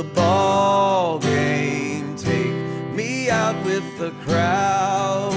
the ball game. Take me out with the crowd.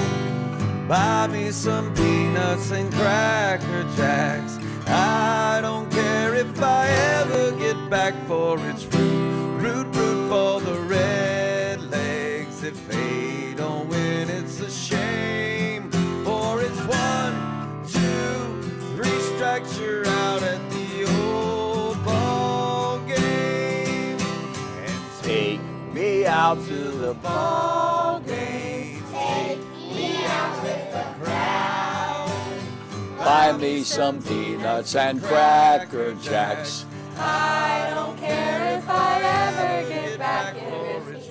Buy me some peanuts and Cracker Jacks. I don't care if I ever get back, for it's root for the Red Legs. If they don't win, it's a shame, for it's 1, 2, 3 strikes, you're out at the old ball game. And take me out to the ball game. Take me out with the crowd. Buy me some peanuts and Cracker Jacks. I don't care if I ever get back, for it's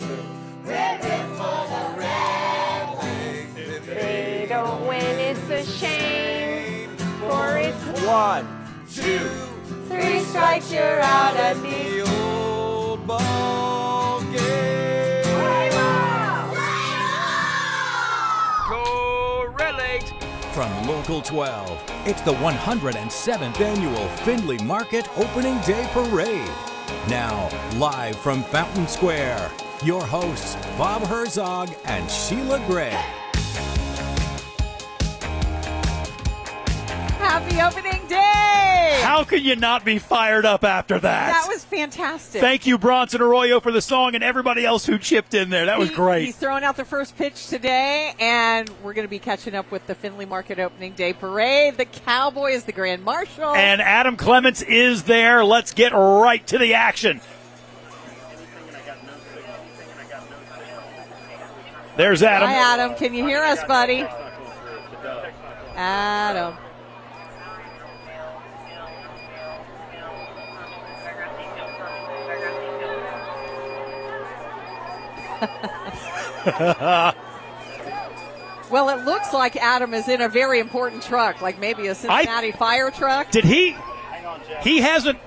red for the Red Legs. If They don't win, it's a shame, for it's 1, 2, 3 strikes, you're out at the old ball game. Go Red Legs! From Local 12, it's the 107th Annual Findlay Market Opening Day Parade. Now, live from Fountain Square, your hosts, Bob Herzog and Sheila Gray. Happy opening day! How can you not be fired up after that? That was fantastic. Thank you, Bronson Arroyo, for the song, and everybody else who chipped in there. That was great. He's throwing out the first pitch today, and we're going to be catching up with the Findlay Market Opening Day Parade. The Cowboy is the Grand Marshal. And Adam Clements is there. Let's get right to the action. There's Adam. Hi, Adam. Can you hear us, buddy? Adam. Well, it looks like Adam is in a very important truck, like maybe a Cincinnati fire truck. Did he? He hasn't.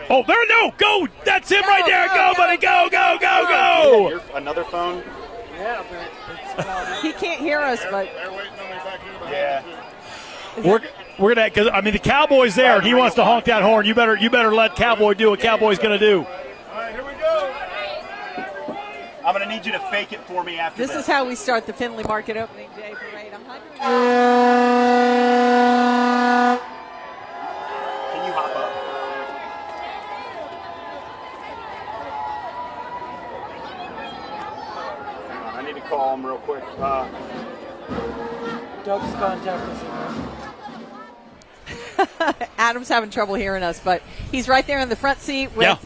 Oh, there, no, go. That's him right there. Go, buddy. Go, go, go, go. Another phone? He can't hear us, but Yeah. We're gonna, because I mean the Cowboy's there and he wants to honk that horn. You better let Cowboy do what Cowboy's gonna do. All right, here we go. I'm going to need you to fake it for me after this is how we start the Findlay Market Opening Day Parade. 100. Can you hop up? Hang on, I need to call him real quick. Doug's contact us. Adam's having trouble hearing us, but he's right there in the front seat with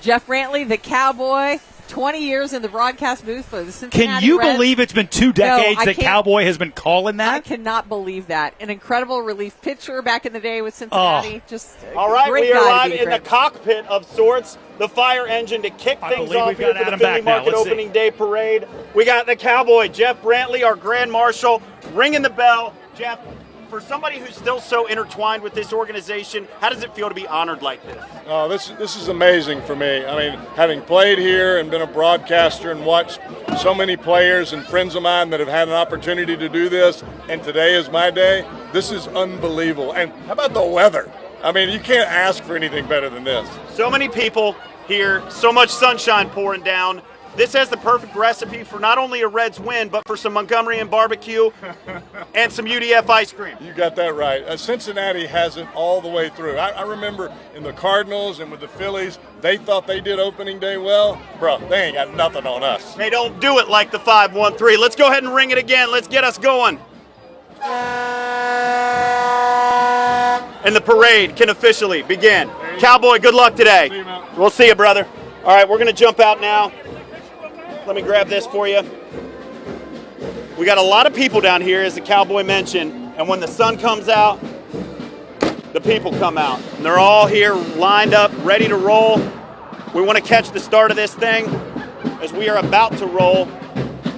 Jeff Brantley, the Cowboy. 20 years in the broadcast booth for the Cincinnati Can you Reds. believe it's been 2 decades No, that Cowboy has been calling that? I cannot believe that. An incredible relief pitcher back in the day with Cincinnati. Just all right, great we are guy live in the cockpit of sorts, the fire engine to kick things off here for the Findlay Market Opening Day Parade. We got the Cowboy, Jeff Brantley, our Grand Marshal, ringing the bell. Jeff, for somebody who's still so intertwined with this organization, how does it feel to be honored like this? Oh, this is amazing for me. I mean, having played here and been a broadcaster and watched so many players and friends of mine that have had an opportunity to do this, and today is my day, this is unbelievable. And how about the weather? I mean, you can't ask for anything better than this. So many people here, so much sunshine pouring down. This has the perfect recipe for not only a Reds win, but for some Montgomery and barbecue and some UDF ice cream. You got that right. Cincinnati has it all the way through. I remember in the Cardinals and with the Phillies, they thought they did opening day well. Bro, they ain't got nothing on us. They don't do it like the 5-1-3. Let's go ahead and ring it again. Let's get us going. And the parade can officially begin. Cowboy, good luck today. See you, man. We'll see you, brother. All right, we're going to jump out now. Let me grab this for you. We got a lot of people down here, as the Cowboy mentioned, and when the sun comes out, the people come out. And they're all here lined up, ready to roll. We want to catch the start of this thing as we are about to roll.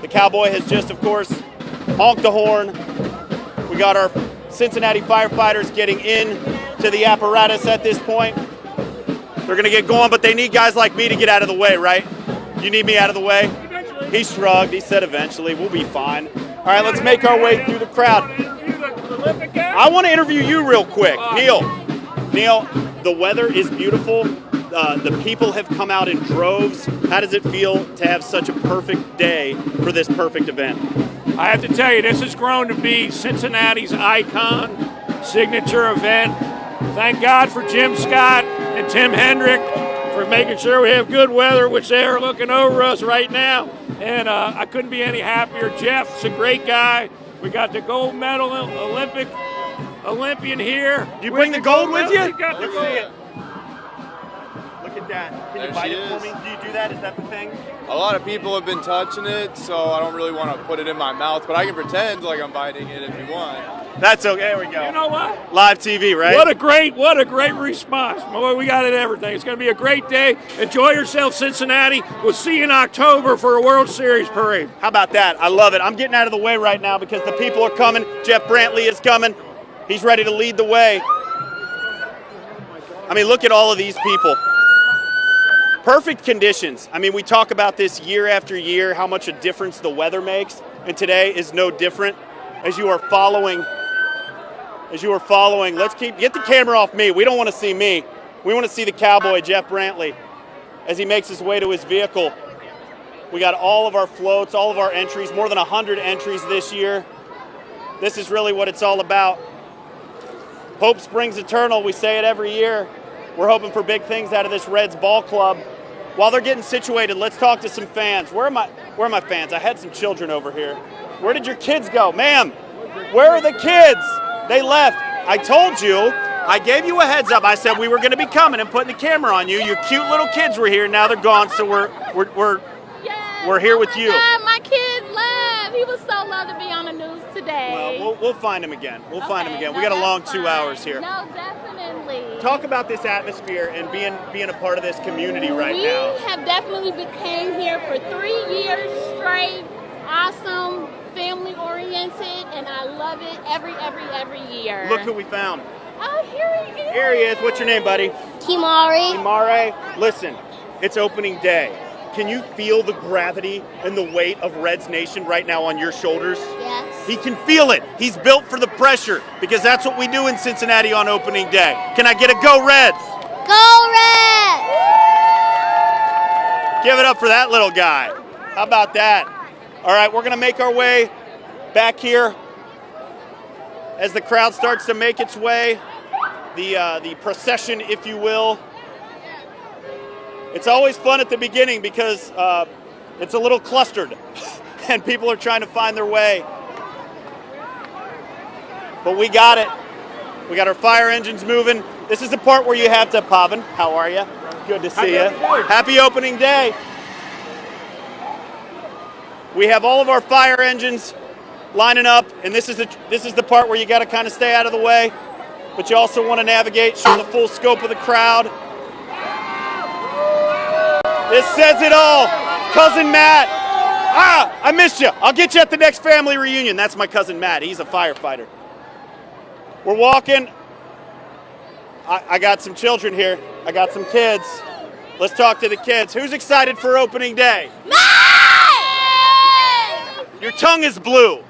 The Cowboy has just, of course, honked the horn. We got our Cincinnati firefighters getting in to the apparatus at this point. They're going to get going, but they need guys like me to get out of the way, right? You need me out of the way? Eventually. He shrugged. He said eventually. We'll be fine. All right, let's make our way through the crowd. I want to interview you real quick. Neil, the weather is beautiful. The people have come out in droves. How does it feel to have such a perfect day for this perfect event? I have to tell you, this has grown to be Cincinnati's icon, signature event. Thank God for Jim Scott and Tim Hendrick for making sure we have good weather, which they are looking over us right now. And I couldn't be any happier. Jeff's a great guy. We got the gold medal Olympian here. Do you bring the gold with you? Let's see it. Look at that. Can you bite it for me? Do you do that? Is that the thing? A lot of people have been touching it, so I don't really want to put it in my mouth, but I can pretend like I'm biting it if you want. That's okay. There we go. You know what? Live TV, right? What a great response. Boy, we got it everything. It's going to be a great day. Enjoy yourself, Cincinnati. We'll see you in October for a World Series parade. How about that? I love it. I'm getting out of the way right now because the people are coming. Jeff Brantley is coming. He's ready to lead the way. I mean, look at all of these people. Perfect conditions. I mean, we talk about this year after year, how much a difference the weather makes, and today is no different. As you are following, get the camera off me. We don't want to see me. We want to see the cowboy, Jeff Brantley, as he makes his way to his vehicle. We got all of our floats, all of our entries, more than 100 entries this year. This is really what it's all about. Hope springs eternal. We say it every year. We're hoping for big things out of this Reds ball club. While they're getting situated, let's talk to some fans. Where are my fans? I had some children over here. Where did your kids go? Ma'am, where are the kids? They left. I told you, I gave you a heads up. I said we were going to be coming and putting the camera on you. Your cute little kids were here. Now they're gone, so we're here with you. My kids love. He was so loved to be on the news today. Well, we'll find him again. We got a long 2 hours here. No, definitely. Talk about this atmosphere and being a part of this community right now. We have definitely became here for 3 years straight. Awesome, family oriented, and I love it every year. Look who we found. Oh, here he is. Here he is. What's your name, buddy? Kimari. Kimari. Listen, it's opening day. Can you feel the gravity and the weight of Reds Nation right now on your shoulders? Yes. He can feel it. He's built for the pressure because that's what we do in Cincinnati on opening day. Can I get a go Reds? Go Reds! Give it up for that little guy. How about that? All right, we're going to make our way back here as the crowd starts to make its way, the procession, if you will. It's always fun at the beginning because it's a little clustered and people are trying to find their way. But we got it. We got our fire engines moving. This is the part where you have to, Pavan, how are you? Good to see you. Happy opening day. We have all of our fire engines lining up, and this is the part where you got to kind of stay out of the way, but you also want to navigate, show the full scope of the crowd. This says it all. Cousin Matt. I missed you. I'll get you at the next family reunion. That's my cousin Matt. He's a firefighter. We're walking. I got some children here. I got some kids. Let's talk to the kids. Who's excited for opening day? Your tongue is blue.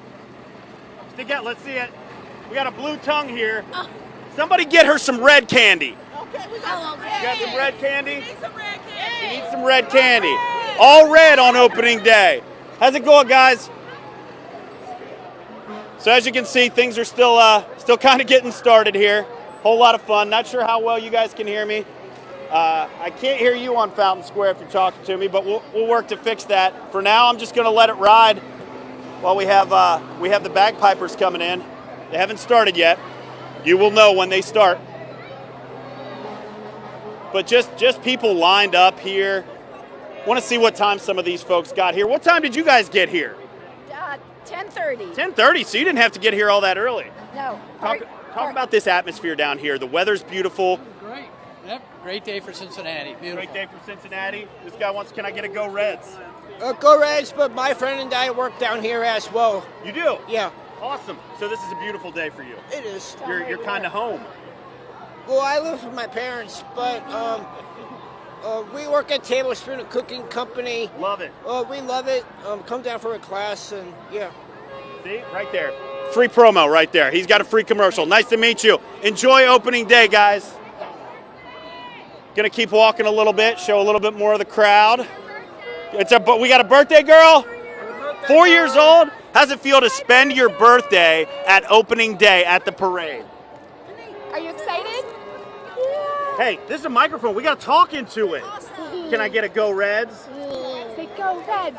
Stick out. Let's see it. We got a blue tongue here. Somebody get her some red candy. Okay, we got some You got some red candy? We need some red candy. You need some red candy. All red on opening day. How's it going, guys? So as you can see, things are still kind of getting started here. Whole lot of fun. Not sure how well you guys can hear me. I can't hear you on Fountain Square if you're talking to me, but we'll work to fix that. For now, I'm just going to let it ride while we have the bagpipers coming in. They haven't started yet. You will know when they start. But just people lined up here. Want to see what time some of these folks got here. What time did you guys get here? 10:30. 10:30, so you didn't have to get here all that early. No. Talk about this atmosphere down here. The weather's beautiful. Great. Yep. Great day for Cincinnati. Beautiful. Great day for Cincinnati. This guy wants, can I get a go Reds? Go Reds, but my friend and I work down here as well. You do? Yeah. Awesome. So this is a beautiful day for you. It is. You're kind of home. Well, I live with my parents, but we work at Tablespoon, a cooking company. Love it. We love it. Come down for a class, and yeah. See, right there. Free promo right there. He's got a free commercial. Nice to meet you. Enjoy opening day, guys. Gonna keep walking a little bit, show a little bit more of the crowd. But we got a birthday girl, 4 years old. How's it feel to spend your birthday at opening day at the parade? Are you excited? Hey, this is a microphone. We got to talk into it. Can I get a go Reds? Say go Reds.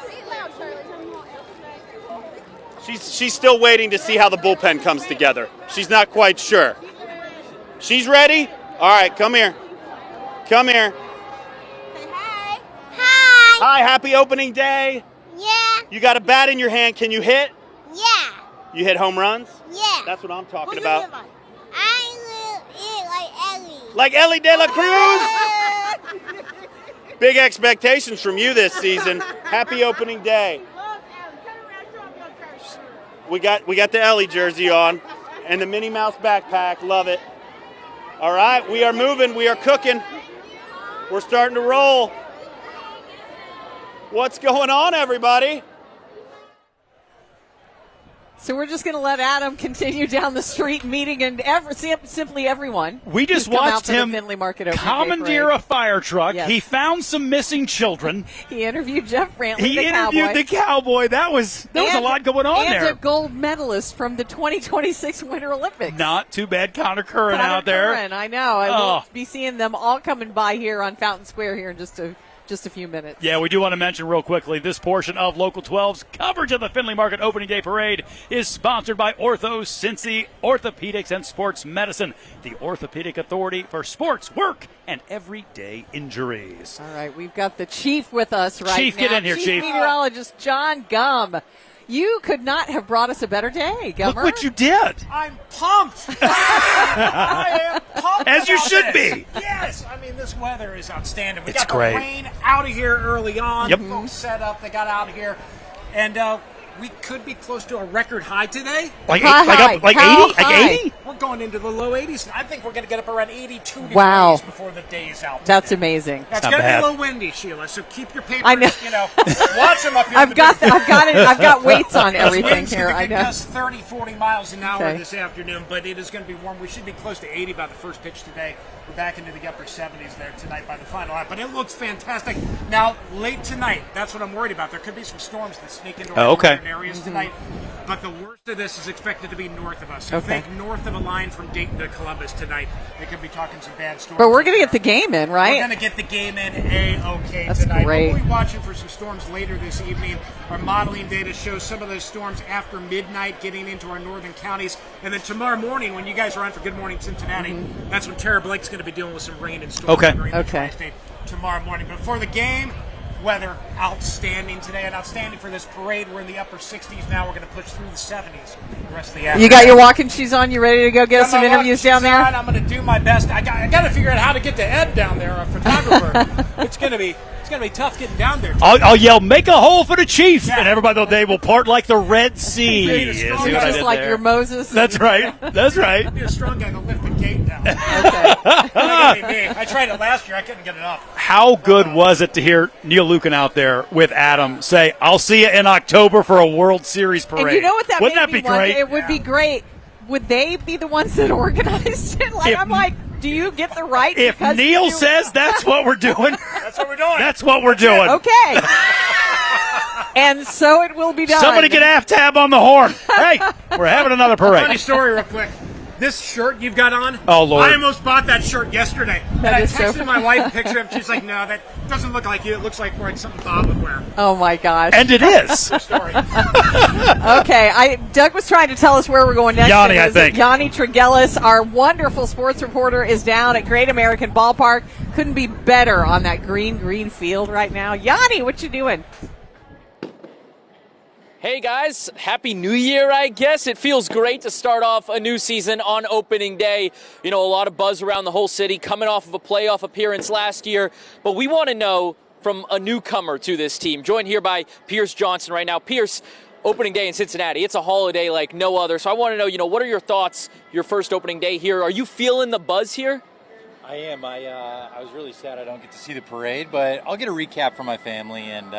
She's still waiting to see how the bullpen comes together. She's not quite sure. She's ready? All right, come here. Come here. Say hi. Hi. Hi, happy opening day. Yeah. You got a bat in your hand. Can you hit? Yeah. You hit home runs? Yeah. That's what I'm talking about. I will eat like Ellie. Like Ellie De La Cruz? Big expectations from you this season. Happy opening day. We got the Ellie jersey on and the Minnie Mouse backpack. Love it. All right, we are moving. We are cooking. We're starting to roll. What's going on, everybody? So we're just going to let Adam continue down the street meeting and simply everyone. We just who's come out watched for the him Findlay Market Opening Day commandeer Parade. a fire truck. Yes. He found some missing children. He interviewed Jeff Brantley, He the interviewed cowboy. the cowboy. There was a lot going on and there. a gold medalist from the 2026 Winter Olympics. Not too bad, Connor Curran Connor out there. Curran, I know. We'll be seeing them all coming by here on Fountain Square here in just a few minutes. Yeah, we do want to mention real quickly, this portion of Local 12's coverage of the Findlay Market Opening Day Parade is sponsored by Ortho Cincy Orthopedics and Sports Medicine, the orthopedic authority for sports, work, and everyday injuries. All right, we've got the chief with us right Chief, now. get in here, Chief. Meteorologist John Gum. You could not have brought us a better day, Gummer. Look what you did. I'm pumped. I am pumped. As you about should this. be. Yes. I mean, this weather is outstanding. We It's got great. the rain out of here early on. Yep. Folks set up. They got out of here. And we could be close to a record high today. Like How 80? Like high? 80? We're going into the low 80s. I think we're going to get up around 82 degrees Wow. before the day is out. That's amazing. That's not going to be bad. a little windy, Sheila. So keep your papers. I know. Watch them up here. I've got weights on everything Winds here. gonna I be know. Just 30, 40 miles an hour Okay. this afternoon, but it is going to be warm. We should be close to 80 by the first pitch today. We're back into the upper 70s there tonight by the final lap, but it looks fantastic. Now, late tonight, that's what I'm worried about. There could be some storms that sneak into our northern areas tonight, but the worst of this is expected to be north of us. So Okay. think north of a line from Dayton to Columbus tonight. They could be talking some bad storms. But we're going to get the game in, We're right? going to get the game in A-OK That's tonight. great. We'll be watching for some storms later this evening. Our modeling data shows some of those storms after midnight getting into our northern counties. And then tomorrow morning, when you guys are on for Good Morning Cincinnati, that's when Tara Blake's going to be dealing with some rain and storms during the tri-state tomorrow morning. But for the game, weather outstanding today and outstanding for this parade. We're in the upper 60s now. We're going to push through the 70s the rest of the afternoon. You got your walking shoes on? You ready to go get us some interviews down there? I'm going to do my best. I got to figure out how to get to Ed down there, our photographer. It's going to be tough getting down there. I'll yell, make a hole for the Chief, and everybody, they will part like the Red Sea. You're See You're what I just did like there? your Moses. That's right. That's right. Be a strong guy to lift the gate down. Okay. I tried it last year. I couldn't get it up. How good was it to hear Neil Lucan out there with Adam say, I'll see you in October for a World Series parade? And you know what that Wouldn't made that me be wonder? great? It would be great. Would they be the ones that organized it? Like, I'm like, do you get the right? If because Neil you- says that's what we're doing, That's what we're doing. that's what we're doing. Okay. And so it will be done. Somebody get half tab on the horn. Hey, we're having another Funny parade. story real quick. This shirt you've got on, Oh, Lord. I almost bought that shirt yesterday. And I is so texted my wife a picture of it. She's like, no, that doesn't look like you. It looks like something Bob would wear. Oh my gosh. And it is. Story. Okay, Doug was trying to tell us where we're going next. Yanni, I Is think. Yanni Tregellis, our wonderful sports reporter, is down at Great American Ballpark. Couldn't be better on that green field right now. Yanni, what you doing? Hey guys, Happy New Year, I guess. It feels great to start off a new season on opening day. You know, a lot of buzz around the whole city coming off of a playoff appearance last year. But we want to know from a newcomer to this team, joined here by Pierce Johnson right now. Pierce, opening day in Cincinnati, it's a holiday like no other. So I want to know, what are your thoughts, your first opening day here? Are you feeling the buzz here? I am. I was really sad I don't get to see the parade, but I'll get a recap from my family, and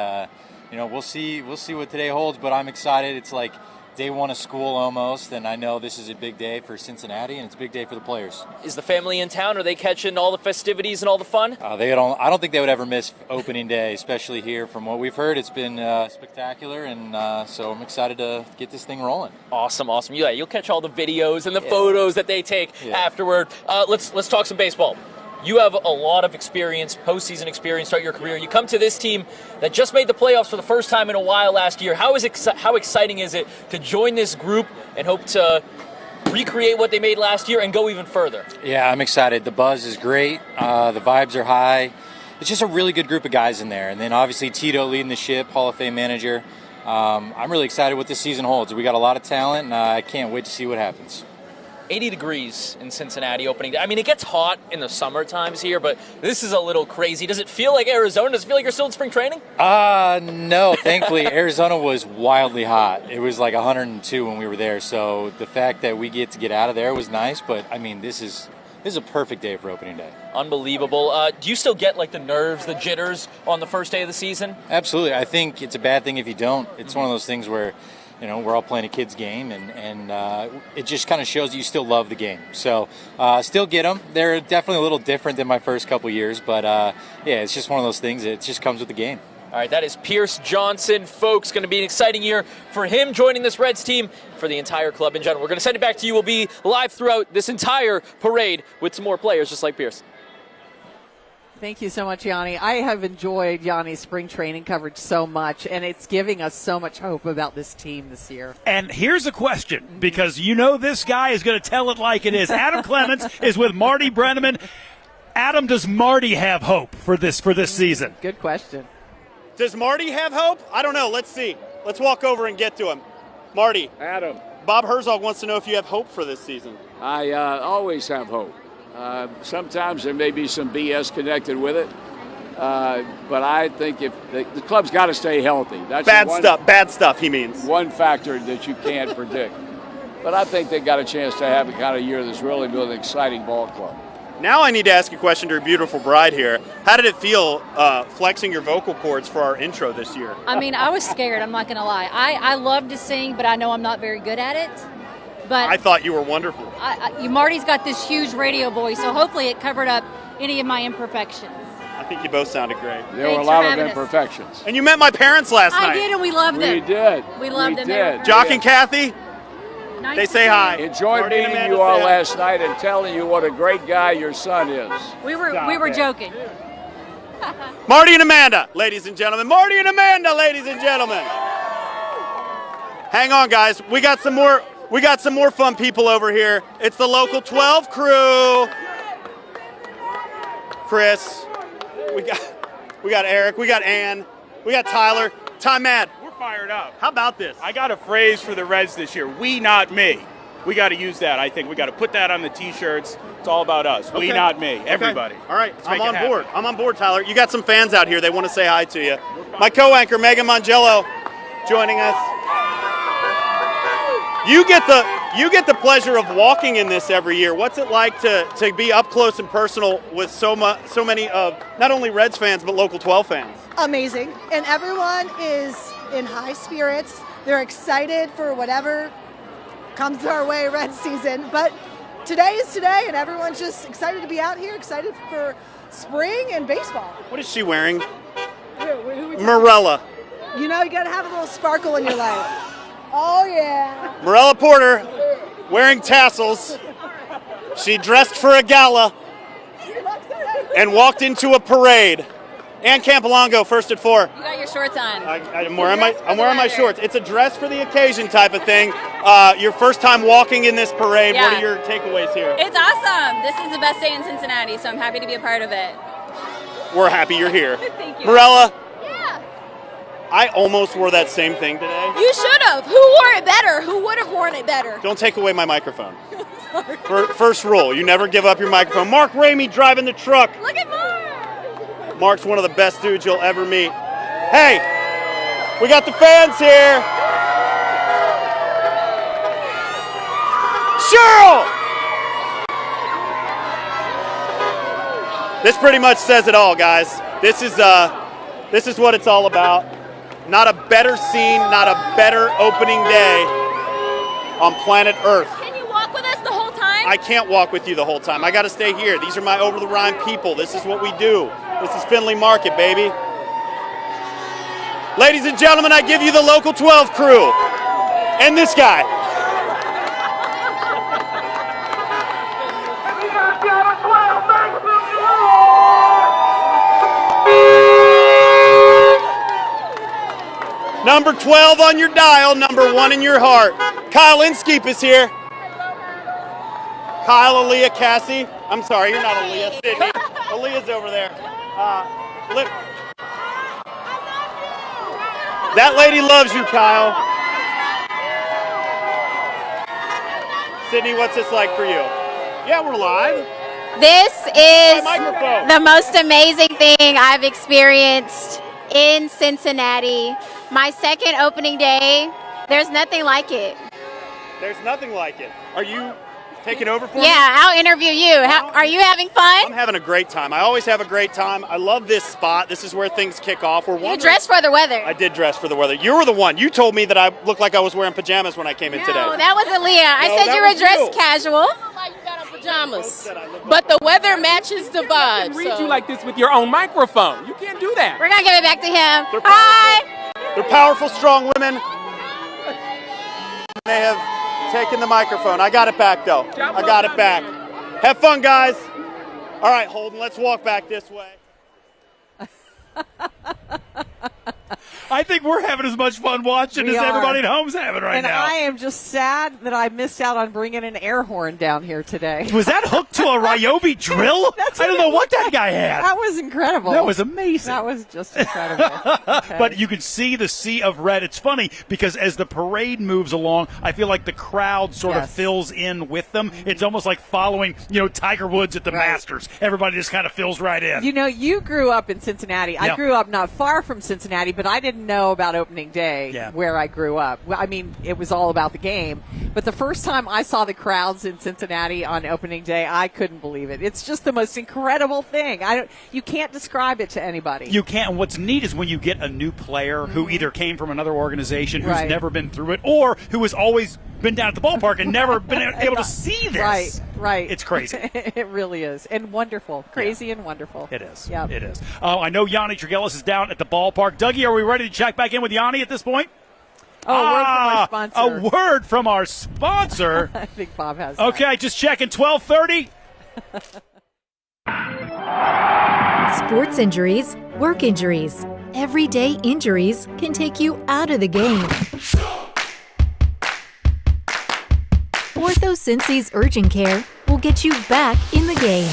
we'll see what today holds. But I'm excited. It's like day one of school almost, and I know this is a big day for Cincinnati, and it's a big day for the players. Is the family in town? Are they catching all the festivities and all the fun? I don't think they would ever miss opening day, especially here. From what we've heard, it's been spectacular, and so I'm excited to get this thing rolling. Awesome. Yeah, you'll catch all the videos and the photos that they take afterward. Let's talk some baseball. You have a lot of experience, postseason experience throughout your career. You come to this team that just made the playoffs for the first time in a while last year. How exciting is it to join this group and hope to recreate what they made last year and go even further? Yeah, I'm excited. The buzz is great. The vibes are high. It's just a really good group of guys in there. And then obviously Tito leading the ship, Hall of Fame manager. I'm really excited what this season holds. We got a lot of talent, and I can't wait to see what happens. 80 degrees in Cincinnati opening day. I mean, it gets hot in the summer times here, but this is a little crazy. Does it feel like Arizona? Does it feel like you're still in spring training? No. Thankfully, Arizona was wildly hot. It was like 102 when we were there. So the fact that we get to get out of there was nice. But, I mean, this is a perfect day for opening day. Unbelievable. Do you still get, like, the nerves, the jitters on the first day of the season? Absolutely. I think it's a bad thing if you don't. It's one of those things where, you know, we're all playing a kid's game, and it just kind of shows that you still love the game. So still get them. They're definitely a little different than my first couple years, but yeah, it's just one of those things. It just comes with the game. All right, that is Pierce Johnson, folks. Going to be an exciting year for him joining this Reds team, for the entire club in general. We're going to send it back to you. We'll be live throughout this entire parade with some more players just like Pierce. Thank you so much, Yanni. I have enjoyed Yanni's spring training coverage so much, and it's giving us so much hope about this team this year. And here's a question, because you know this guy is going to tell it like it is. Adam Clements is with Marty Brennaman. Adam, does Marty have hope for this season? Good question. Does Marty have hope? I don't know. Let's see. Let's walk over and get to him. Marty. Adam. Bob Herzog wants to know if you have hope for this season. I always have hope. Sometimes there may be some BS connected with it, but I think if the club's got to stay healthy. That's bad stuff, he means. One factor that you can't predict. But I think they got a chance to have a kind of year that's really been an exciting ball club. Now I need to ask you a question to your beautiful bride here. How did it feel flexing your vocal cords for our intro this year? I mean, I was scared, I'm not going to lie. I love to sing, but I know I'm not very good at it. But I thought you were wonderful. Marty's got this huge radio voice, so hopefully it covered up any of my imperfections. I think you both sounded great. There were a lot of imperfections. And you met my parents last night. I did, and we loved them. We did. We loved them. Jock and Kathy, nice they say hi. Enjoyed Marty and meeting Amanda you all say hi. last night and telling you what a great guy your son is. We were joking. Marty and Amanda, ladies and gentlemen. Marty and Amanda, ladies and gentlemen. Hang on, guys. We got some more fun people over here. It's the Local 12 crew. Chris, we got Eric, we got Ann, we got Tyler. Ty Mad. We're fired up. How about this? I got a phrase for the Reds this year. We, not me. We got to use that. I think we got to put that on the T-shirts. It's all about us. We, not me. Everybody. Okay. All right. Let's I'm make it on happen. board. I'm on board, Tyler. You got some fans out here. They want to say hi to you. My co-anchor, Megan Mongello, joining us. You get the pleasure of walking in this every year. What's it like to be up close and personal with so many of not only Reds fans but Local 12 fans? Amazing. And everyone is in high spirits. They're excited for whatever comes our way Reds season. But today is today, and everyone's just excited to be out here, excited for spring and baseball. What is she wearing? Who Morella. You know, you got to have a little sparkle in your life. Oh, yeah. Morella Porter wearing tassels. She dressed for a gala and walked into a parade. Ann Campolongo, first at 4. You got your shorts on. I'm wearing my shorts. It's a dress for the occasion type of thing. Your first time walking in this parade. Yeah. What are your takeaways here? It's awesome. This is the best day in Cincinnati, so I'm happy to be a part of it. We're happy you're here. Thank you. Morella. Yeah. I almost wore that same thing today. You should have. Who wore it better? Who would have worn it better? Don't take away my microphone. First rule, you never give up your microphone. Mark Ramey driving the truck. Look at Mark. Mark's one of the best dudes you'll ever meet. Hey, we got the fans here. Cheryl! This pretty much says it all, guys. This is what it's all about. Not a better scene, not a better opening day on planet Earth. Can you walk with us the whole time? I can't walk with you the whole time. I got to stay here. These are my over-the-Rhine people. This is what we do. This is Findlay Market, baby. Ladies and gentlemen, I give you the Local 12 crew. And this guy. Number 12 on your dial, number 1 in your heart. Kyle Inskeep is here. Kyle, Aaliyah, Cassie. I'm sorry, you're not Aaliyah. Sydney. Aaliyah's over there. That lady loves you, Kyle. Sydney, what's this like for you? Yeah, we're live. This is the most amazing thing I've experienced in Cincinnati. My second opening day, there's nothing like it. There's nothing like it. Are you taking over for me? Yeah, I'll interview you. Are you having fun? I'm having a great time. I always have a great time. I love this spot. This is where things kick off. You dressed for the weather. I did dress for the weather. You were the one. You told me that I looked like I was wearing pajamas when I came in today. No, that was Aaliyah. I said you were dressed casual. Pajamas, but the weather matches the vibe. Read you like this with your own microphone. You can't do that. We're gonna give it back to him. Hi. They're powerful, strong women. They have taken the microphone. I got it back, though. I got it back. Have fun, guys. All right, Holden, let's walk back this way. I think we're having as much fun watching as everybody at home's having right now. And I am just sad that I missed out on bringing an air horn down here today. Was that hooked to a Ryobi drill? I don't know what that guy had. That was incredible. That was amazing. That was just incredible. Okay. But you can see the sea of red. It's funny because as the parade moves along, I feel like the crowd sort of fills in with them. It's almost like following, Tiger Woods at the Masters. Everybody just kind of fills right in. You grew up in Cincinnati. Yeah. I grew up not far from Cincinnati, but I didn't know about opening day where I grew up. I mean, it was all about the game. But the first time I saw the crowds in Cincinnati on opening day, I couldn't believe it. It's just the most incredible thing. You can't describe it to anybody. You can't. And what's neat is when you get a new player who either came from another organization, who's never been through it, or who has always been down at the ballpark and never been able to see this. Right. It's crazy. It really is. And wonderful. Crazy and wonderful. It is. Yep. It is. I know Yanni Tregellis is down at the ballpark. Dougie, are we ready to check back in with Yanni at this point? Oh, word from our sponsor. A word from our sponsor. I think Bob has Okay, just checking. 12:30. Sports injuries, work injuries, everyday injuries can take you out of the game. Ortho Cincy's Urgent Care will get you back in the game.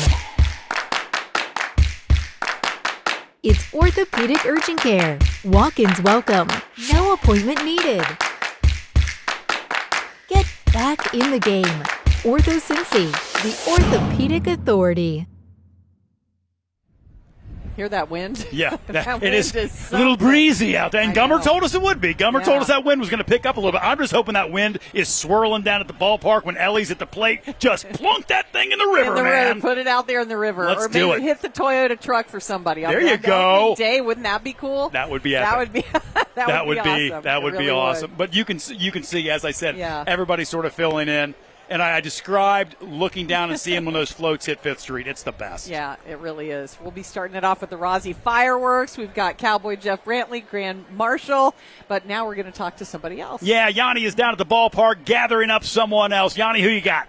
It's Orthopedic Urgent Care. Walk-ins welcome. No appointment needed. Get back in the game. Ortho Cincy, the Orthopedic Authority. Hear that wind? Yeah, That it is wind a little breezy out there. And I Gummer know. told us it would be. Gummer told us that wind was going to pick up a little bit. I'm just hoping that wind is swirling down at the ballpark when Ellie's at the plate. Just plunk that thing in the river, man. Put it out there in the river. Let's or do maybe it. hit the Toyota truck for somebody. There you go. Day, wouldn't that be cool? That would be That epic. would be That would be awesome. that It would be really awesome. would. But you can see, as I said, Yeah. everybody sort of filling in. And I described looking down and seeing when those floats hit Fifth Street. It's the best. Yeah, it really is. We'll be starting it off with the Rossi fireworks. We've got Cowboy Jeff Brantley, Grand Marshal, but now we're going to talk to somebody else. Yeah, Yanni is down at the ballpark gathering up someone else. Yanni, who you got?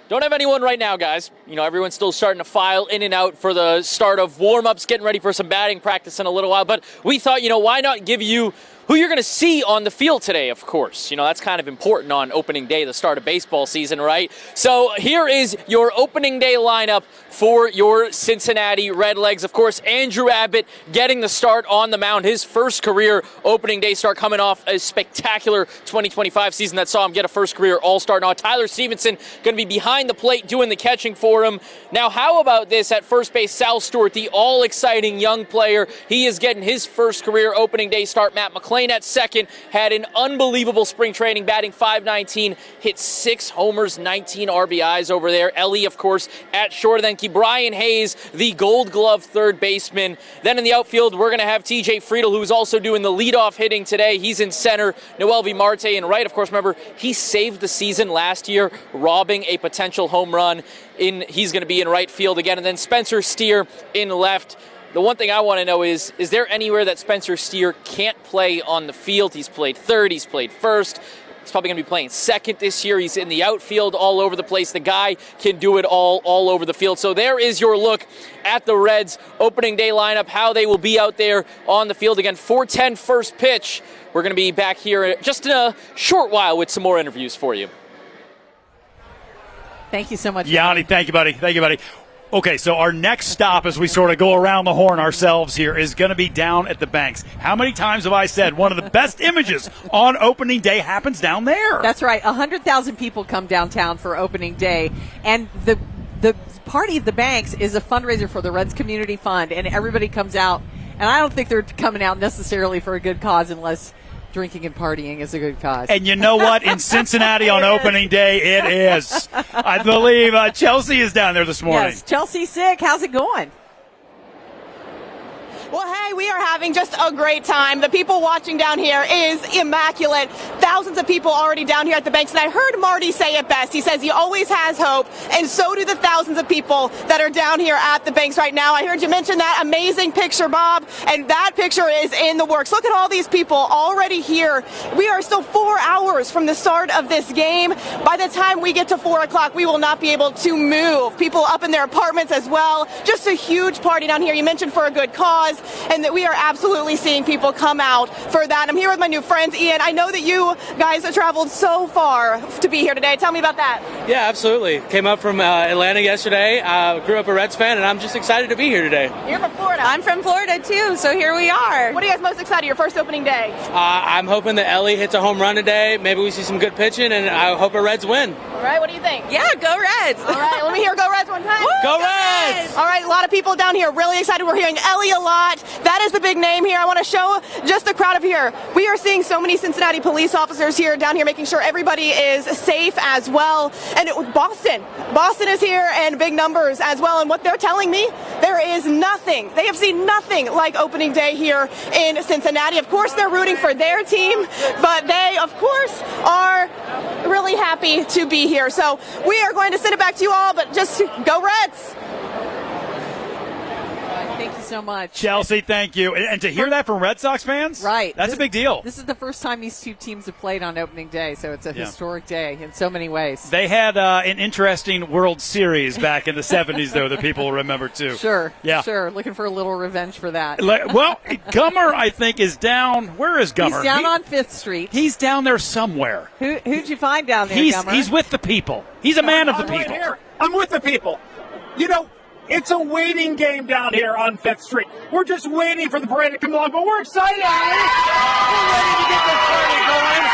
Don't have anyone right now, guys. Everyone's still starting to file in and out for the start of warm-ups, getting ready for some batting practice in a little while. But we thought, why not give you who you're going to see on the field today, of course. That's kind of important on opening day, the start of baseball season, right? So here is your opening day lineup for your Cincinnati Redlegs. Of course, Andrew Abbott getting the start on the mound. His first career opening day start, coming off a spectacular 2025 season that saw him get a first career all-star. Now, Tyler Stevenson going to be behind the plate doing the catching for him. Now, how about this at first base? Sal Stewart, the all-exciting young player. He is getting his first career opening day start. Matt McClain playing at second, had an unbelievable spring training, batting .519, hit 6 homers, 19 RBIs over there. Ellie, of course, at short. Then Brian Hayes, the Gold Glove third baseman. Then in the outfield, we're going to have TJ Friedel, who's also doing the leadoff hitting today. He's in center. Noel V. Marte in right. Of course, remember, he saved the season last year, robbing a potential home run. He's going to be in right field again. And then Spencer Steer in left. The one thing I want to know is there anywhere that Spencer Steer can't play on the field? He's played third, he's played first. He's probably going to be playing second this year. He's in the outfield all over the place. The guy can do it all over the field. So there is your look at the Reds opening day lineup, how they will be out there on the field. Again, 4:10 first pitch. We're going to be back here just in a short while with some more interviews for you. Thank you so much. Yanni, thank you, buddy. Thank you, buddy. Okay, so our next stop as we sort of go around the horn ourselves here is going to be down at the Banks. How many times have I said one of the best images on opening day happens down there? That's right. 100,000 people come downtown for opening day. And the party at the Banks is a fundraiser for the Reds Community Fund, and everybody comes out. And I don't think they're coming out necessarily for a good cause unless drinking and partying is a good cause. And you know what? In Cincinnati on opening day, it is. I believe Chelsea is down there this morning. Yes, Chelsea Sick. How's it going? Well, hey, we are having just a great time. The people watching down here is immaculate. Thousands of people already down here at the Banks. And I heard Marty say it best. He says he always has hope. And so do the thousands of people that are down here at the Banks right now. I heard you mention that amazing picture, Bob. And that picture is in the works. Look at all these people already here. We are still 4 hours from the start of this game. By the time we get to 4 o'clock, we will not be able to move. People up in their apartments as well. Just a huge party down here. You mentioned for a good cause. And that we are absolutely seeing people come out for that. I'm here with my new friends. Ian, I know that you guys have traveled so far to be here today. Tell me about that. Yeah, absolutely. Came up from Atlanta yesterday. Grew up a Reds fan, and I'm just excited to be here today. You're from Florida. I'm from Florida, too, so here we are. What are you guys most excited? Your first opening day? I'm hoping that Ellie hits a home run today. Maybe we see some good pitching, and I hope our Reds win. All right, what do you think? Yeah, go Reds. All right, let me hear go Reds one time. Woo, go Reds! All right, a lot of people down here really excited. We're hearing Ellie a lot. That is the big name here. I want to show just the crowd of here. We are seeing so many Cincinnati police officers here down here making sure everybody is safe as well. And Boston is here and big numbers as well. And what they're telling me, there is nothing. They have seen nothing like opening day here in Cincinnati. Of course, they're rooting for their team, but they, of course, are really happy to be here. So we are going to send it back to you all, but just go Reds. Thank you so much. Chelsea, thank you. And to hear that from Red Sox fans? Right. That's a big deal. This is the first time these two teams have played on opening day, so it's a historic day in so many ways. They had an interesting World Series back in the 70s, though, that people will remember, too. Sure. Yeah. Sure. Looking for a little revenge for that. Well, Gummer, I think, is down. Where is Gummer? He's down on 5th Street. He's down there somewhere. Who'd you find down there, Gummer? He's with the people. He's a man of the people. Right here. I'm with the people. You know, it's a waiting game down here on 5th Street. We're just waiting for the parade to come along, but we're excited, Allie. We're ready to get this party going.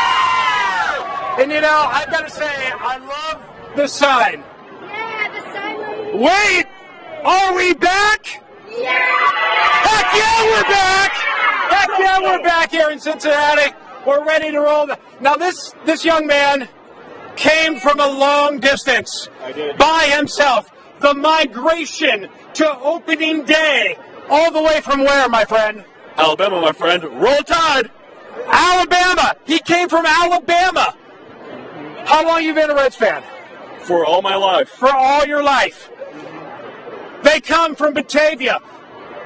And, you know, I've got to say, I love the sign. Yeah, the sign. Wait! Are we back? Yeah! Heck yeah, we're back! Heck yeah, we're back here in Cincinnati. We're ready to roll. Now, this young man came from a long distance by himself. The migration to opening day. All the way from where, my friend? Alabama, my friend. Roll Tide! Alabama! He came from Alabama! How long you been a Reds fan? For all my life. For all your life. They come from Batavia.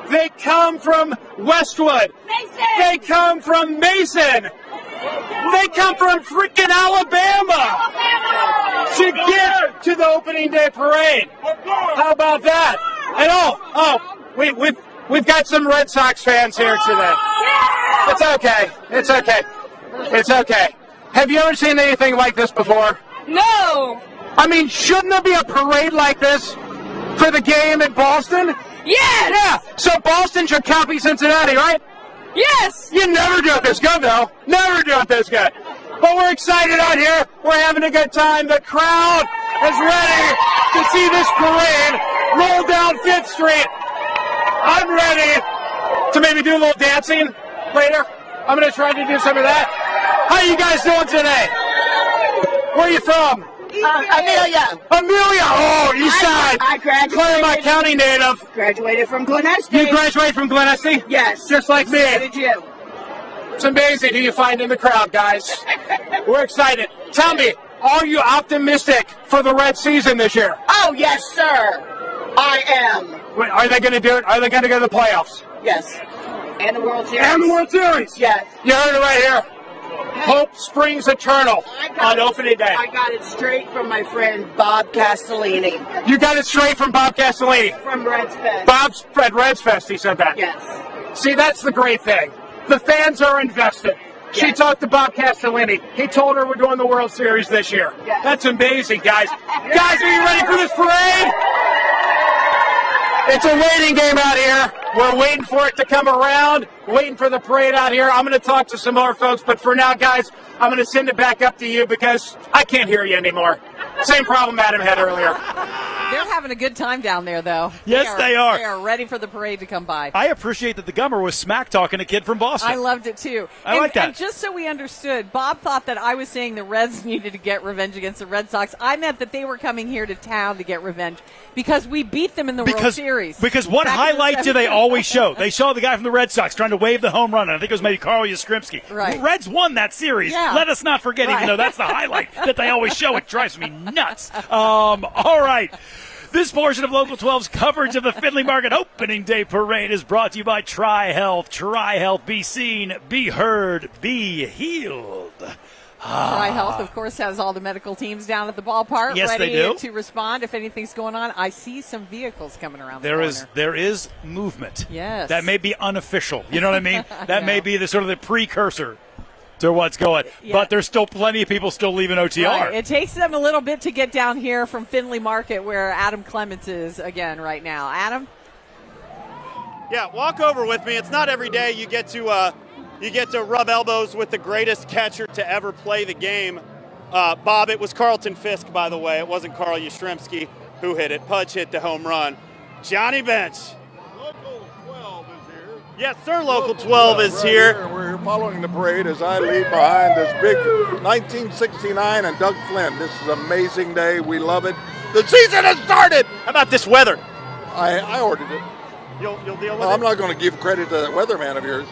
They come from Westwood. Mason! They come from Mason. They come from freaking Alabama to get to the opening day parade. How about that? And we've got some Red Sox fans here today. It's okay. It's okay. It's okay. Have you ever seen anything like this before? No! I mean, shouldn't there be a parade like this for the game in Boston? Yes! Yeah, so Boston should copy Cincinnati, right? Yes! You never do it this good, though. Never do it this good. But we're excited out here. We're having a good time. The crowd is ready to see this parade roll down 5th Street. I'm ready to maybe do a little dancing later. I'm going to try to do some of that. How you guys doing today? Where are you from? Amelia. Amelia! Oh, East Side. I graduated. Claremont County native. Graduated from Glen Estee. You graduated from Glen Estee? Yes. Just like me. So did you. It's amazing who you find in the crowd, guys. We're excited. Tell me, are you optimistic for the Red season this year? Oh, yes, sir. I am. Wait, are they going to do it? Are they going to go to the playoffs? Yes. And the World Series. And the World Series? Yes. You heard it right here. Hope springs eternal on opening day. I got it straight from my friend Bob Castellini. You got it straight from Bob Castellini? From Reds Fest. Bob's at Reds Fest, he said that. Yes. See, that's the great thing. The fans are invested. Yes. She talked to Bob Castellini. He told her we're doing the World Series this year. Yes. That's amazing, guys. Guys, are you ready for this parade? It's a waiting game out here. We're waiting for it to come around, waiting for the parade out here. I'm going to talk to some more folks, but for now, guys, I'm going to send it back up to you because I can't hear you anymore. Same problem Adam had earlier. They're having a good time down there, though. Yes, they are. They are ready for the parade to come by. I appreciate that the Gummer was smack talking a kid from Boston. I loved it, too. I like that. And just so we understood, Bob thought that I was saying the Reds needed to get revenge against the Red Sox. I meant that they were coming here to town to get revenge because we beat them in the World Series. Because what highlight do they always show? They show the guy from the Red Sox trying to wave the home run, and I think it was maybe Carl Yastrzemski. Right. The Reds won that series. Yeah. Let us not forget, even though that's the highlight that they always show. It drives me nuts. All right. This portion of Local 12's coverage of the Findlay Market Opening Day Parade is brought to you by Tri-Health. Tri-Health, be seen, be heard, be healed. Tri-Health, of course, has all the medical teams down at the ballpark Yes, ready they do. to respond if anything's going on. I see some vehicles coming around the corner. There is movement. Yes. That may be unofficial. You know what I mean? That may be the sort of the precursor to what's going. Yeah. But there's still plenty of people still leaving OTR. Right. It takes them a little bit to get down here from Findlay Market where Adam Clements is again right now. Adam? Yeah, walk over with me. It's not every day you get to rub elbows with the greatest catcher to ever play the game. Bob, it was Carlton Fisk, by the way. It wasn't Carl Yastrzemski who hit it. Pudge hit the home run. Johnny Bench. Local 12 is here. Yes, sir, Local 12 is here. We're following the parade as I lead behind this big 1969 and Doug Flynn. This is an amazing day. We love it. The season has started. How about this weather? I ordered it. You'll deal with I'm it? not going to give credit to that weatherman of yours.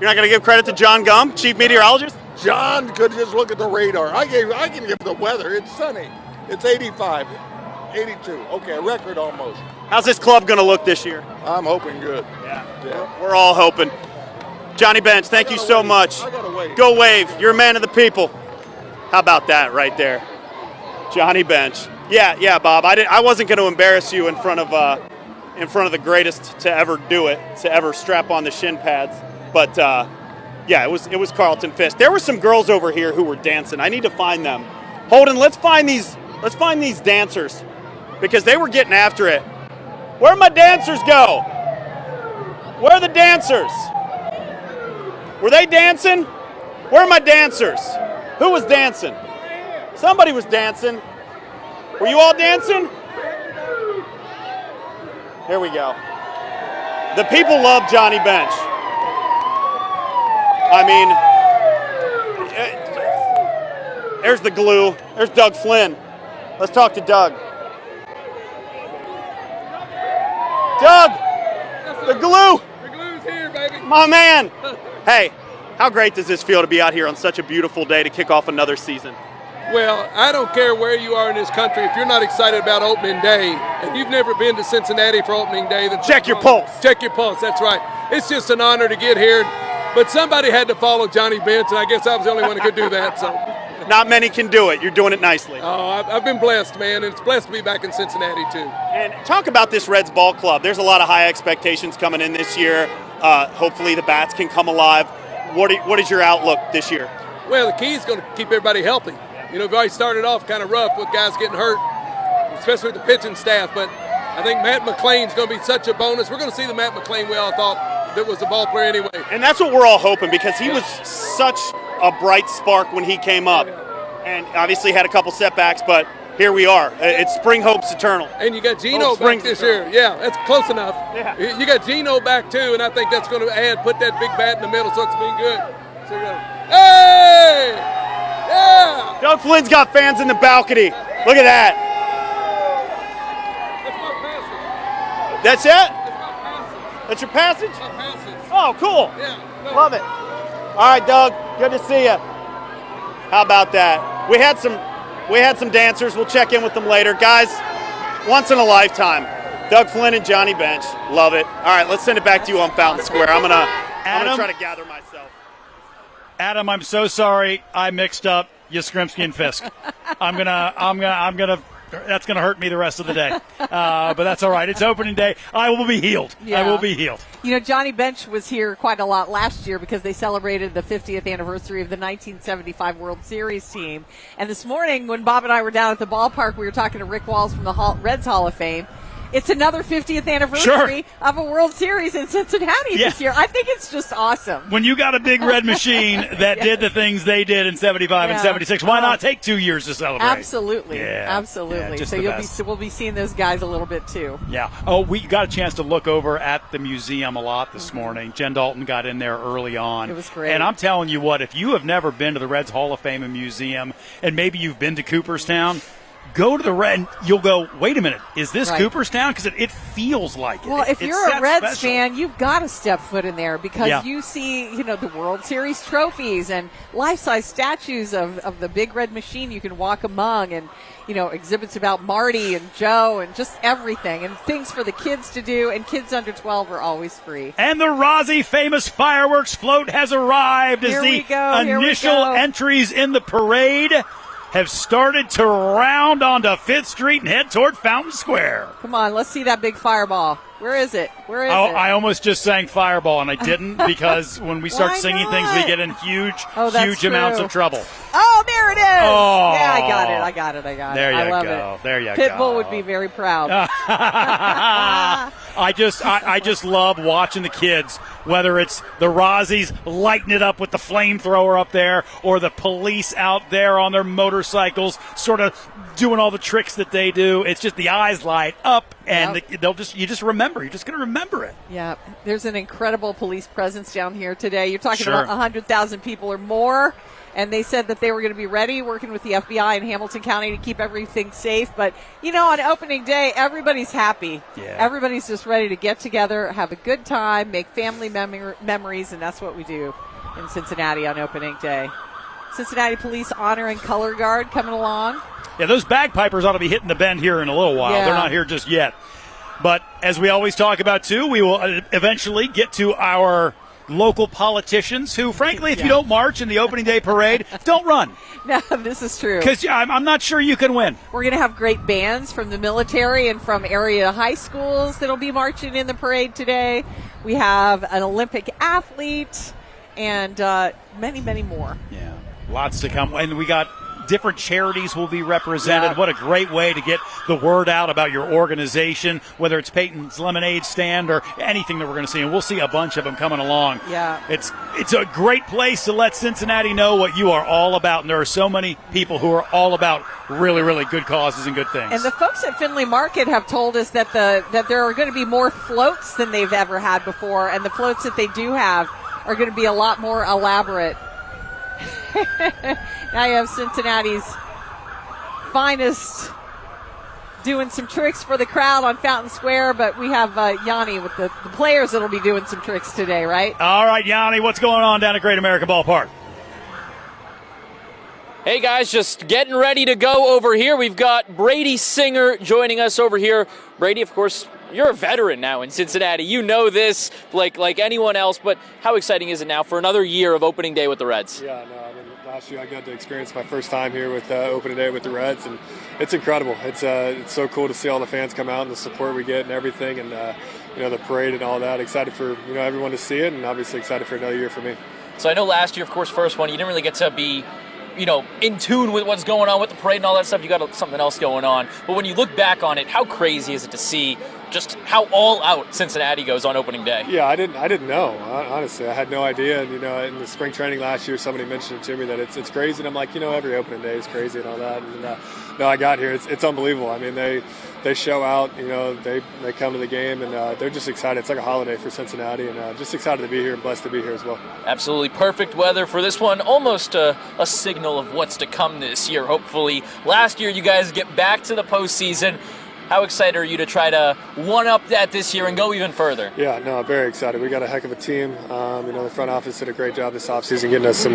You're not going to give credit to John Gum, chief meteorologist? John could just look at the radar. I can give the weather. It's sunny. It's 85, 82. Okay, a record almost. How's this club going to look this year? I'm hoping good. Yeah. We're all hoping. Johnny Bench, thank you so much. Go wave. You're a man of the people. How about that right there? Johnny Bench. Yeah, Bob. I wasn't going to embarrass you in front of the greatest to ever do it, to ever strap on the shin pads. But yeah, it was Carlton Fisk. There were some girls over here who were dancing. I need to find them. Holden, let's find these dancers because they were getting after it. Where'd my dancers go? Where are the dancers? Were they dancing? Where are my dancers? Who was dancing? Somebody was dancing. Were you all dancing? Here we go. The people love Johnny Bench. I mean, there's the glue. There's Doug Flynn. Let's talk to Doug. Doug, the glue. The glue's here, baby. My man. Hey, how great does this feel to be out here on such a beautiful day to kick off another season? Well, I don't care where you are in this country. If you're not excited about opening day and you've never been to Cincinnati for opening day, then check your pulse. Check your pulse. That's right. It's just an honor to get here. But somebody had to follow Johnny Bench, and I guess I was the only one who could do that. So, not many can do it. You're doing it nicely. Oh, I've been blessed, man, and it's blessed to be back in Cincinnati too. And talk about this Reds ball club. There's a lot of high expectations coming in this year. Hopefully the bats can come alive. What is your outlook this year? Well, the key is going to keep everybody healthy. You know, we've already started off kind of rough with guys getting hurt, especially with the pitching staff. But I think Matt McClain's going to be such a bonus. We're going to see the Matt McClain we all thought that was the ball player anyway. And that's what we're all hoping because he was such a bright spark when he came up. And obviously had a couple setbacks, but here we are. It's Spring Hope's Eternal. And you got Gino back this year. Yeah, that's close enough. Yeah. You got Gino back too, and I think that's going to put that big bat in the middle, so it's been good. So hey! Yeah! Doug Flynn's got fans in the balcony. Look at that. That's it? That's your passage? Oh, cool. Yeah. Love it. All right, Doug. Good to see you. How about that? We had some dancers. We'll check in with them later. Guys, once in a lifetime. Doug Flynn and Johnny Bench. Love it. All right, let's send it back to you on Fountain Square. I'm gonna try to gather myself. Adam, I'm so sorry I mixed up Yastrzemski and Fisk. I'm gonna that's gonna hurt me the rest of the day. But that's all right. It's opening day. I will be healed. Yeah. I will be healed. You know, Johnny Bench was here quite a lot last year because they celebrated the 50th anniversary of the 1975 World Series team. And this morning, when Bob and I were down at the ballpark, we were talking to Rick Walls from the Reds Hall of Fame. It's another 50th anniversary of a World Series in Cincinnati this year. I think it's just awesome. When you got a big red machine that did the things they did in 75 and 76, why not take 2 years to celebrate? Absolutely. Absolutely. Yeah, so we'll be seeing those guys a little bit too. Yeah. Oh, we got a chance to look over at the museum a lot this morning. Jen Dalton got in there early on. It was great. And I'm telling you what, if you have never been to the Reds Hall of Fame and Museum, and maybe you've been to Cooperstown, go to the Red, and you'll go, wait a minute, is this Cooperstown? Because it feels like it. Well, if you're a Reds fan, you've got to step foot in there because you see, the World Series trophies and life-size statues of the big red machine you can walk among, and exhibits about Marty and Joe and just everything, and things for the kids to do, and kids under 12 are always free. And the Rossi famous fireworks float has arrived as the initial entries in the parade have started to round onto 5th Street and head toward Fountain Square. Come on, let's see that big fireball. Where is it? Where is it? I almost just sang Fireball, and I didn't because when we start singing things, we get in huge amounts of trouble. Oh, there it is. Oh. Yeah, I got it. There you I love go. it. There you go. Pitbull would be very proud. I just love watching the kids, whether it's the Rossis lighting it up with the flamethrower up there or the police out there on their motorcycles sort of doing all the tricks that they do. It's just the eyes light up, and you just remember. You're just going to remember it. Yeah, there's an incredible police presence down here today. You're talking about 100,000 people or more. And they said that they were going to be ready, working with the FBI in Hamilton County to keep everything safe. But, on opening day, everybody's happy. Yeah. Everybody's just ready to get together, have a good time, make family memories, and that's what we do in Cincinnati on opening day. Cincinnati Police Honor and Color Guard coming along. Yeah, those bagpipers ought to be hitting the bend here in a little while. Yeah. They're not here just yet. But as we always talk about, too, we will eventually get to our local politicians who, frankly, if you don't march in the opening day parade, don't run. No, this is true. Because I'm not sure you can win. We're going to have great bands from the military and from area high schools that'll be marching in the parade today. We have an Olympic athlete and many, many more. Yeah, lots to come. And we got different charities will be represented. Yeah. What a great way to get the word out about your organization, whether it's Peyton's Lemonade Stand or anything that we're going to see. And we'll see a bunch of them coming along. Yeah. It's a great place to let Cincinnati know what you are all about. And there are so many people who are all about really, really good causes and good things. And the folks at Findlay Market have told us that that there are going to be more floats than they've ever had before. And the floats that they do have are going to be a lot more elaborate. Now you have Cincinnati's finest doing some tricks for the crowd on Fountain Square, but we have Yanni with the players that'll be doing some tricks today, right? All right, Yanni, what's going on down at Great American Ballpark? Hey guys, just getting ready to go over here. We've got Brady Singer joining us over here. Brady, of course, you're a veteran now in Cincinnati. You know this like anyone else, but how exciting is it now for another year of opening day with the Reds? Yeah, no, last year I got to experience my first time here with opening day with the Reds, and it's incredible. It's so cool to see all the fans come out and the support we get and everything, and the parade and all that. Excited for everyone to see it, and obviously excited for another year for me. So I know last year, of course, first one, you didn't really get to be in tune with what's going on with the parade and all that stuff. You got something else going on. But when you look back on it, how crazy is it to see just how all out Cincinnati goes on opening day. Yeah, I didn't know. Honestly, I had no idea. And in the spring training last year, somebody mentioned it to me that it's crazy. And I'm like, every opening day is crazy and all that. And no, I got here. It's unbelievable. I mean, they show out. They come to the game and they're just excited. It's like a holiday for Cincinnati, and just excited to be here and blessed to be here as well. Absolutely perfect weather for this one. Almost a signal of what's to come this year. Hopefully, last year you guys get back to the postseason. How excited are you to try to one-up that this year and go even further? Yeah, no, very excited. We got a heck of a team. The front office did a great job this offseason getting us some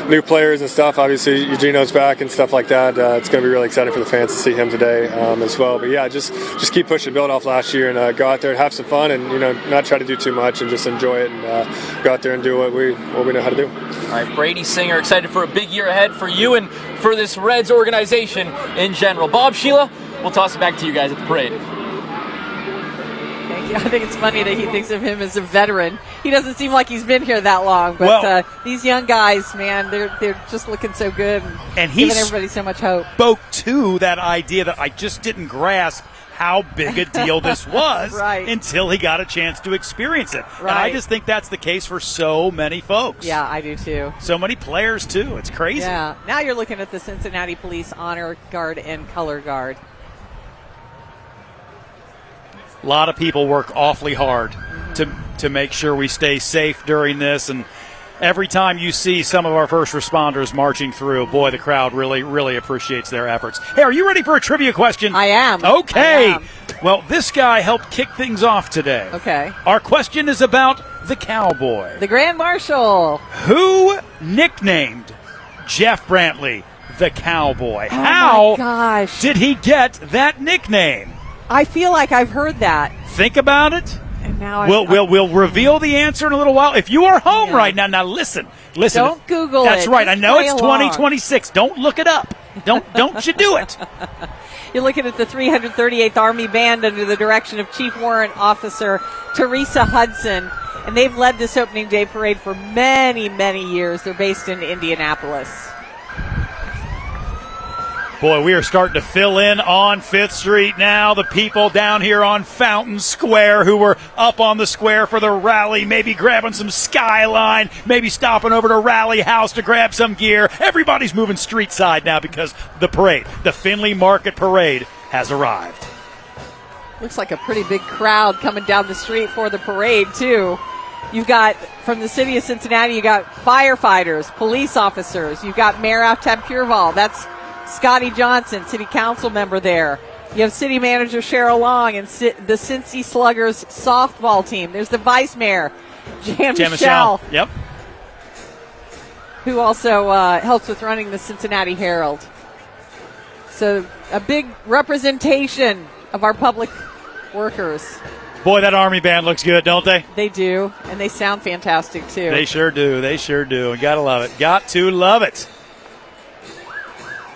new players and stuff. Obviously, Gino's back and stuff like that. It's going to be really exciting for the fans to see him today as well. But yeah, just keep pushing, build off last year, and go out there and have some fun, and not try to do too much and just enjoy it and go out there and do what we know how to do. All right, Brady Singer, excited for a big year ahead for you and for this Reds organization in general. Bob, Sheila, we'll toss it back to you guys at the parade. Thank you. I think it's funny that he thinks of him as a veteran. He doesn't seem like he's been here that long, but these young guys, man, they're just looking so good and giving everybody so much hope. Spoke to that idea that I just didn't grasp how big a deal this was until he got a chance to experience it. Right. And I just think that's the case for so many folks. Yeah, I do too. So many players too. It's crazy. Yeah. Now you're looking at the Cincinnati Police Honor Guard and Color Guard. A lot of people work awfully hard to make sure we stay safe during this, and every time you see some of our first responders marching through, boy, the crowd really, really appreciates their efforts. Hey, are you ready for a trivia question? I am. Okay. I am. Well, this guy helped kick things off today. Okay. Our question is about the Cowboy. The Grand Marshal. Who nicknamed Jeff Brantley the Cowboy? Oh How my gosh. did he get that nickname? I feel like I've heard that. Think about it. And now We'll reveal the answer in a little while. If you are home right now, listen. Don't Google That's it. right. Just I know play it's along. 2026. Don't look it up. Don't you do it. You're looking at the 338th Army Band under the direction of Chief Warrant Officer Teresa Hudson, and they've led this opening day parade for many, many years. They're based in Indianapolis. Boy, we are starting to fill in on 5th Street now. The people down here on Fountain Square who were up on the square for the rally, maybe grabbing some Skyline, maybe stopping over to Rally House to grab some gear. Everybody's moving street side now because the parade, the Findlay Market Parade, has arrived. Looks like a pretty big crowd coming down the street for the parade, too. You've got, from the city of Cincinnati, you got firefighters, police officers. You've got Mayor Aftab Purval. That's Scotty Johnson, city council member there. You have city manager Cheryl Long and the Cincy Sluggers softball team. There's the vice mayor, Jan Michelle. Yep. Who also helps with running the Cincinnati Herald. So a big representation of our public workers. Boy, that Army band looks good, don't they? They do, and they sound fantastic, too. They sure do. They sure do. And gotta love it. Got to love it.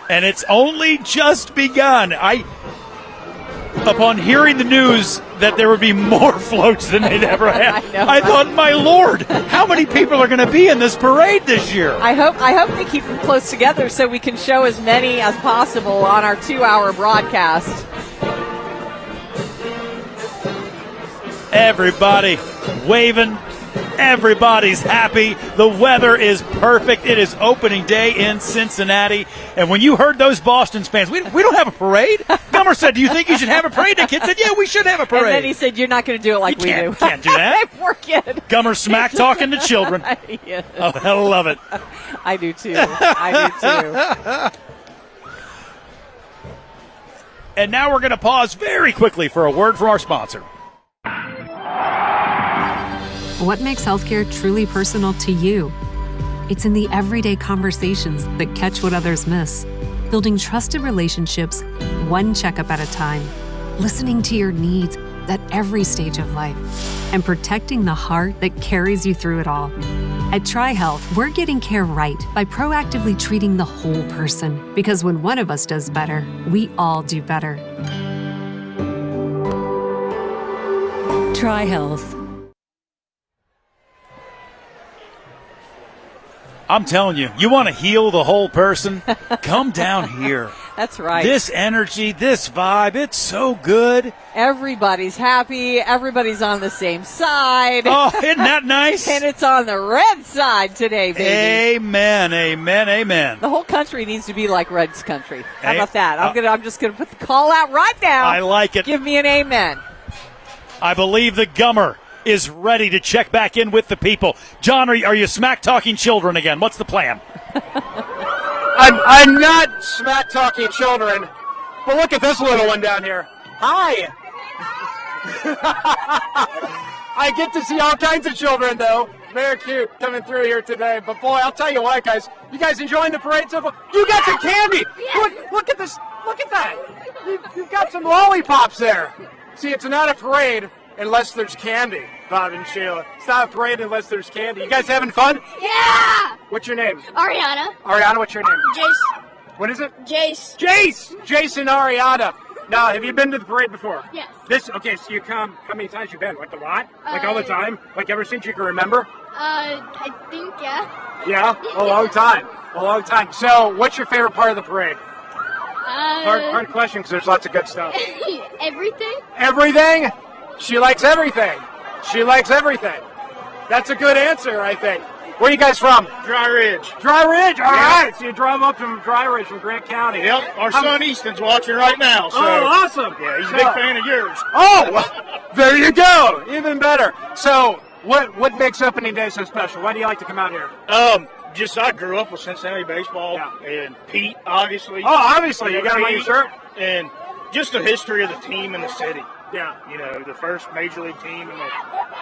And it's only just begun. Upon hearing the news that there would be more floats than they'd ever had, I thought, my Lord, how many people are going to be in this parade this year? I hope they keep them close together so we can show as many as possible on our 2-hour broadcast. Everybody waving. Everybody's happy. The weather is perfect. It is opening day in Cincinnati. And when you heard those Boston fans, we don't have a parade. Gummer said, do you think you should have a parade? The kid said, yeah, we should have a parade. And then he said, you're not going to do it like we do. Can't do that. Poor kid. Gummer smack talking to children. Yes. Oh, I love it. I do too. I do too. And now we're going to pause very quickly for a word from our sponsor. What makes healthcare truly personal to you? It's in the everyday conversations that catch what others miss. Building trusted relationships, one checkup at a time. Listening to your needs at every stage of life. And protecting the heart that carries you through it all. At TriHealth, we're getting care right by proactively treating the whole person. Because when one of us does better, we all do better. TriHealth. I'm telling you, you want to heal the whole person? Come down here. That's right. This energy, this vibe, it's so good. Everybody's happy. Everybody's on the same side. Oh, isn't that nice? And it's on the red side today, baby. Amen, amen, amen. The whole country needs to be like Reds country. How about that? I'm just gonna put the call out right now. I like it. Give me an amen. I believe the Gummer is ready to check back in with the people. John, are you smack-talking children again? What's the plan? I'm not smack-talking children, but look at this little one down here. Hi. I get to see all kinds of children, though. Very cute coming through here today. But, boy, I'll tell you what, guys. You guys enjoying the parade so far? You got some candy. Look at this. Look at that. You've got some lollipops there. See, it's not a parade unless there's candy, Bob and Sheila. It's not a parade unless there's candy. You guys having fun? Yeah! What's your name? Ariana. Ariana, what's your name? Jace. What is it? Jace. Jace and Ariana. Now, have you been to the parade before? Yes. Okay, so you come, how many times you been? Like a lot? Like all the time? Like ever since you can remember? I think, yeah. Yeah? A long time. A long time. So, what's your favorite part of the parade? Hard question, because there's lots of good stuff. Everything? Everything? She likes everything. She likes everything. That's a good answer, I think. Where are you guys from? Dry Ridge. Dry Ridge, all right. So you drove up from Dry Ridge from Grant County. Yep, our son Easton's watching right now. So. Oh, awesome. Yeah, he's a big fan of yours. Oh, there you go. Even better. So what makes opening day so special? Why do you like to come out here? Just I grew up with Cincinnati baseball and Pete, obviously. Oh, obviously. You got him on your shirt? And just the history of the team and the city. Yeah. You know, the first major league team.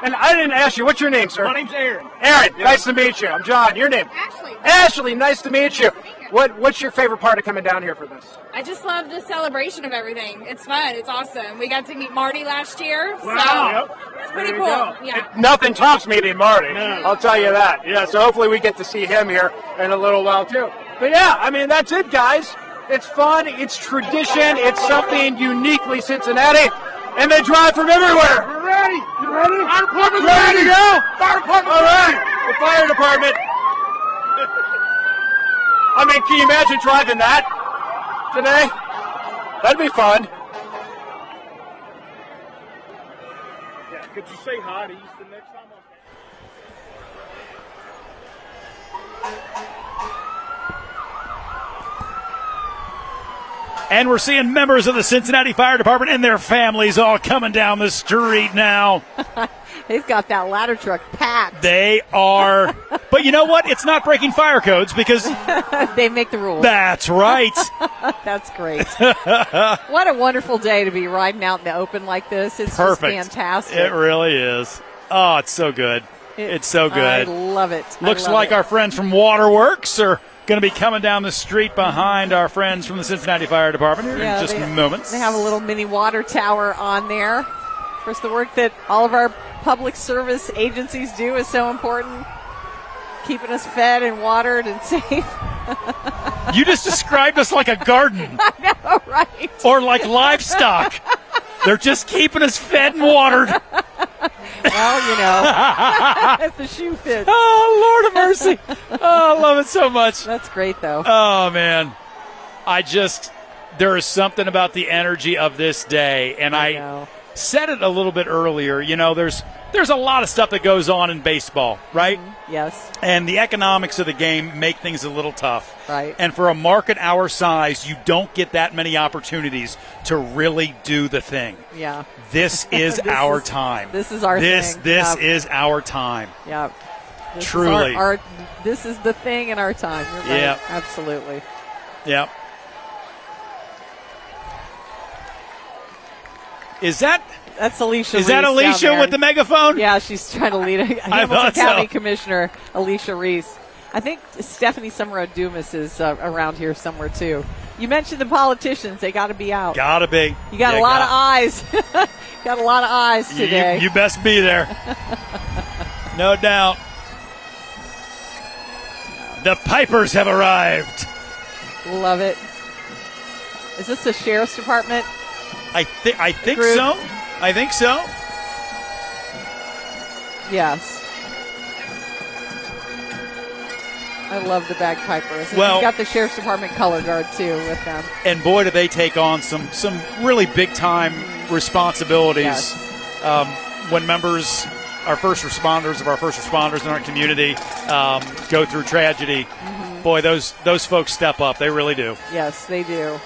And I didn't ask you, what's your name, sir? My name's Aaron. Aaron, nice to meet you. I'm John. Your name? Ashley. Ashley, nice to meet you. What's your favorite part of coming down here for this? I just love the celebration of everything. It's fun. It's awesome. We got to meet Marty last year. Wow. So it's pretty There you cool. go. Yeah. Nothing tops meeting Marty. No. I'll tell you that. Yeah, so hopefully we get to see him here in a little while, too. But, yeah, I mean, that's it, guys. It's fun. It's tradition. It's something uniquely Cincinnati. And they drive from everywhere. We're ready. You ready? Fire department ready to go. Fire department. All right. The fire department. I mean, can you imagine driving that today? That'd be fun. Yeah, could you say hi to Easton next time? And we're seeing members of the Cincinnati Fire Department and their families all coming down the street now. They've got that ladder truck packed. They are. But you know what? It's not breaking fire codes because they make the rules. That's right. That's great. What a wonderful day to be riding out in the open like this. It's perfect. Just fantastic. It really is. Oh, it's so good. It's so good. I love it. Looks like our friends from Waterworks are going to be coming down the street behind our friends from the Cincinnati Fire Department here in just moments. They have a little mini water tower on there. Of course, the work that all of our public service agencies do is so important, keeping us fed and watered and safe. You just described us like a garden. I know, right? Or like livestock. They're just keeping us fed and watered. Well, you know, if the shoe fits. Oh, Lord of mercy. Oh, I love it so much. That's great, though. Oh, man. There is something about the energy of this day, and I said it a little bit earlier. You know, there's a lot of stuff that goes on in baseball, right? Mm-hmm. Yes. And the economics of the game make things a little tough. Right. And for a market our size, you don't get that many opportunities to really do the thing. Yeah. This is our time. This is our thing. This is our time. Yeah. Truly. This is the thing in our time. You're right. Yeah. Absolutely. Yep. That's Alicia. Is that Alicia with the megaphone? Yeah, she's trying to lead Hamilton County Commissioner Alicia Reese. I think Stephanie Summerall Dumas is around here somewhere too. You mentioned the politicians; they got to be out. Gotta be. You got a lot of eyes. Got a lot of eyes today. You best be there. No doubt. The Pipers have arrived. Love it. Is this the sheriff's department? I think so. I think so. Yes. I love the bagpipers. And Well, you've got the Sheriff's Department color guard, too, with them. And boy, do they take on some really big-time responsibilities. Yes. When members, our first responders in our community go through tragedy, boy, those folks step up. They really do. Yes, they do.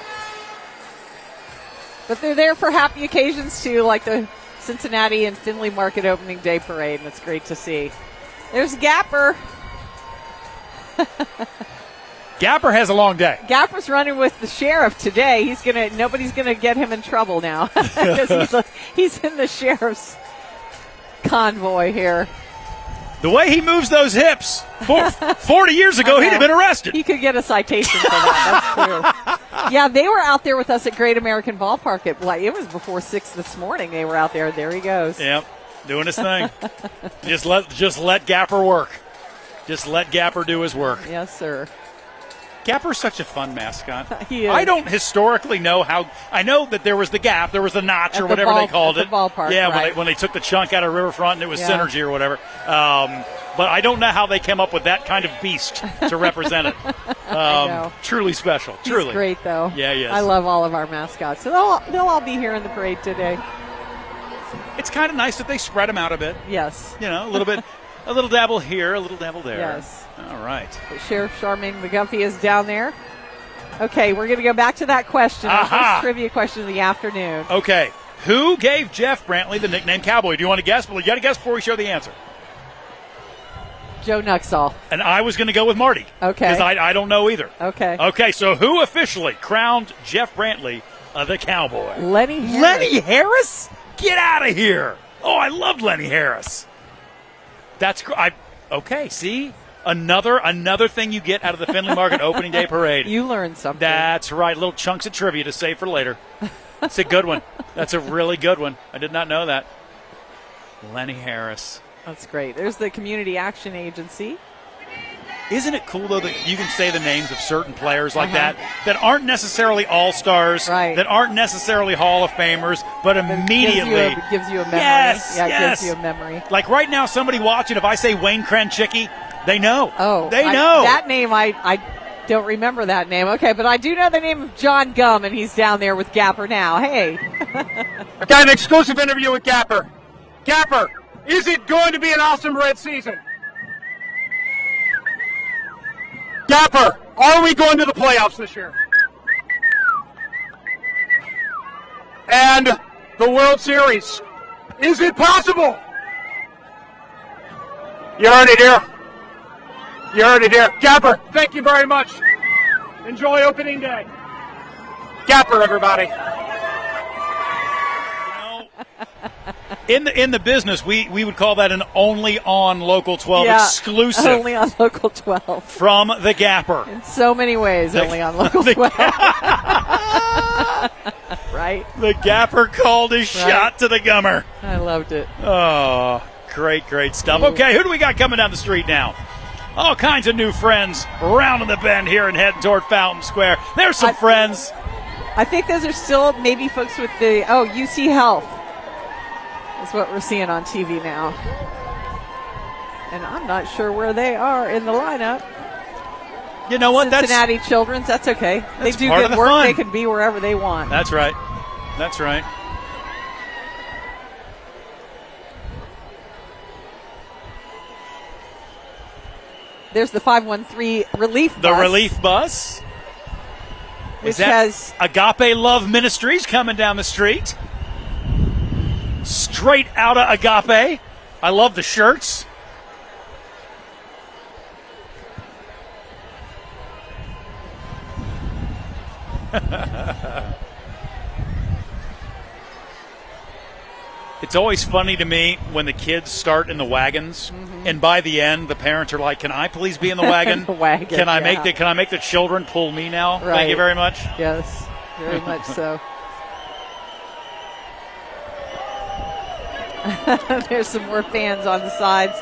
But they're there for happy occasions, too, like the Cincinnati and Findlay Market Opening Day Parade, and it's great to see. There's Gapper. Gapper has a long day. Gapper's running with the sheriff today. Nobody's gonna get him in trouble now because he's in the sheriff's convoy here. The way he moves those hips, 40 years ago, he'd have been arrested. He could get a citation for that. That's true. Yeah, they were out there with us at Great American Ballpark. It was before 6 this morning. They were out there. There he goes. Yep, doing his thing. Just let Gapper work. Just let Gapper do his work. Yes, sir. Gapper's such a fun mascot. He is. I don't historically know how. I know that there was the gap, there was the notch, or whatever they called it. The ballpark, yeah, right. when they took the chunk out of Riverfront and it was Synergy or whatever. But I don't know how they came up with that kind of beast to represent it. I know. Truly special. He's Truly great, though. Yeah, he is. I love all of our mascots. So they'll all be here in the parade today. It's kind of nice that they spread them out a bit. Yes. You know, a little bit, a little dabble here, a little dabble there. Yes. All right. But Sheriff Charmaine McGuffey is down there. Okay, we're going to go back to that question. Our first trivia question of the afternoon. Okay. Who gave Jeff Brantley the nickname Cowboy? Do you want to guess? Well, you got to guess before we share the answer. Joe Nuxall. And I was going to go with Marty. Okay. Because I don't know either. Okay. Okay, so who officially crowned Jeff Brantley the Cowboy? Lenny Harris. Lenny Harris? Get out of here. Oh, I love Lenny Harris. That's okay, see? Another thing you get out of the Findlay Market Opening Day Parade. You learned something. That's right. Little chunks of trivia to save for later. That's a good one. That's a really good one. I did not know that. Lenny Harris. That's great. There's the Community Action Agency. Isn't it cool, though, that you can say the names of certain players like that aren't necessarily all-stars, that aren't necessarily Hall of Famers, but immediately gives you a memory. Yes, yeah, yes. Gives you a memory. Like right now, somebody watching, if I say Wayne Kranchicki, they know. Oh. They know. That name, I don't remember that name. Okay, but I do know the name of John Gum, and he's down there with Gapper now. Hey. I got an exclusive interview with Gapper. Gapper, is it going to be an awesome Red season? Gapper, are we going to the playoffs this year? And the World Series, is it possible? You heard it here. You heard it here. Gapper, thank you very much. Enjoy opening day. Gapper, everybody. In the business, we would call that an only on Local 12 exclusive. Only on Local 12. From the Gapper. In so many ways, only on Local 12. Right? The Gapper called his shot to the Gummer. I loved it. Oh, great stuff. Okay, who do we got coming down the street now? All kinds of new friends rounding the bend here and heading toward Fountain Square. There's some friends. I think those are still maybe folks with the, UC Health. That's what we're seeing on TV now. And I'm not sure where they are in the lineup. You know what? Cincinnati Children's, that's okay. They do part good of the work. fun. They can be wherever they want. That's right. That's right. There's the 513 relief bus. The relief bus. Which has Agape Love Ministries coming down the street. Straight out of Agape. I love the shirts. It's always funny to me when the kids start in the wagons, and by the end, the parents are like, "Can I please be in the wagon? The wagon, Can I make the children pull me now? Right. Thank you very much." Yes, very much so. There's some more fans on the sides.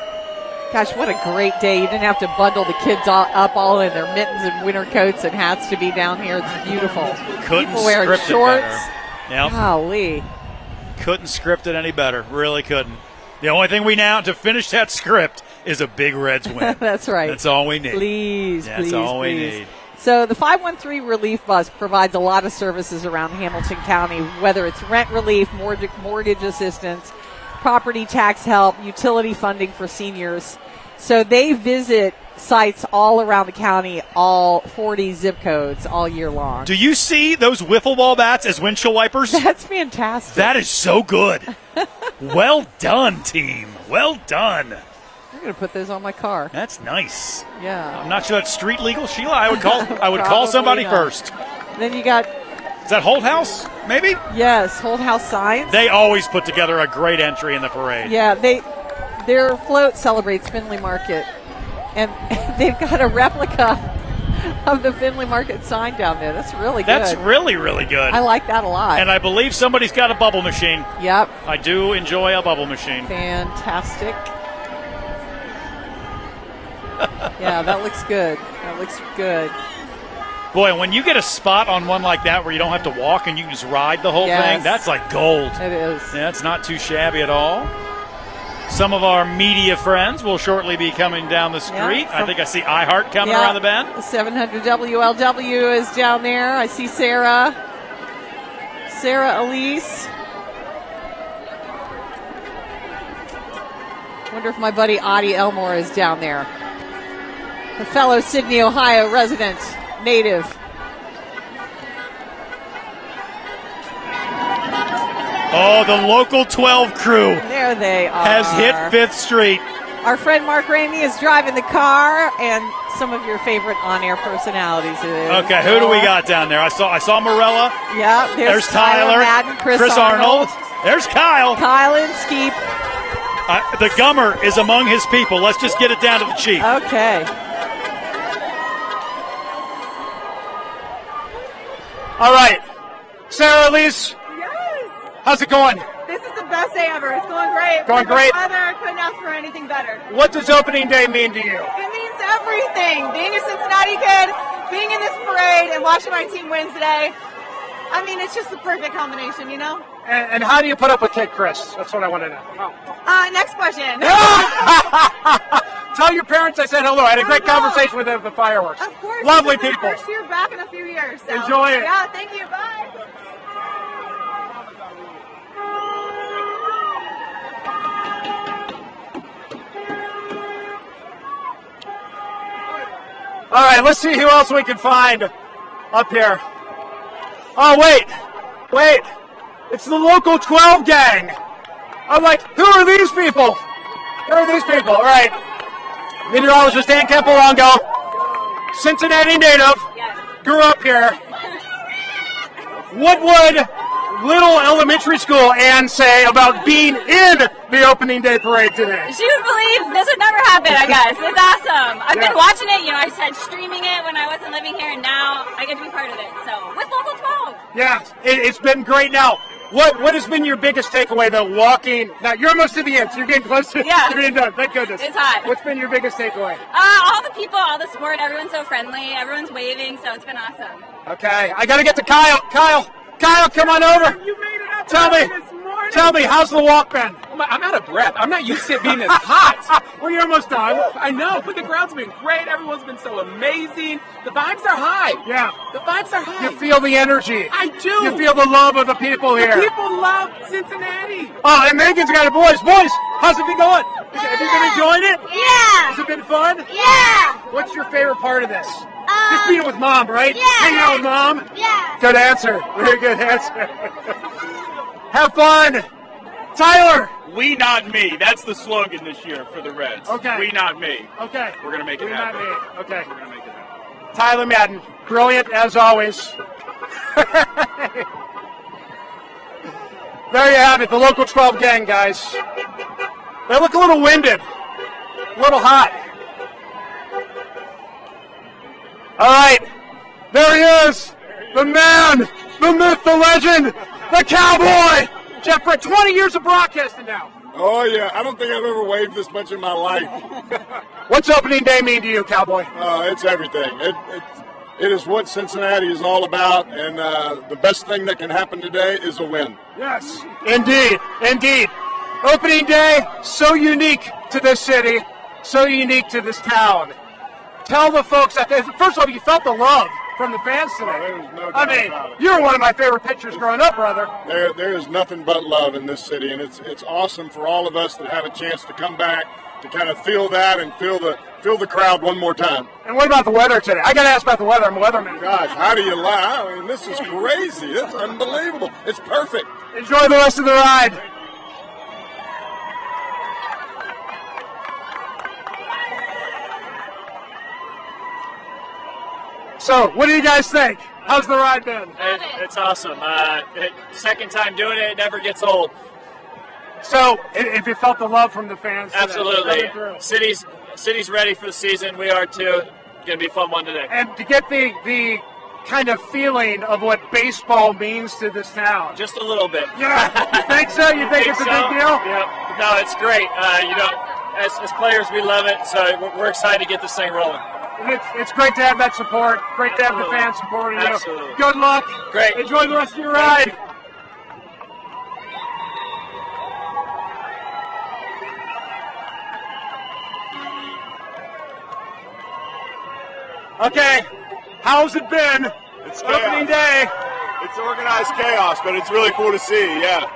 Gosh, what a great day. You didn't have to bundle the kids up all in their mittens and winter coats and hats to be down here. It's beautiful. Couldn't People wearing script shorts. it better. Yep. Golly. Couldn't script it any better. Really couldn't. The only thing we now, to finish that script, is a big Reds win. That's right. That's all we need. Please, That's please, all we please. need. So the 513 Relief Bus provides a lot of services around Hamilton County, whether it's rent relief, mortgage assistance, property tax help, utility funding for seniors. So they visit sites all around the county, all 40 zip codes all year long. Do you see those wiffle ball bats as windshield wipers? That's fantastic. That is so good. Well done, team. Well done. I'm going to put those on my car. That's nice. Yeah. I'm not sure that's street legal, Sheila. I would call somebody not. first. Then you got... Is that Holt House, maybe? Yes, Holt House Signs. They always put together a great entry in the parade. Yeah, their float celebrates Findlay Market, and they've got a replica of the Findlay Market sign down there. That's really good. That's really, really good. I like that a lot. And I believe somebody's got a bubble machine. Yep. I do enjoy a bubble machine. Fantastic. Yeah, that looks good. That looks good. Boy, when you get a spot on one like that where you don't have to walk and you can just ride the whole thing, that's like gold. It is. Yeah, it's not too shabby at all. Some of our media friends will shortly be coming down the street. I think I see iHeart coming around the bend. 700 WLW is down there. I see Sarah Elise. Wonder if my buddy Audie Elmore is down there. A fellow Sydney, Ohio resident, native. Oh, the local 12 crew There they are. has hit 5th Street. Our friend Mark Ramey is driving the car, and some of your favorite on-air personalities. Okay, who do we got down there? I saw Morella. Yeah, there's Tyler. Madden, Chris Arnold. There's Kyle. Kyle and Skeep. The Gummer is among his people. Let's just get it down to the chief. Okay. All right. Sarah Elise. Yes. How's it going? This is the best day ever. It's going great. Going great? The weather, couldn't ask for anything better. What does opening day mean to you? It means everything. Being a Cincinnati kid, being in this parade, and watching my team win today. I mean, it's just the perfect combination, you know? And how do you put up with Kid Chris? That's what I want to know. Next question. Tell your parents I said hello. I had a great conversation with them at the fireworks. Of course. Lovely this is people. my first year back in a few years. So. Enjoy it. Yeah, thank you. Bye. All right, let's see who else we can find up here. Oh, wait. It's the local 12 gang. I'm like, who are these people? All right. Meteorologist Dan Campolongo, Cincinnati native, grew up here. What would Little Elementary School Ann say about being in the opening day parade today? She would believe this would never happen, I guess. It's awesome. I've been watching it, I started streaming it when I wasn't living here, and now I get to be part of it. So, with Local 12. Yeah, it's been great now. What has been your biggest takeaway, though, walking? Now, you're almost to the end, so you're getting close to being done. Thank goodness. It's hot. What's been your biggest takeaway? All the people, all the support, everyone's so friendly, everyone's waving, so it's been awesome. Okay, I got to get to Kyle. Kyle, come on over. You made it up Tell me, how's the walk been? I'm out of breath. I'm not used to it being this hot. Well, you're almost done. I know, but the crowd's been great. Everyone's been so amazing. The vibes are high. Yeah. The vibes are high. You feel the energy. I do. You feel the love of the people here. The people love Cincinnati. Oh, and Megan's got it. Boys, how's it been going? Have you been enjoying it? Yeah. Has it been fun? Yeah. What's your favorite part of this? Just being with Mom, right? Yeah. Hanging out with Mom? Yeah. Good answer. Very good answer. Have fun. Tyler. We not me. That's the slogan this year for the Reds. Okay. We not me. Okay. We're going to make it happen. We not me. Okay. We're going to make it happen. Tyler Madden. Brilliant as always. There you have it. The local 12 gang, guys. They look a little winded. A little hot. All right. There he is. The man. The myth. The legend. The cowboy. Jeff Brett, 20 years of broadcasting now. Oh, yeah. I don't think I've ever waved this much in my life. What's opening day mean to you, cowboy? It's everything. It is what Cincinnati is all about, and the best thing that can happen today is a win. Yes, indeed. Opening day, so unique to this city. so unique to this town. Tell the folks that, first of all, you felt the love from the fans today. I mean, you were one of my favorite pitchers growing up, brother. There is nothing but love in this city, and it's awesome for all of us to have a chance to come back to kind of feel that and feel the crowd one more time. And what about the weather today? I got to ask about the weather. I'm a weatherman. Gosh, how do you lie? I mean, this is crazy. It's unbelievable. It's perfect. Enjoy the rest of the ride. So, what do you guys think? How's the ride been? It's awesome. Second time doing it, it never gets old. So, if you felt the love from the fans today, absolutely. City's ready for the season. We are too. It's going to be a fun one today. And to get the kind of feeling of what baseball means to this town. Just a little bit. Yeah. You think so? You think it's a big deal? Yeah. No, it's great. As players, we love it. So we're excited to get this thing rolling. And it's great to have that support. Great to have the fans supporting you. Absolutely. Good luck. Great. Enjoy the rest of your ride. Okay, how's it been? It's opening day. It's organized chaos, but it's really cool to see, yeah.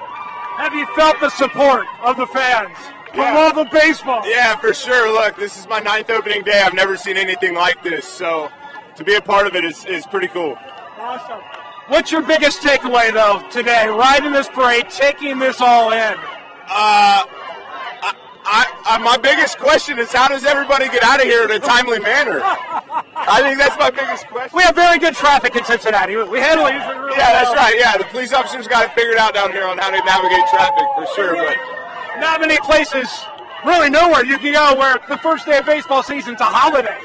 Have you felt the support of the fans? The love of baseball? Yeah, for sure. Look, this is my 9th opening day. I've never seen anything like this, so to be a part of it is pretty cool. Awesome. What's your biggest takeaway, though, today, riding this parade, taking this all in? My biggest question is, how does everybody get out of here in a timely manner? I think that's my biggest question. We have very good traffic in Cincinnati. We handle it usually really well. Yeah, that's right. Yeah, the police officers got it figured out down here on how to navigate traffic, for sure. But not many places, really nowhere you can go where the first day of baseball season's a holiday.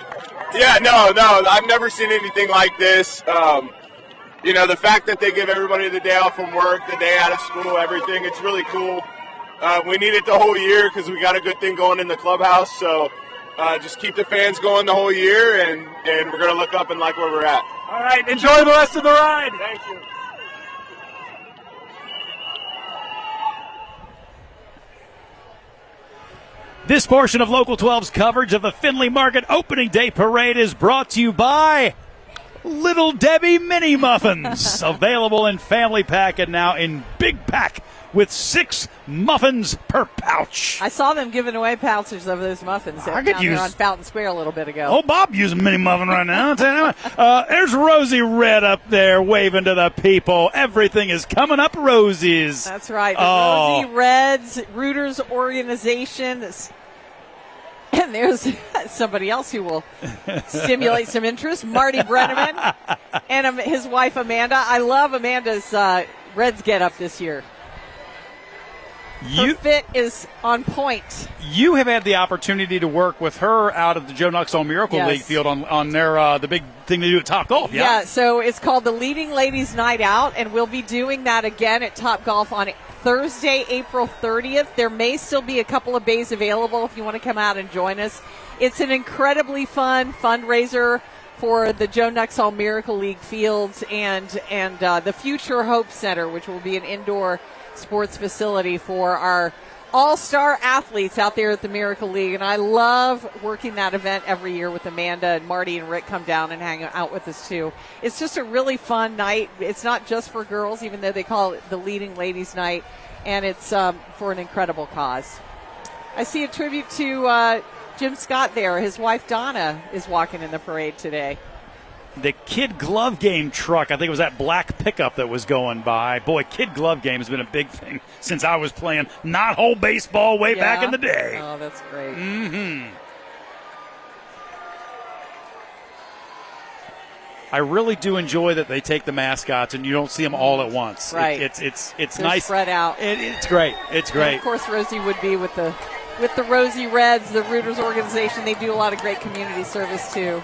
Yeah, no, I've never seen anything like this. The fact that they give everybody the day off from work, the day out of school, everything, it's really cool. We need it the whole year because we got a good thing going in the clubhouse. So just keep the fans going the whole year, and we're going to look up and like where we're at. All right, enjoy the rest of the ride. Thank you. This portion of Local 12's coverage of the Findlay Market Opening Day Parade is brought to you by Little Debbie Mini Muffins. Available in family pack and now in big pack with 6 muffins per pouch. I saw them giving away pouches of those muffins down there on Fountain Square a little bit ago. Oh, Bob using a mini muffin right now. I'll tell you what. There's Rosie Red up there waving to the people. Everything is coming up Rosie's. That's right. The Rosie Reds, Rooters organization. And there's somebody else who will stimulate some interest, Marty Brennaman, and his wife Amanda. I love Amanda's Reds get-up this year. Her fit is on point. You have had the opportunity to work with her out of the Joe Nuxall Miracle League field on their the big thing they do at Top Golf. Yeah, so it's called the Leading Ladies Night Out, and we'll be doing that again at Top Golf on Thursday, April 30th. There may still be a couple of bays available if you want to come out and join us. It's an incredibly fun fundraiser for the Joe Nuxall Miracle League fields and the Future Hope Center, which will be an indoor sports facility for our all-star athletes out there at the Miracle League. And I love working that event every year with Amanda, and Marty and Rick come down and hang out with us too. It's just a really fun night. It's not just for girls, even though they call it the Leading Ladies Night, and it's for an incredible cause. I see a tribute to Jim Scott there. His wife Donna is walking in the parade today. The Kid Glove Game truck, I think it was that black pickup that was going by. Boy, Kid Glove Game has been a big thing since I was playing not-hole baseball way back in the day. Oh, that's great. Mm-hmm. I really do enjoy that they take the mascots and you don't see them all at once. Right. It's They're nice. Spread out. It's great. It's great. And of course, Rosie would be with the Rosie Reds, the Rooters organization. They do a lot of great community service too.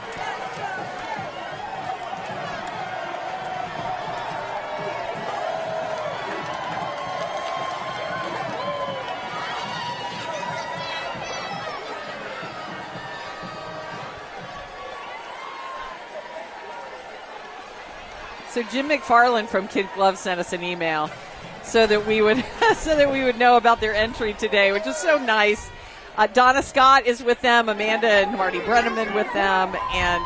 So Jim McFarland from Kid Glove sent us an email so that we would know about their entry today, which is so nice. Donna Scott is with them, Amanda and Marty Brennaman with them, and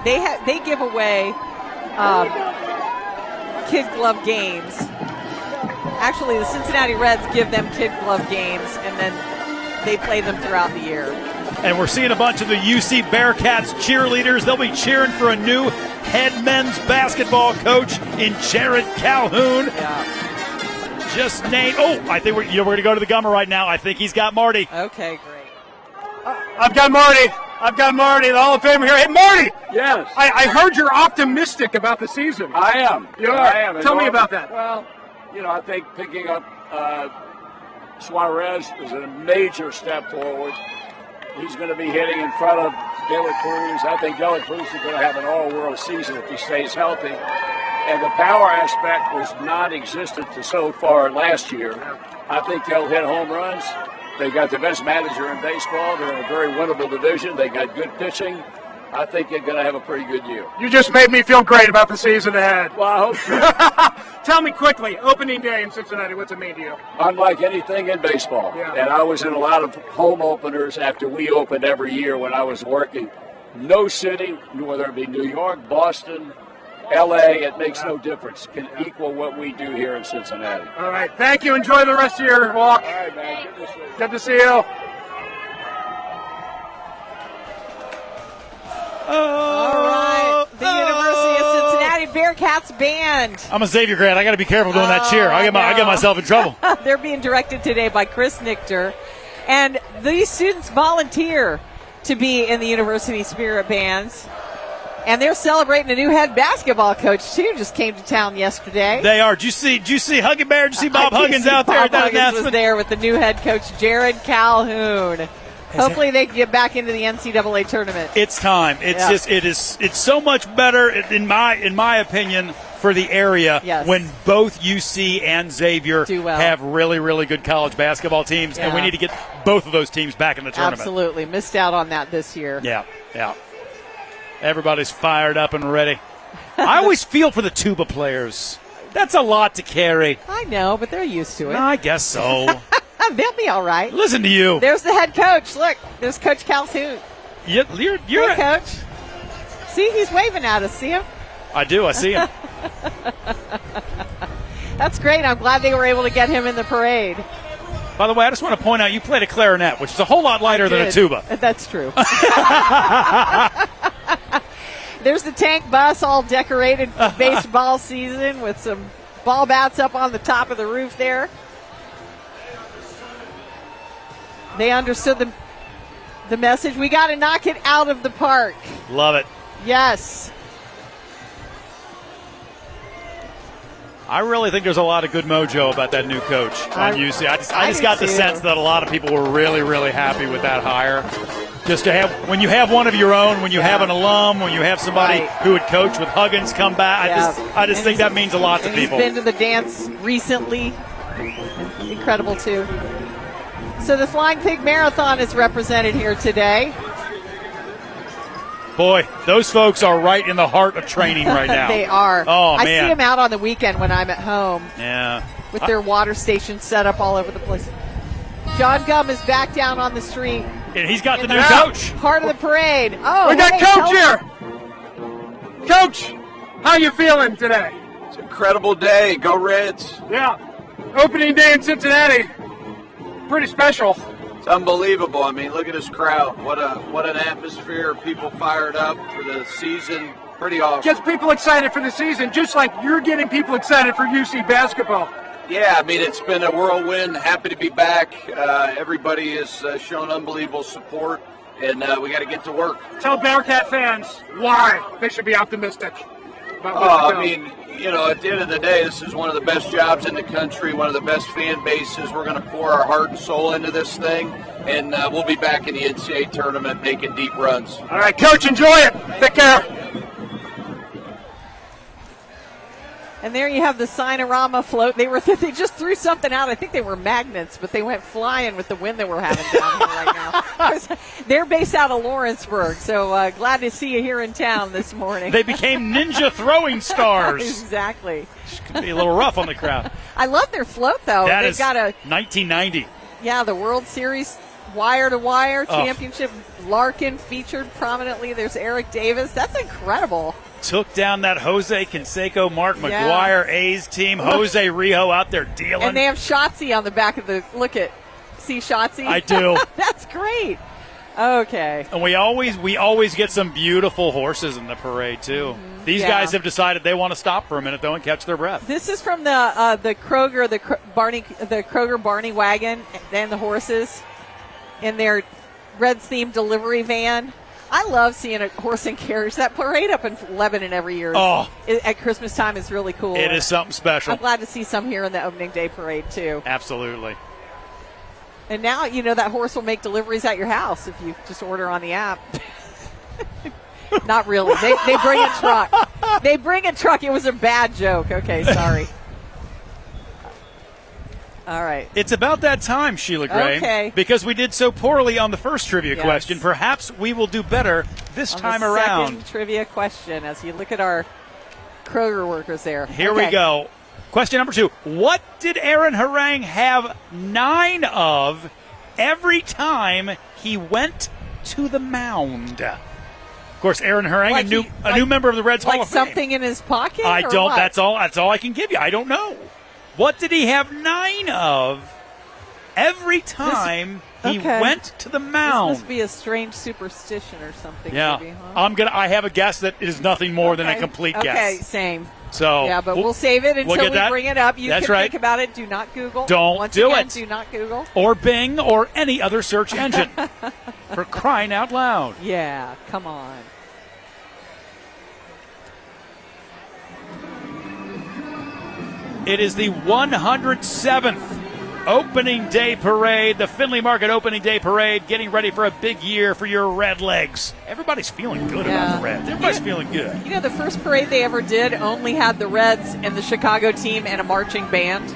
they give away kid glove games. Actually, the Cincinnati Reds give them kid glove games, and then they play them throughout the year. And we're seeing a bunch of the UC Bearcats cheerleaders. They'll be cheering for a new head men's basketball coach in Jared Calhoun. Yeah. Just named. Oh, I think we're going to go to the Gummer right now. I think he's got Marty. Okay, great. I've got Marty, the Hall of Famer here. Hey, Marty! Yes. I heard you're optimistic about the season. I am. You are? I am. Tell me about that. Well, I think picking up Suarez is a major step forward. He's going to be hitting in front of De La Cruz. I think De La Cruz is going to have an all-world season if he stays healthy. And the power aspect was non-existent so far last year. I think they'll hit home runs. They got the best manager in baseball. They're in a very winnable division. They got good pitching. I think they're going to have a pretty good year. You just made me feel great about the season ahead. Well, I hope so. Tell me quickly, opening day in Cincinnati, what's it mean to you? Unlike anything in baseball. Yeah. And I was in a lot of home openers after we opened every year when I was working. No city, whether it be New York, Boston, L.A., it makes no difference. Can equal what we do here in Cincinnati. All right. Thank you. Enjoy the rest of your walk. All right, man. Good to see you. All right. The University of Cincinnati Bearcats band. I'm a Xavier grad. I got to be careful doing that cheer. I get myself in trouble. They're being directed today by Chris Nichter. And these students volunteer to be in the University Spirit Bands. And they're celebrating a new head basketball coach, too. Just came to town yesterday. They are. Did you see Huggy Bear? Did you see Bob Huggins out there at that announcement? Bob Huggins was there with the new head coach, Jared Calhoun. Hopefully they can get back into the NCAA tournament. It's time. It's so much better, in my opinion, for the area when both UC and Xavier have really, really good college basketball teams, and we need to get both of those teams back in the tournament. Absolutely. Missed out on that this year. Yeah. Everybody's fired up and ready. I always feel for the tuba players. That's a lot to carry. I know, but they're used to it. I guess so. They'll be all right. Listen to you. There's the head coach. Look, there's Coach Calhoun. You're hey, Coach. See, he's waving at us. See him? I do. I see him. That's great. I'm glad they were able to get him in the parade. By the way, I just want to point out you played a clarinet, which is a whole lot lighter than a tuba. That's true. There's the tank bus all decorated for baseball season with some ball bats up on the top of the roof there. They understood the message. We got to knock it out of the park. Love it. Yes. I really think there's a lot of good mojo about that new coach on UC. I just got the sense that a lot of people were really, really happy with that hire. Just to have, when you have one of your own, when you have an alum, when you have somebody who would coach with Huggins come back, I just think that means a lot to people. He's been to the dance recently. Incredible, too. So the Flying Pig Marathon is represented here today. Boy, those folks are right in the heart of training right now. They are. Oh, man. I see them out on the weekend when I'm at home. Yeah. With their water stations set up all over the place. John Gum is back down on the street. And he's got the new coach. Part of the parade. Oh, we got Coach here. Coach, how you feeling today? It's an incredible day. Go Reds. Yeah. Opening day in Cincinnati. Pretty special. It's unbelievable. I mean, look at this crowd. What an atmosphere. People fired up for the season. Pretty awesome. Gets people excited for the season, just like you're getting people excited for UC basketball. Yeah, I mean, it's been a whirlwind. Happy to be back. Everybody has shown unbelievable support, and we got to get to work. Tell Bearcat fans why they should be optimistic about what's to come. I mean, at the end of the day, this is one of the best jobs in the country, one of the best fan bases. We're going to pour our heart and soul into this thing, and we'll be back in the NCAA tournament making deep runs. All right, Coach, enjoy it. Take care. And there you have the Signorama float. They just threw something out. I think they were magnets, but they went flying with the wind that we're having down here right now. They're based out of Lawrenceburg, so glad to see you here in town this morning. They became ninja throwing stars. Exactly. Which could be a little rough on the crowd. I love their float, though. They've got a 1990. Yeah, the World Series Wire to Wire Championship. Larkin featured prominently. There's Eric Davis. That's incredible. Took down that Jose Canseco, Mark McGuire A's team. Jose Rijo out there dealing. And they have Shotzi on the back of the. See Shotzi? I do. That's great. Okay. And we always get some beautiful horses in the parade too. Mm-hmm. These guys have decided they want to stop for a minute though and catch their breath. This is from the Kroger the Kroger Barney wagon and the horses in their Reds themed delivery van. I love seeing a horse and carriage. That parade up in Lebanon every year at Christmas time is really cool. It is something special. I'm glad to see some here in the opening day parade too. Absolutely. And now, that horse will make deliveries at your house if you just order on the app. Not really. They bring a truck. They bring a truck. It was a bad joke. Okay, sorry. All right. It's about that time, Sheila Gray. Okay. Because we did so poorly on the first trivia question. Perhaps we will do better this time around. Second trivia question as you look at our Kroger workers there. Here we go. Question number 2. What did Aaron Harang have 9 of every time he went to the mound? Of course, Aaron Harang, a new member of the Reds Hall of Fame. Like something in his pocket? I don't. What? That's all I can give you. I don't know. What did he have 9 of every time he went to the mound? This must be a strange superstition or something. Yeah, maybe, huh? I have a guess that it is nothing more than a complete guess. Okay, same. So yeah, but we'll save it until we bring it up. You can think about it. Do not Google. Don't do it. Do not Google. Or Bing or any other search engine. For crying out loud. Yeah, come on. It is the 107th opening day parade, the Findlay Market opening day parade, getting ready for a big year for your Red Legs. Everybody's feeling good about the Reds. Everybody's feeling good. The first parade they ever did only had the Reds and the Chicago team and a marching band.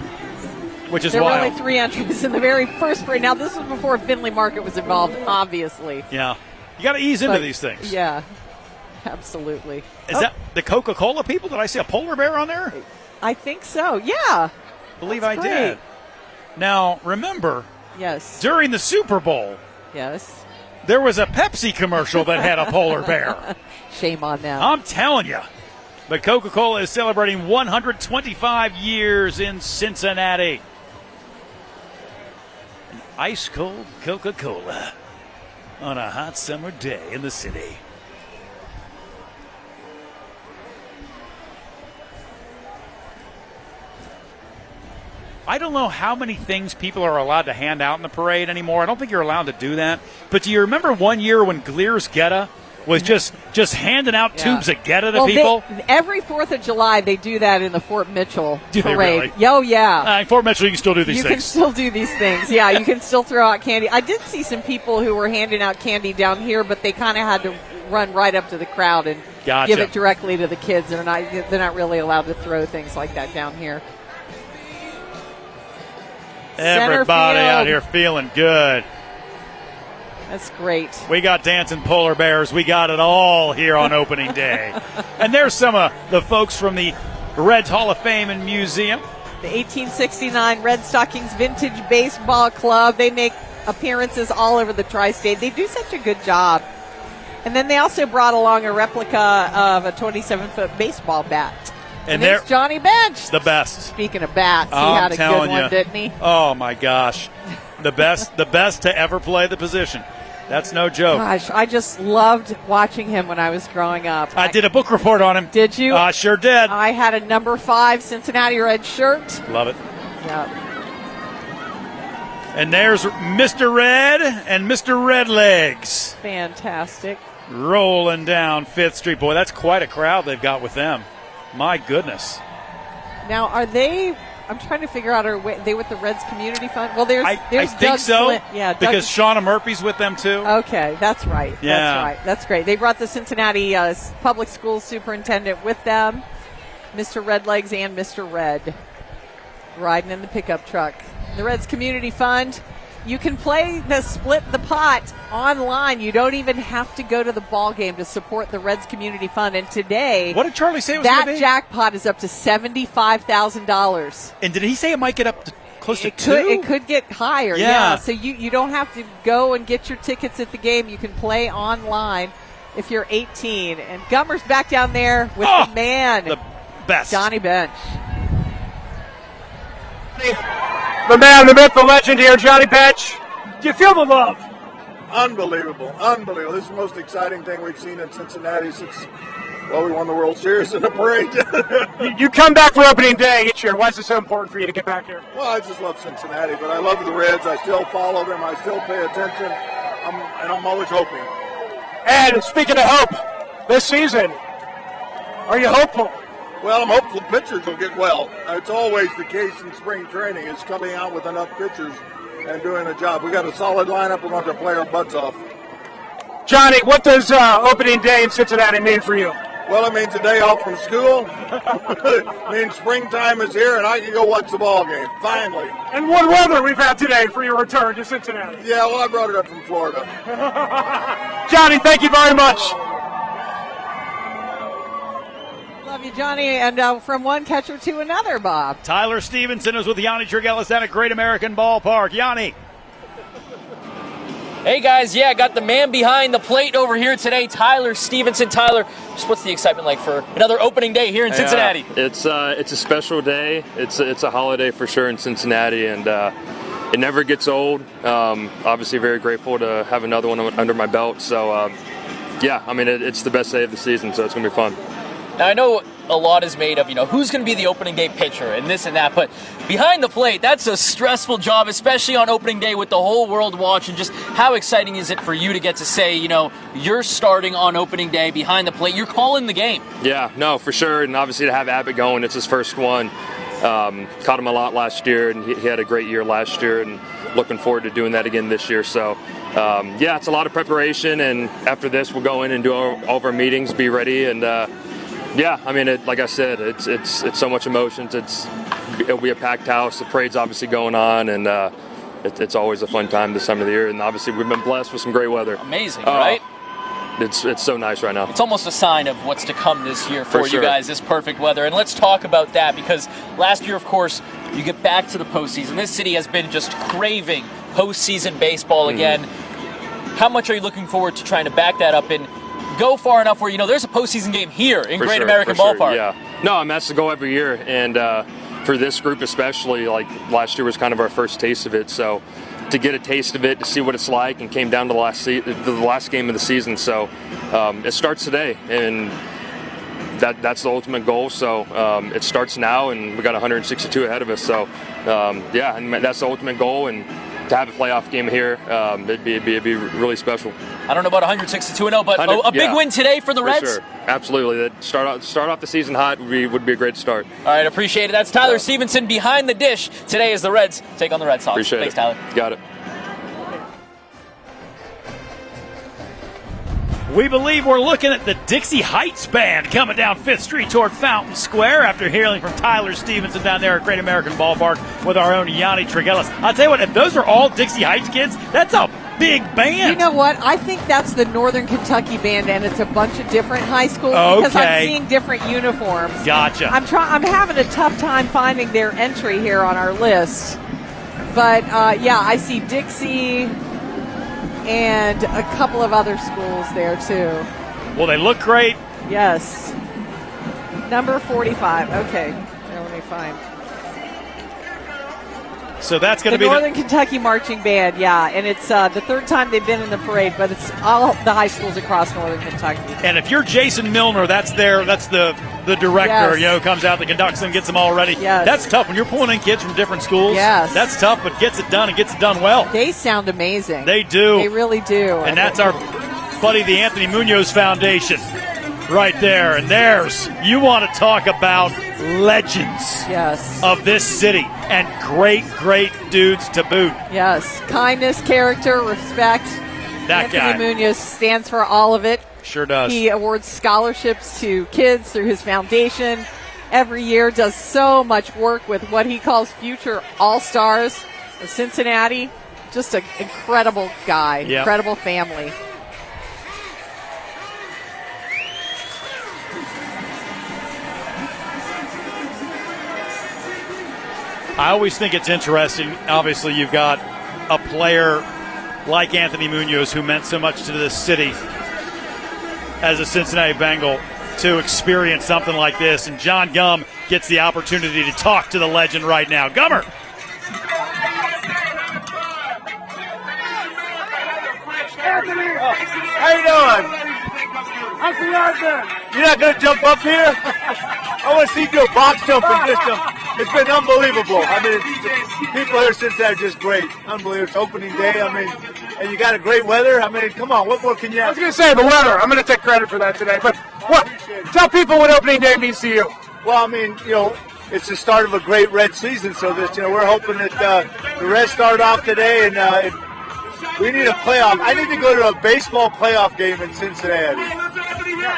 Which is wild. There were only 3 entries in the very first parade. Now, this was before Findlay Market was involved, obviously. Yeah. You got to ease into these things. Yeah, absolutely. Is that the Coca-Cola people? Did I see a polar bear on there? I think so, yeah. Believe I did. Now, remember, during the Super Bowl, there was a Pepsi commercial that had a polar bear. Shame on them. I'm telling you. But Coca-Cola is celebrating 125 years in Cincinnati. An ice-cold Coca-Cola on a hot summer day in the city. I don't know how many things people are allowed to hand out in the parade anymore. I don't think you're allowed to do that. But do you remember one year when Gleer's Geta was just handing out tubes of Geta to people? Every 4th of July, they do that in the Fort Mitchell do parade. They really? Oh, yeah. In Fort Mitchell, you can still do these things. You can still do these things. Yeah, you can still throw out candy. I did see some people who were handing out candy down here, but they kind of had to run right up to the crowd and give it directly to the kids. They're not really allowed to throw things like that down here. Everybody out here feeling good. That's great. We got dancing polar bears. We got it all here on opening day. And there's some of the folks from the Reds Hall of Fame and Museum. The 1869 Red Stockings Vintage Baseball Club. They make appearances all over the tri-state. They do such a good job. And then they also brought along a replica of a 27-foot baseball bat. And there's Johnny Bench. The best. Speaking of bats, he had a good one, didn't he? Oh, my gosh. The best to ever play the position. That's no joke. Gosh, I just loved watching him when I was growing up. I did a book report on him. Did you? I sure did. I had a number 5 Cincinnati Red shirt. Love it. Yep. And there's Mr. Red and Mr. Red Legs. Fantastic. Rolling down 5th Street. Boy, that's quite a crowd they've got with them. My goodness. Now, are they? I'm trying to figure out. Are they with the Reds Community Fund? Well, there's I think Doug so. Flint. Yeah, because Shauna Murphy's with them too. Okay, that's right. Yeah. That's right. That's great. They brought the Cincinnati Public Schools superintendent with them, Mr. Redlegs and Mr. Red, riding in the pickup truck. The Reds Community Fund. You can play the Split the Pot online. You don't even have to go to the ball game to support the Reds Community Fund. And today, what did Charlie say it was going to be? That jackpot is up to $75,000. And did he say it might get up to close to 2? It could get higher, Yeah. So you don't have to go and get your tickets at the game. You can play online if you're 18. And Gummer's back down there with the man. The best. Johnny Bench. The man, the myth, the legend here, Johnny Bench. Do you feel the love? Unbelievable. This is the most exciting thing we've seen in Cincinnati since, well, we won the World Series in the parade. You come back for opening day each year. Why is it so important for you to get back here? Well, I just love Cincinnati, but I love the Reds. I still follow them. I still pay attention. I'm always hoping. And speaking of hope, this season, are you hopeful? Well, I'm hopeful pitchers will get well. It's always the case in spring training. It's coming out with enough pitchers and doing the job. We got a solid lineup. We're going to play our butts off. Johnny, what does opening day in Cincinnati mean for you? Well, it means a day off from school. It means springtime is here, and I can go watch the ball game, finally. And what weather we've had today for your return to Cincinnati. Yeah, well, I brought it up from Florida. Johnny, thank you very much. Love you, Johnny. And from one catcher to another, Bob. Tyler Stevenson is with Yanni Trigelis down at Great American Ballpark. Yanni. Hey guys, got the man behind the plate over here today, Tyler Stevenson. Tyler, just what's the excitement like for another opening day here in Cincinnati? It's a special day. It's a holiday for sure in Cincinnati, and it never gets old. Obviously, very grateful to have another one under my belt. So, it's the best day of the season, so it's gonna be fun. Now I know a lot is made of, who's going to be the opening day pitcher and this and that, but behind the plate, that's a stressful job, especially on opening day with the whole world watching. Just how exciting is it for you to get to say, you're starting on opening day behind the plate, you're calling the game? Yeah, no, for sure, and obviously to have Abbott going, it's his first one. Caught him a lot last year, and he had a great year last year, and looking forward to doing that again this year. So, it's a lot of preparation, and after this, we'll go in and do all of our meetings, be ready, and like I said, it's so much emotion. It'll be a packed house. The parade's obviously going on, and it's always a fun time this time of the year. And obviously, we've been blessed with some great weather. Amazing, right? It's so nice right now. It's almost a sign of what's to come this year for sure. you guys, this perfect weather. And let's talk about that, because last year, of course, you get back to the postseason. This city has been just craving postseason baseball again. How much are you looking forward to trying to back that up and go far enough where, there's a postseason game here in Great American Ballpark? Yeah. No, that's the goal every year. And for this group especially, like last year was kind of our first taste of it. So to get a taste of it, to see what it's like, and came down to the last game of the season. So it starts today, and that's the ultimate goal. So it starts now, and we got 162 ahead of us. So and that's the ultimate goal. And to have a playoff game here, it'd be really special. I don't know about 162-0, but a big win today for the Reds. Sure, absolutely. Start off the season hot would be a great start. All right, appreciate it. That's Tyler Stevenson behind the dish today as the Reds take on the Red Sox. Appreciate Thanks, it. Tyler. Got it. We believe we're looking at the Dixie Heights Band coming down 5th Street toward Fountain Square after hearing from Tyler Stevenson down there at Great American Ballpark with our own Yanni Trigelis. I'll tell you what, if those are all Dixie Heights kids, that's a big band. You know what? I think that's the Northern Kentucky Band, and it's a bunch of different high schools because I'm seeing different uniforms. Gotcha. I'm having a tough time finding their entry here on our list. But, I see Dixie and a couple of other schools there, too. Well, they look great. Yes. Number 45. Okay. Let me find. So that's going to be the Northern Kentucky Marching Band, and it's the third time they've been in the parade, but it's all the high schools across Northern Kentucky. And if you're Jason Milner, that's the director, Yes. Comes out, that conducts them, gets them all ready. Yes. That's tough when you're pulling in kids from different schools. Yes. That's tough, but gets it done and gets it done well. They sound amazing. They do. They really do. And that's our buddy, the Anthony Munoz Foundation, right there. And you want to talk about legends of this city and great dudes to boot. Yes. Kindness, character, respect. Anthony Munoz stands for all of it. Sure does. He awards scholarships to kids through his foundation every year, does so much work with what he calls future all-stars of Cincinnati. Just an incredible guy, incredible family. I always think it's interesting. Obviously, you've got a player like Anthony Munoz who meant so much to this city as a Cincinnati Bengal to experience something like this. And John Gum gets the opportunity to talk to the legend right now. Gummer. Anthony, how you doing? How's the yard been? You're not going to jump up here? I want to see you do a box jump in distance. It's been unbelievable. I mean, people here since that are just great. Unbelievable. It's opening day. I mean, and you got a great weather. I mean, come on. What more can you ask? I was going to say the weather. I'm going to take credit for that today. But what? Tell people what opening day means to you. Well, I mean, it's the start of a great Red season. So this, we're hoping that the Reds start off today, and we need a playoff. I need to go to a baseball playoff game in Cincinnati.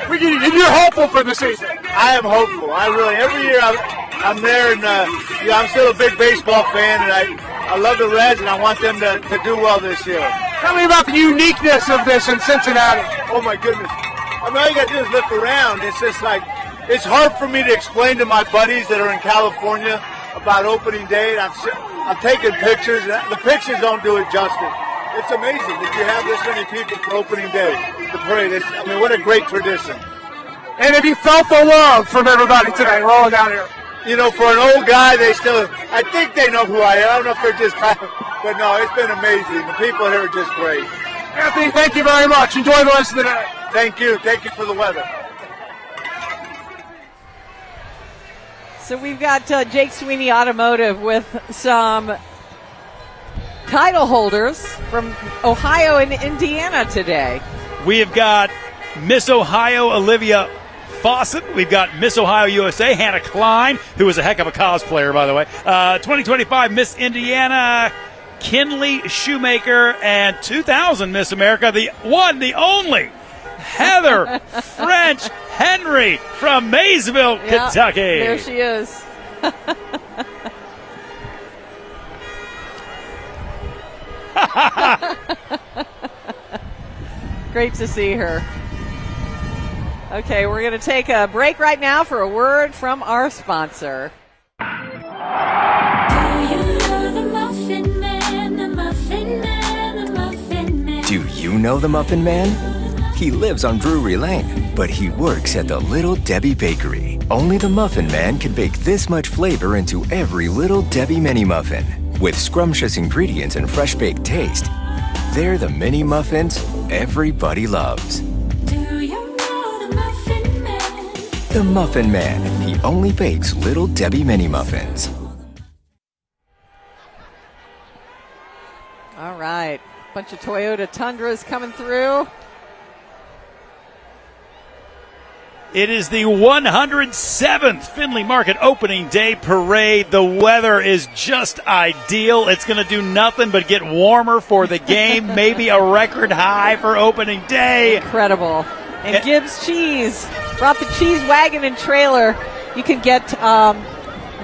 You're hopeful for the season. I am hopeful. I really, every year I'm there, and I'm still a big baseball fan, and I love the Reds, and I want them to do well this year. Tell me about the uniqueness of this in Cincinnati. Oh, my goodness. I mean, all you got to do is look around. It's just like, it's hard for me to explain to my buddies that are in California about opening day. And I'm taking pictures, and the pictures don't do it justice. It's amazing that you have this many people for opening day, the parade. I mean, what a great tradition. And have you felt the love from everybody today rolling down here? For an old guy, I think they know who I am. I don't know if they're just kind of, but no, it's been amazing. The people here are just great. Anthony, thank you very much. Enjoy the rest of the day. Thank you. Thank you for the weather. So we've got Jake Sweeney Automotive with some title holders from Ohio and Indiana today. We have got Miss Ohio Olivia Fawcett. We've got Miss Ohio USA Hannah Klein, who is a heck of a cosplayer, by the way. 2025 Miss Indiana Kinley Shoemaker, and 2000 Miss America, the one, the only Heather French Henry from Maysville, Kentucky. There she is. Great to see her. Okay, we're going to take a break right now for a word from our sponsor. Do you know the Muffin Man, the Muffin Man, the Muffin Man? Do you know the Muffin Man? He lives on Drury Lane, but he works at the Little Debbie Bakery. Only the Muffin Man can bake this much flavor into every Little Debbie mini muffin. With scrumptious ingredients and fresh baked taste, they're the mini muffins everybody loves. Do you know the Muffin Man? The Muffin Man. He only bakes Little Debbie mini muffins. All right. Bunch of Toyota Tundras coming through. It is the 107th Findlay Market Opening Day Parade. The weather is just ideal. It's going to do nothing but get warmer for the game. Maybe a record high for opening day. Incredible. And Gibbs Cheese brought the cheese wagon and trailer. You can get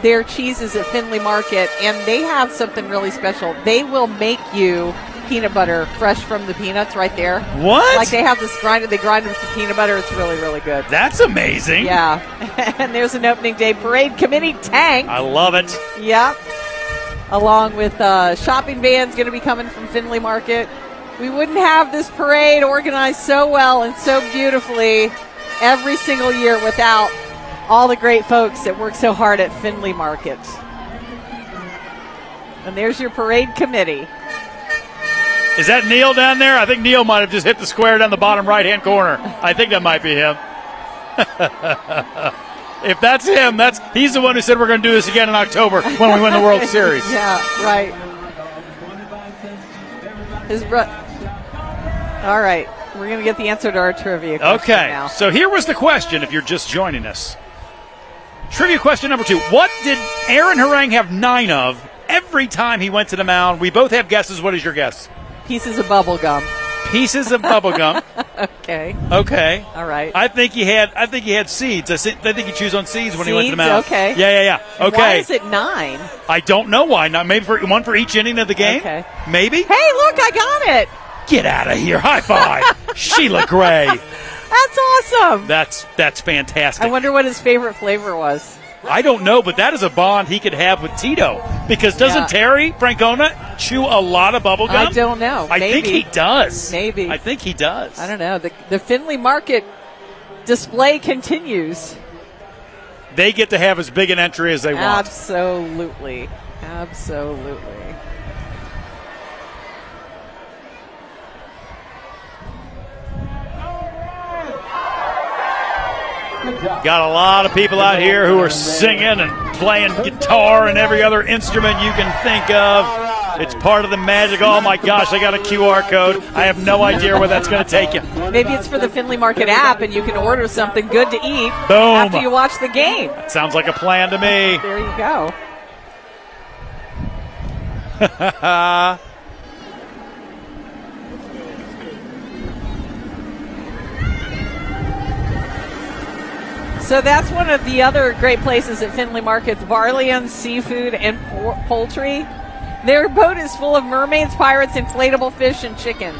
their cheeses at Findlay Market, and they have something really special. They will make you peanut butter fresh from the peanuts right there. What? Like they have this grind, they grind it with the peanut butter. It's really, really good. That's amazing. Yeah. And there's an opening day parade committee tank. I love it. Yeah. Along with shopping vans going to be coming from Findlay Market. We wouldn't have this parade organized so well and so beautifully every single year without all the great folks that work so hard at Findlay Market. And there's your parade committee. Is that Neil down there? I think Neil might have just hit the square down the bottom right-hand corner. I think that might be him. If that's him, he's the one who said we're going to do this again in October when we win the World Series. Yeah, right. All right, we're going to get the answer to our trivia question now. So here was the question if you're just joining us. Trivia question number 2. What did Aaron Harang have 9 of every time he went to the mound? We both have guesses. What is your guess? Pieces of bubble gum. Pieces of bubble gum. Okay. All right. I think he had seeds. I think he chews on seeds when he went to the mound. Okay. Yeah. Okay. Why is it 9? I don't know why. Not maybe one for each inning of the game. Okay. Maybe. Hey, look, I got it. Get out of here! High five, Sheila Gray. That's awesome. That's fantastic. I wonder what his favorite flavor was. I don't know, but that is a bond he could have with Tito. Because doesn't Terry Francona chew a lot of bubble gum? I don't know. I think he does. Maybe. I think he does. I don't know. The Findlay Market display continues. They get to have as big an entry as they want. Absolutely. Got a lot of people out here who are singing and playing guitar and every other instrument you can think of. It's part of the magic. Oh my gosh, I got a QR code. I have no idea where that's going to take you. Maybe it's for the Findlay Market app and you can order something good to eat Boom. after you watch the game. That sounds like a plan to me. There you go. So that's one of the other great places at Findlay Markets, Barleon Seafood and Poultry. Their boat is full of mermaids, pirates, inflatable fish, and chickens.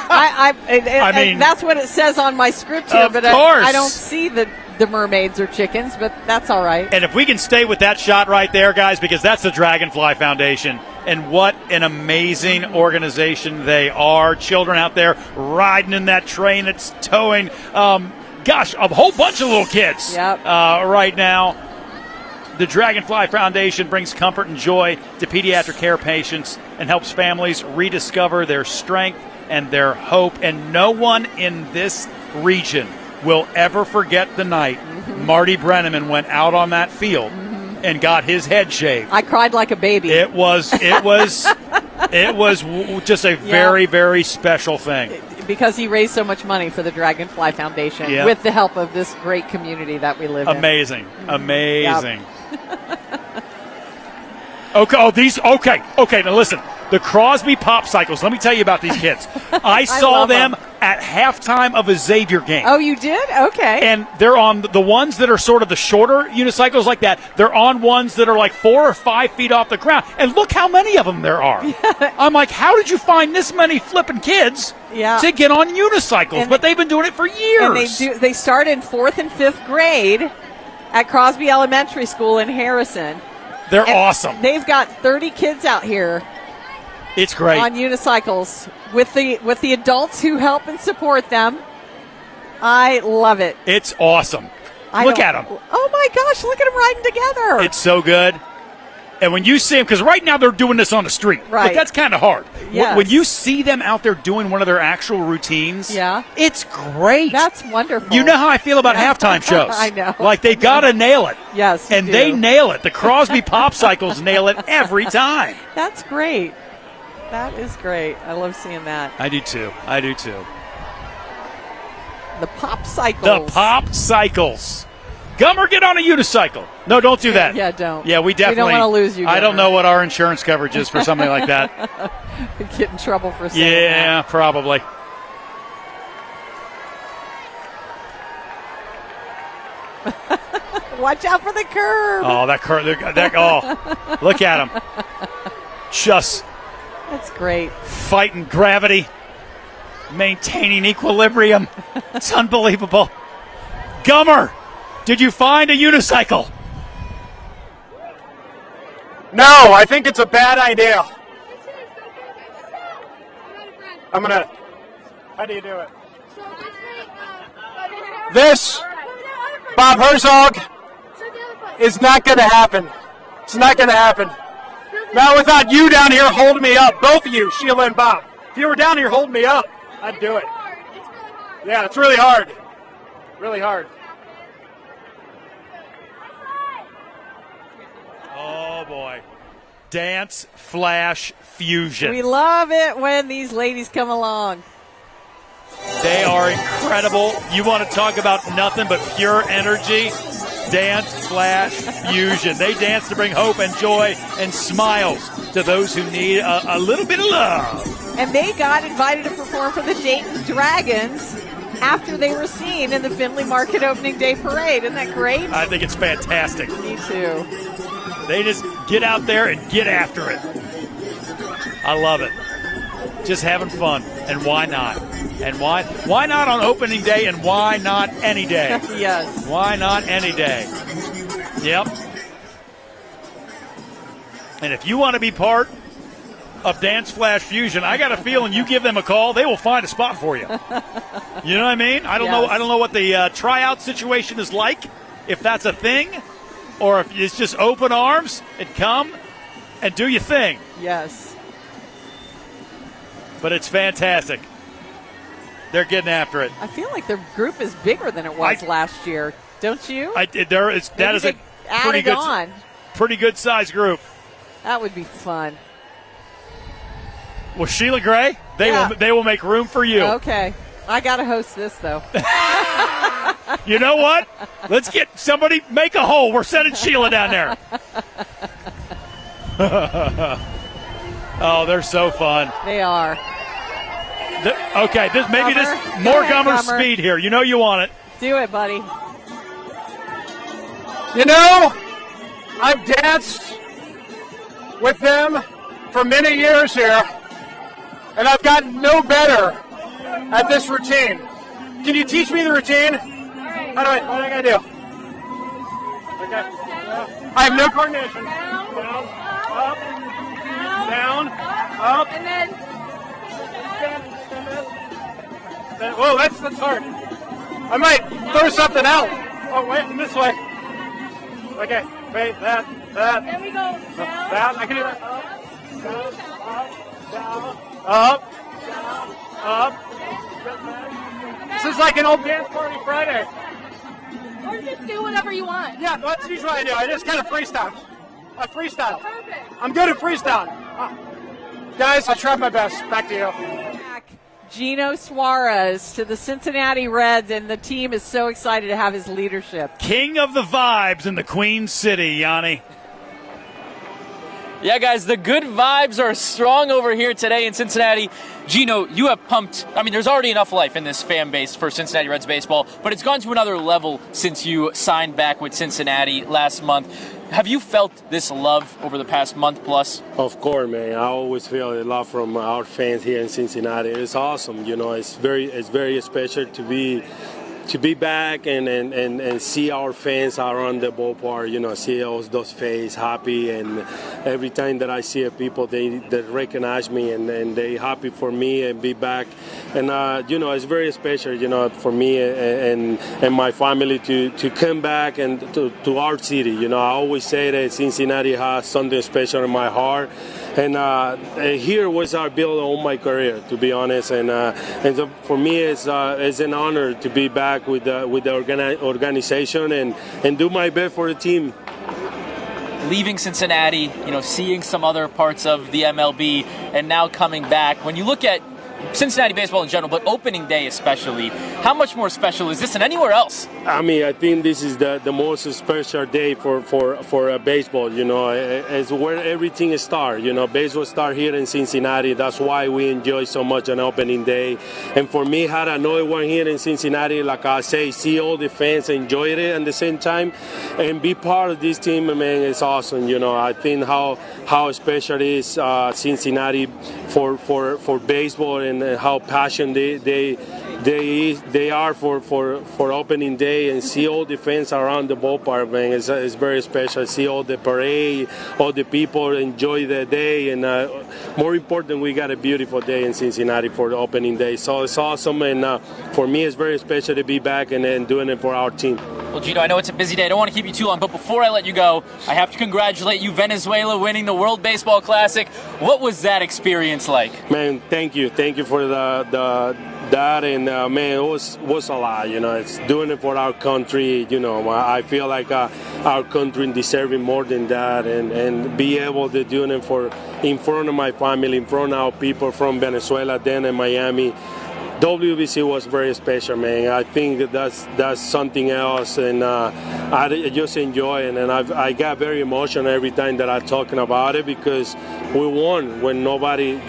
I mean, that's what it says on my script here, but I don't see the mermaids or chickens, but that's all right. And if we can stay with that shot right there, guys, because that's the Dragonfly Foundation, and what an amazing organization they are. Children out there riding in that train that's towing, a whole bunch of little kids right now. The Dragonfly Foundation brings comfort and joy to pediatric care patients and helps families rediscover their strength and their hope. And no one in this region will ever forget the night Marty Brennaman went out on that field and got his head shaved. I cried like a baby. It was just a very, very special thing. Because he raised so much money for the Dragonfly Foundation with the help of this great community that we live in. Amazing. Okay, now listen. The Crosby Popsicles, let me tell you about these kids. I saw them at halftime of a Xavier game. Oh, you did? Okay. And they're on the ones that are sort of the shorter unicycles like that. They're on ones that are like 4 or 5 feet off the ground. And look how many of them there are. I'm like, how did you find this many flipping kids to get on unicycles? But they've been doing it for years. And they start in 4th and 5th grade at Crosby Elementary School in Harrison. They're awesome. They've got 30 kids out here. It's great. On unicycles with the adults who help and support them. I love it. It's awesome. Look at them. Oh my gosh, look at them riding together. It's so good. And when you see them, because right now they're doing this on the street. Right. But that's kind of hard. Yes. When you see them out there doing one of their actual routines, it's great. That's wonderful. You know how I feel about halftime shows. I know. Like, they got to nail it. Yes, and they nail it. The Crosby Popsicles nail it every time. That's great. That is great. I love seeing that. I do too. The Popsicles. Gummer, get on a unicycle. No, don't do that. Yeah, don't. Yeah, we definitely. We don't want to lose you, Gummer. I don't know what our insurance coverage is for something like that. We'd get in trouble for saying that. Yeah, probably. Watch out for the curb. Oh, that curb. Oh, look at them. Just. That's great. Fighting gravity. Maintaining equilibrium. It's unbelievable. Gummer, did you find a unicycle? No, I think it's a bad idea. How do you do it? This, Bob Herzog, is not going to happen. It's not going to happen. Not without you down here holding me up. Both of you, Sheila and Bob. If you were down here holding me up, I'd do it. Yeah, it's really hard. Really hard. Oh, boy. Dance, flash, fusion. We love it when these ladies come along. They are incredible. You want to talk about nothing but pure energy? Dance, flash, fusion. They dance to bring hope and joy and smiles to those who need a little bit of love. And they got invited to perform for the Dayton Dragons after they were seen in the Findlay Market opening day parade. Isn't that great? I think it's fantastic. Me too. They just get out there and get after it. I love it. Just having fun. And why not? And why not on opening day, and why not any day? Yes. Why not any day? Yep. And if you want to be part of Dance Flash Fusion, I got a feeling you give them a call, they will find a spot for you. You know what I mean? I don't know what the tryout situation is like, if that's a thing, or if it's just open arms and come and do your thing. Yes. But it's fantastic. They're getting after it. I feel like their group is bigger than it was last year, don't you? That is a pretty good size group. That would be fun. Well, Sheila Gray, they will make room for you. Okay. I got to host this, though. You know what? Let's get somebody, make a hole. We're sending Sheila down there. Oh, they're so fun. They are. Okay, this more Gummer speed here. You know you want it. Do it, buddy. You know, I've danced with them for many years here, and I've gotten no better at this routine. Can you teach me the routine? What do I gotta do? Okay. I have no coordination. Down, up, and then. Whoa, that's hard. I might throw something out. Oh, wait, this way. Okay, wait, that. Then we go down. That, I can do that. Up, down, up. This is like an old dance party Friday. Or just do whatever you want. Yeah, that's usually what I do. I just kind of freestyle. I freestyle. Perfect. I'm good at freestyle. Guys, I tried my best. Back to you. Gino Suarez to the Cincinnati Reds, and the team is so excited to have his leadership. King of the vibes in the Queen City, Yanni. Yeah, guys, the good vibes are strong over here today in Cincinnati. Gino, you have pumped. I mean, there's already enough life in this fan base for Cincinnati Reds baseball, but it's gone to another level since you signed back with Cincinnati last month. Have you felt this love over the past month plus? Of course, man. I always feel the love from our fans here in Cincinnati. It's awesome. You know, it's very special to be back and see our fans around the ballpark, you know, see those faces happy, and every time that I see people, they recognize me and they happy for me and be back. And, you know, it's very special, you know, for me and my family to come back and to our city. You know, I always say that Cincinnati has something special in my heart. And here was our build all my career, to be honest. And so for me, it's an honor to be back with the organization and do my best for the team. Leaving Cincinnati, you know, seeing some other parts of the MLB, and now coming back. When you look at Cincinnati baseball in general, but opening day especially, how much more special is this than anywhere else? I mean, I think this is the most special day for baseball. You know, it's where everything starts. You know, baseball starts here in Cincinnati. That's why we enjoy so much on opening day. And for me, had another one here in Cincinnati, like I say, see all the fans enjoy it at the same time, and be part of this team, man, it's awesome. You know, I think how special is Cincinnati for baseball, and how passionate they are for opening day, and see all the fans around the ballpark, man. It's very special. See all the parade, all the people enjoy the day, and more important, we got a beautiful day in Cincinnati for the opening day. So it's awesome, and for me, it's very special to be back and doing it for our team. Well, Gino, I know it's a busy day. I don't want to keep you too long, but before I let you go, I have to congratulate you, Venezuela, winning the World Baseball Classic. What was that experience like? Man, thank you for that, and man, it was a lot. You know, it's doing it for our country. You know, I feel like our country deserving more than that, and be able to do it in front of my family, in front of our people from Venezuela, then in Miami. WBC was very special, man. I think that's something else, and I just enjoy it, and I got very emotional every time that I'm talking about it, because we won when nobody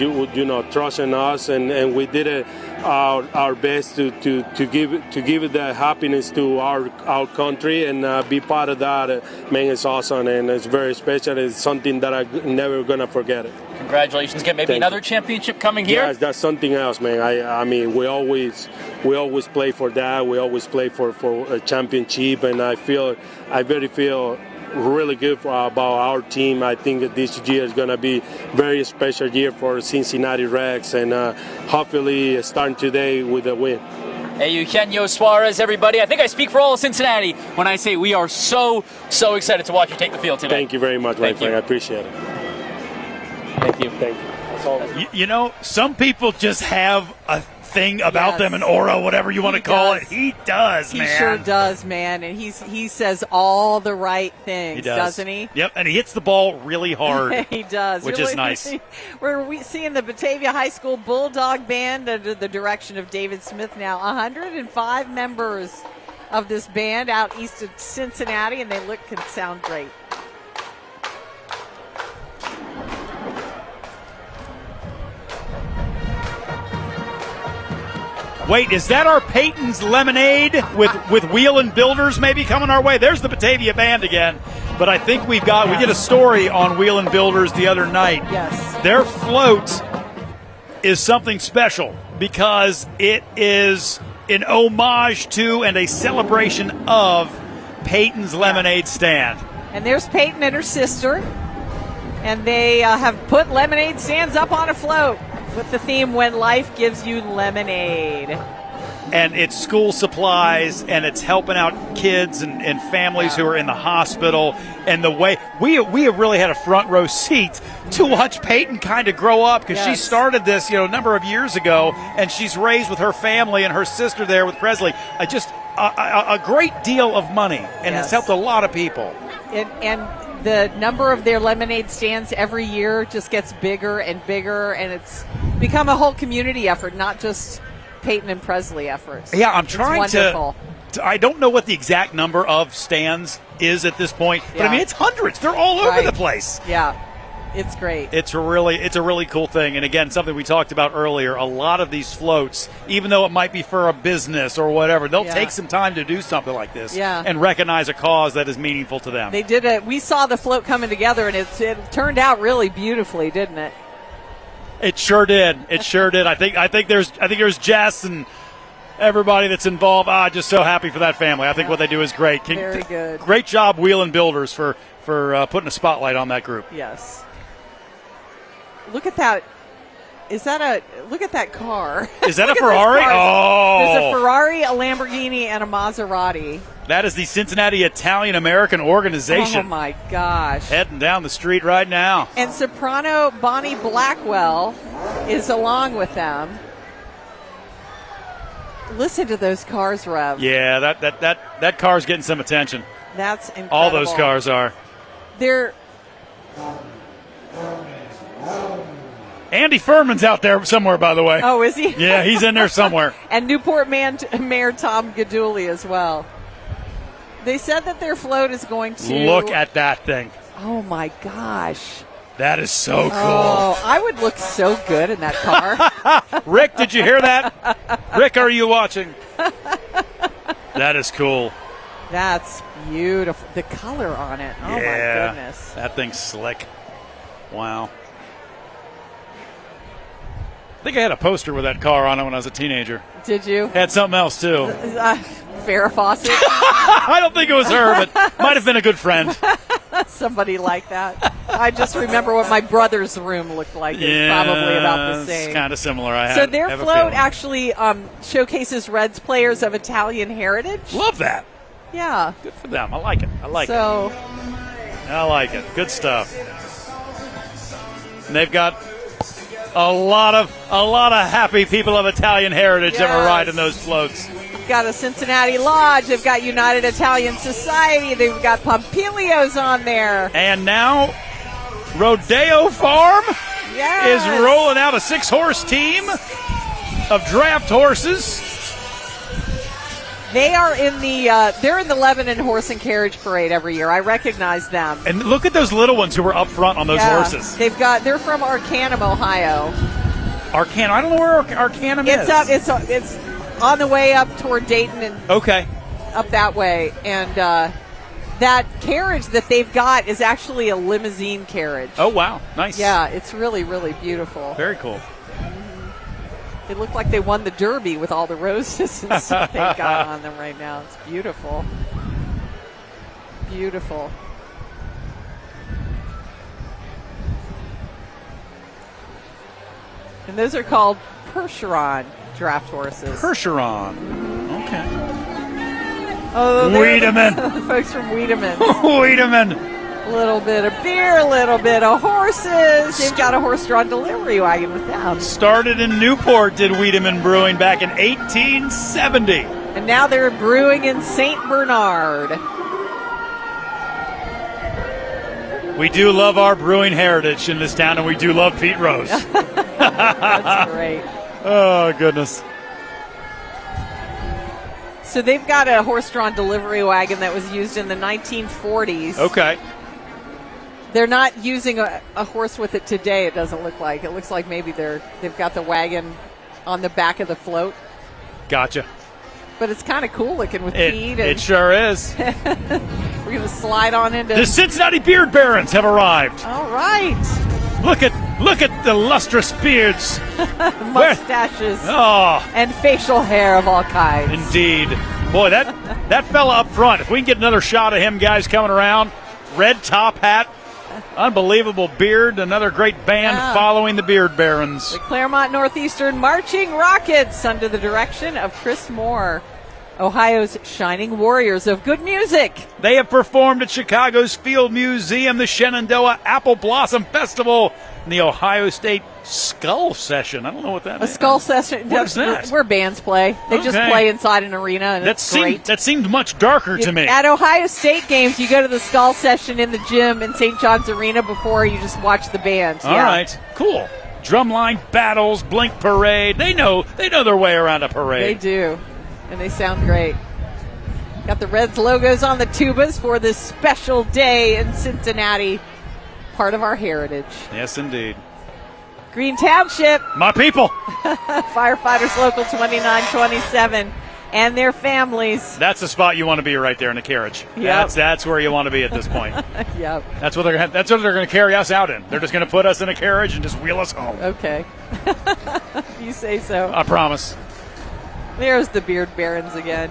trusting us, and we did it our best to give the happiness to our country, and be part of that. Man, it's awesome, and it's very special. It's something that I'm never gonna forget it. Congratulations again. Maybe another championship coming here? Yes, that's something else, man. I mean, we always play for that. We always play for a championship, and I really feel really good about our team. I think that this year is going to be a very special year for Cincinnati Reds, and hopefully starting today with a win. Hey, Eugenio Suarez, everybody. I think I speak for all of Cincinnati when I say we are so excited to watch you take the field today. Thank you very much, my friend. I appreciate it. Thank you. Thank you. That's all. You know, some people just have a thing about them, an aura, whatever you want to call it. He does, man. He sure does, man. And he says all the right things, He does. doesn't he? Yep, and he hits the ball really hard. He does. Which is nice. We're seeing the Batavia High School Bulldog Band under the direction of David Smith now. 105 members of this band out east of Cincinnati, and they look and sound great. Wait, is that our Peyton's Lemonade with Wheel and Builders maybe coming our way? There's the Batavia Band again. But I think we did a story on Wheel and Builders the other night. Yes. Their float is something special because it is an homage to and a celebration of Peyton's Lemonade stand. And there's Peyton and her sister, and they have put lemonade stands up on a float with the theme "When Life Gives You Lemonade." And it's school supplies, and it's helping out kids and families who are in the hospital. And the way we have really had a front row seat to watch Peyton kind of grow up, because she started this a number of years ago, and she's raised with her family and her sister there with Presley. A great deal of money, and it's helped a lot of people. And the number of their lemonade stands every year just gets bigger and bigger, and it's become a whole community effort, not just Peyton and Presley efforts. Yeah, I'm trying to I don't know what the exact number of stands is at this point, but I mean, it's hundreds. They're all over the place. Yeah, it's great. It's a really cool thing. And again, something we talked about earlier, a lot of these floats, even though it might be for a business or whatever, they'll take some time to do something like this and recognize a cause that is meaningful to them. They did it. We saw the float coming together, and it turned out really beautifully, didn't it? It sure did. It sure did. I think there's Jess and everybody that's involved. Just so happy for that family. I think what they do is great. Very good. Great job, Wheel and Builders, for putting a spotlight on that group. Yes. Look at that. Look at that car. Is that a Ferrari? Oh. There's a Ferrari, a Lamborghini, and a Maserati. That is the Cincinnati Italian-American organization. Oh, my gosh. Heading down the street right now. And soprano Bonnie Blackwell is along with them. Listen to those cars, Rev. Yeah, that car's getting some attention. That's incredible. All those cars are. They're... Andy Furman's out there somewhere, by the way. Oh, is he? Yeah, he's in there somewhere. And Newport Mayor Tom Gaduli as well. They said that their float is going to... Look at that thing. Oh, my gosh. That is so cool. Oh, I would look so good in that car. Rick, did you hear that? Rick, are you watching? That is cool. That's beautiful. The color on it. Oh, my goodness. That thing's slick. Wow. I think I had a poster with that car on it when I was a teenager. Did you? Had something else, too. Farrah Fawcett? I don't think it was her, but might have been a good friend. Somebody like that. I just remember what my brother's room looked like. It's probably about the same. It's kind of similar. So their float actually showcases Reds players of Italian heritage. Love that. Yeah. Good for them. I like it. I like it. Good stuff. And they've got a lot of happy people of Italian heritage that were riding those floats. They've got a Cincinnati Lodge. They've got United Italian Society. They've got Pompilios on there. And now Rodeo Farm is rolling out a 6-horse team of draft horses. They are in they're in the Lebanon Horse and Carriage Parade every year. I recognize them. And look at those little ones who were up front on those horses. They're from Arcanum, Ohio. Arcanum. I don't know where Arcanum is. It's on the way up toward Dayton and up that way. And that carriage that they've got is actually a limousine carriage. Oh wow, nice. Yeah, it's really, really beautiful. Very cool. They look like they won the Derby with all the roses and stuff they've got on them right now. It's beautiful. Beautiful. And those are called Percheron draft horses. Percheron. Okay. Oh, Wiedemann. The folks from Wiedemann. Wiedemann. A little bit of beer, a little bit of horses. They've got a horse-drawn delivery wagon with them. Started in Newport, did Wiedemann Brewing back in 1870. And now they're brewing in St. Bernard. We do love our brewing heritage in this town, and we do love Pete Rose. That's great. Oh, goodness. So they've got a horse-drawn delivery wagon that was used in the 1940s. Okay. They're not using a horse with it today, it doesn't look like. It looks like maybe they've got the wagon on the back of the float. Gotcha. But it's kind of cool looking with Pete. It sure is. We're going to slide on into... The Cincinnati Beard Barons have arrived. All right. Look at the lustrous beards. Mustaches. Oh. And facial hair of all kinds. Indeed. Boy, that fella up front, if we can get another shot of him, guys, coming around, red top hat, unbelievable beard, another great band following the Beard Barons. The Claremont Northeastern Marching Rockets under the direction of Chris Moore. Ohio's shining warriors of good music. They have performed at Chicago's Field Museum, the Shenandoah Apple Blossom Festival, and the Ohio State Skull Session. I don't know what that is. A skull session. What is that? Where bands play. They just play inside an arena, and it's great. That seemed much darker to me. At Ohio State games, you go to the skull session in the gym in St. John's Arena before you just watch the band. All right, cool. Drumline battles, Blink Parade. They know their way around a parade. They do. And they sound great. Got the Reds logos on the tubas for this special day in Cincinnati. Part of our heritage. Yes, indeed. Green Township. My people. Firefighters Local 2927 and their families. That's the spot you want to be right there in the carriage. Yep. That's where you want to be at this point. Yep. That's what they're going to carry us out in. They're just going to put us in a carriage and just wheel us home. Okay. You say so. I promise. There's the Beard Barons again.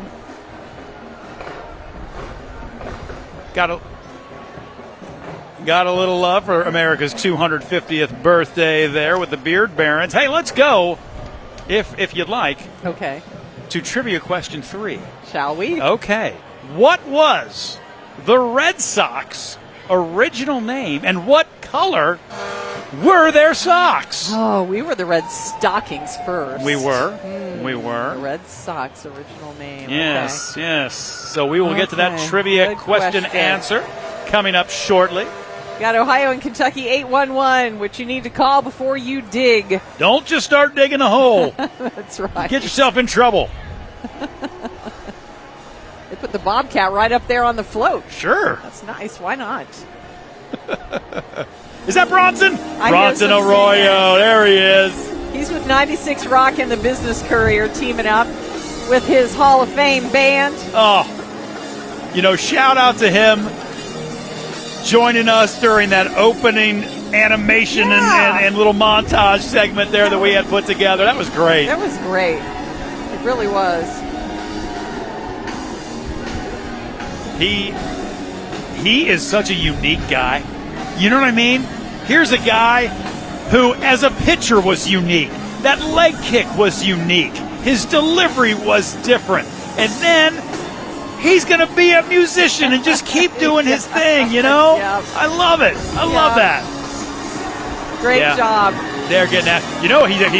Got a little love for America's 250th birthday there with the Beard Barons. Hey, let's go, if you'd like. Okay. To trivia question 3. Shall we? Okay. What was the Red Sox original name, and what color were their socks? Oh, we were the Red Stockings first. We were. We were. The Red Sox original name. Yes, okay. Yes. So we will get to that trivia question answer coming up shortly. Got Ohio and Kentucky 811, which you need to call before you dig. Don't just start digging a hole. That's right. Get yourself in trouble. They put the Bobcat right up there on the float. Sure. That's nice. Why not? Is that Bronson? Bronson Arroyo. There he is. He's with 96 Rock and the Business Courier teaming up with his Hall of Fame band. Oh, shout out to him joining us during that opening animation and little montage segment there that we had put together. That was great. That was great. It really was. He is such a unique guy. You know what I mean? Here's a guy who, as a pitcher, was unique. That leg kick was unique. His delivery was different. And then he's going to be a musician and just keep doing his thing, Yep. I love it. I love that. Great job. They're getting that. He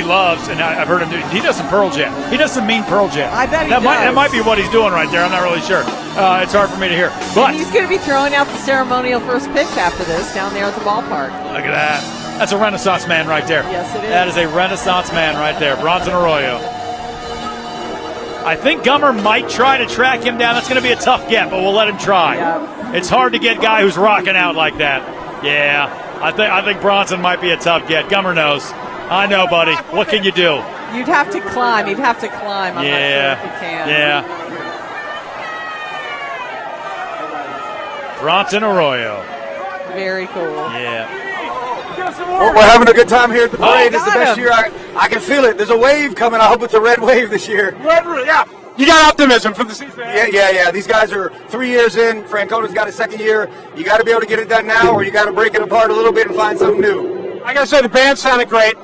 loves, and I've heard him do, he does some Pearl Jam. He does some mean Pearl Jam. I bet he does. does. That might be what he's doing right there. I'm not really sure. It's hard for me to hear. But and he's going to be throwing out the ceremonial first pitch after this down there at the ballpark. Look at that. That's a Renaissance man right there. Yes, it is. That is a Renaissance man right there. Bronson Arroyo. I think Gummer might try to track him down. That's going to be a tough get, but we'll let him try. Yep. It's hard to get a guy who's rocking out like that. Yeah, I think Bronson might be a tough get. Gummer knows. I know, buddy. What can you do? You'd have to climb. You'd have to climb. I'm not sure if you can. Yeah. Bronson Arroyo. Very cool. Yeah. We're having a good time here at the parade. It's the best year. I can feel it. There's a wave coming. I hope it's a red wave this year. Yeah. You got optimism from the season. Yeah. These guys are 3 years in. Francona's got a second year. You got to be able to get it done now, or you got to break it apart a little bit and find something new. I got to say, the band sounded great.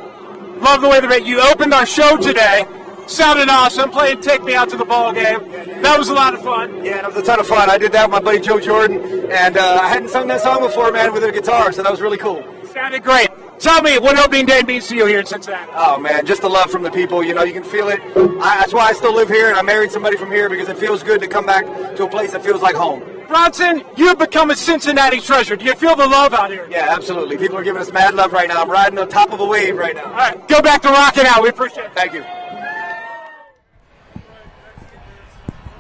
Love the way that you opened our show today. Sounded awesome, playing Take Me Out to the Ball Game. That was a lot of fun. Yeah, it was a ton of fun. I did that with my buddy Joe Jordan, and I hadn't sung that song before, man, with a guitar, so that was really cool. Sounded great. Tell me what opening day means to you here in Cincinnati. Oh, man, just the love from the people. You know, you can feel it. That's why I still live here, and I married somebody from here, because it feels good to come back to a place that feels like home. Bronson, you've become a Cincinnati treasure. Do you feel the love out here? Yeah, absolutely. People are giving us mad love right now. I'm riding on top of a wave right now. All right, go back to rocking out. We appreciate it. Thank you.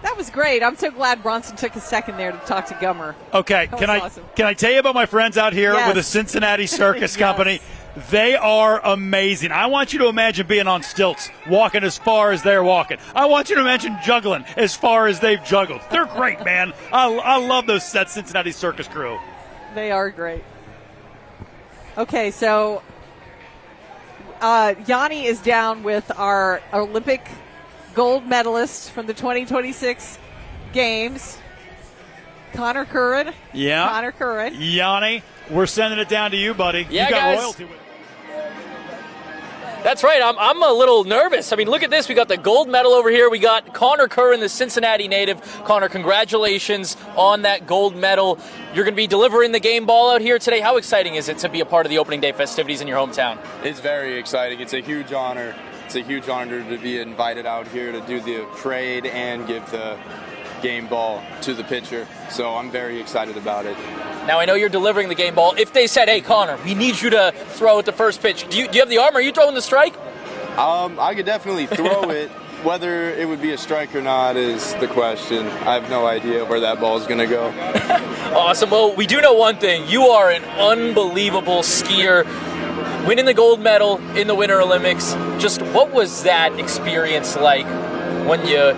That was great. I'm so glad Bronson took a second there to talk to Gummer. Okay, can I tell you about my friends out here with the Cincinnati Circus Company? They are amazing. I want you to imagine being on stilts, walking as far as they're walking. I want you to imagine juggling as far as they've juggled. They're great, man. I love that Cincinnati Circus crew. They are great. Okay, so Yanni is down with our Olympic gold medalist from the 2026 Games, Connor Curran. Yeah. Connor Curran. Yanni, we're sending it down to you, buddy. Yeah, you got guys. royalty with it. That's right. I'm a little nervous. I mean, look at this. We got the gold medal over here. We got Connor Curran, the Cincinnati native. Connor, congratulations on that gold medal. You're going to be delivering the game ball out here today. How exciting is it to be a part of the opening day festivities in your hometown? It's very exciting. It's a huge honor. It's a huge honor to be invited out here to do the parade and give the game ball to the pitcher. So I'm very excited about it. Now, I know you're delivering the game ball. If they said, hey, Connor, we need you to throw at the first pitch, do you have the arm? Are you throwing the strike? I could definitely throw it. Whether it would be a strike or not is the question. I have no idea where that ball is going to go. Awesome. Well, we do know one thing. You are an unbelievable skier. Winning the gold medal in the Winter Olympics, just what was that experience like when you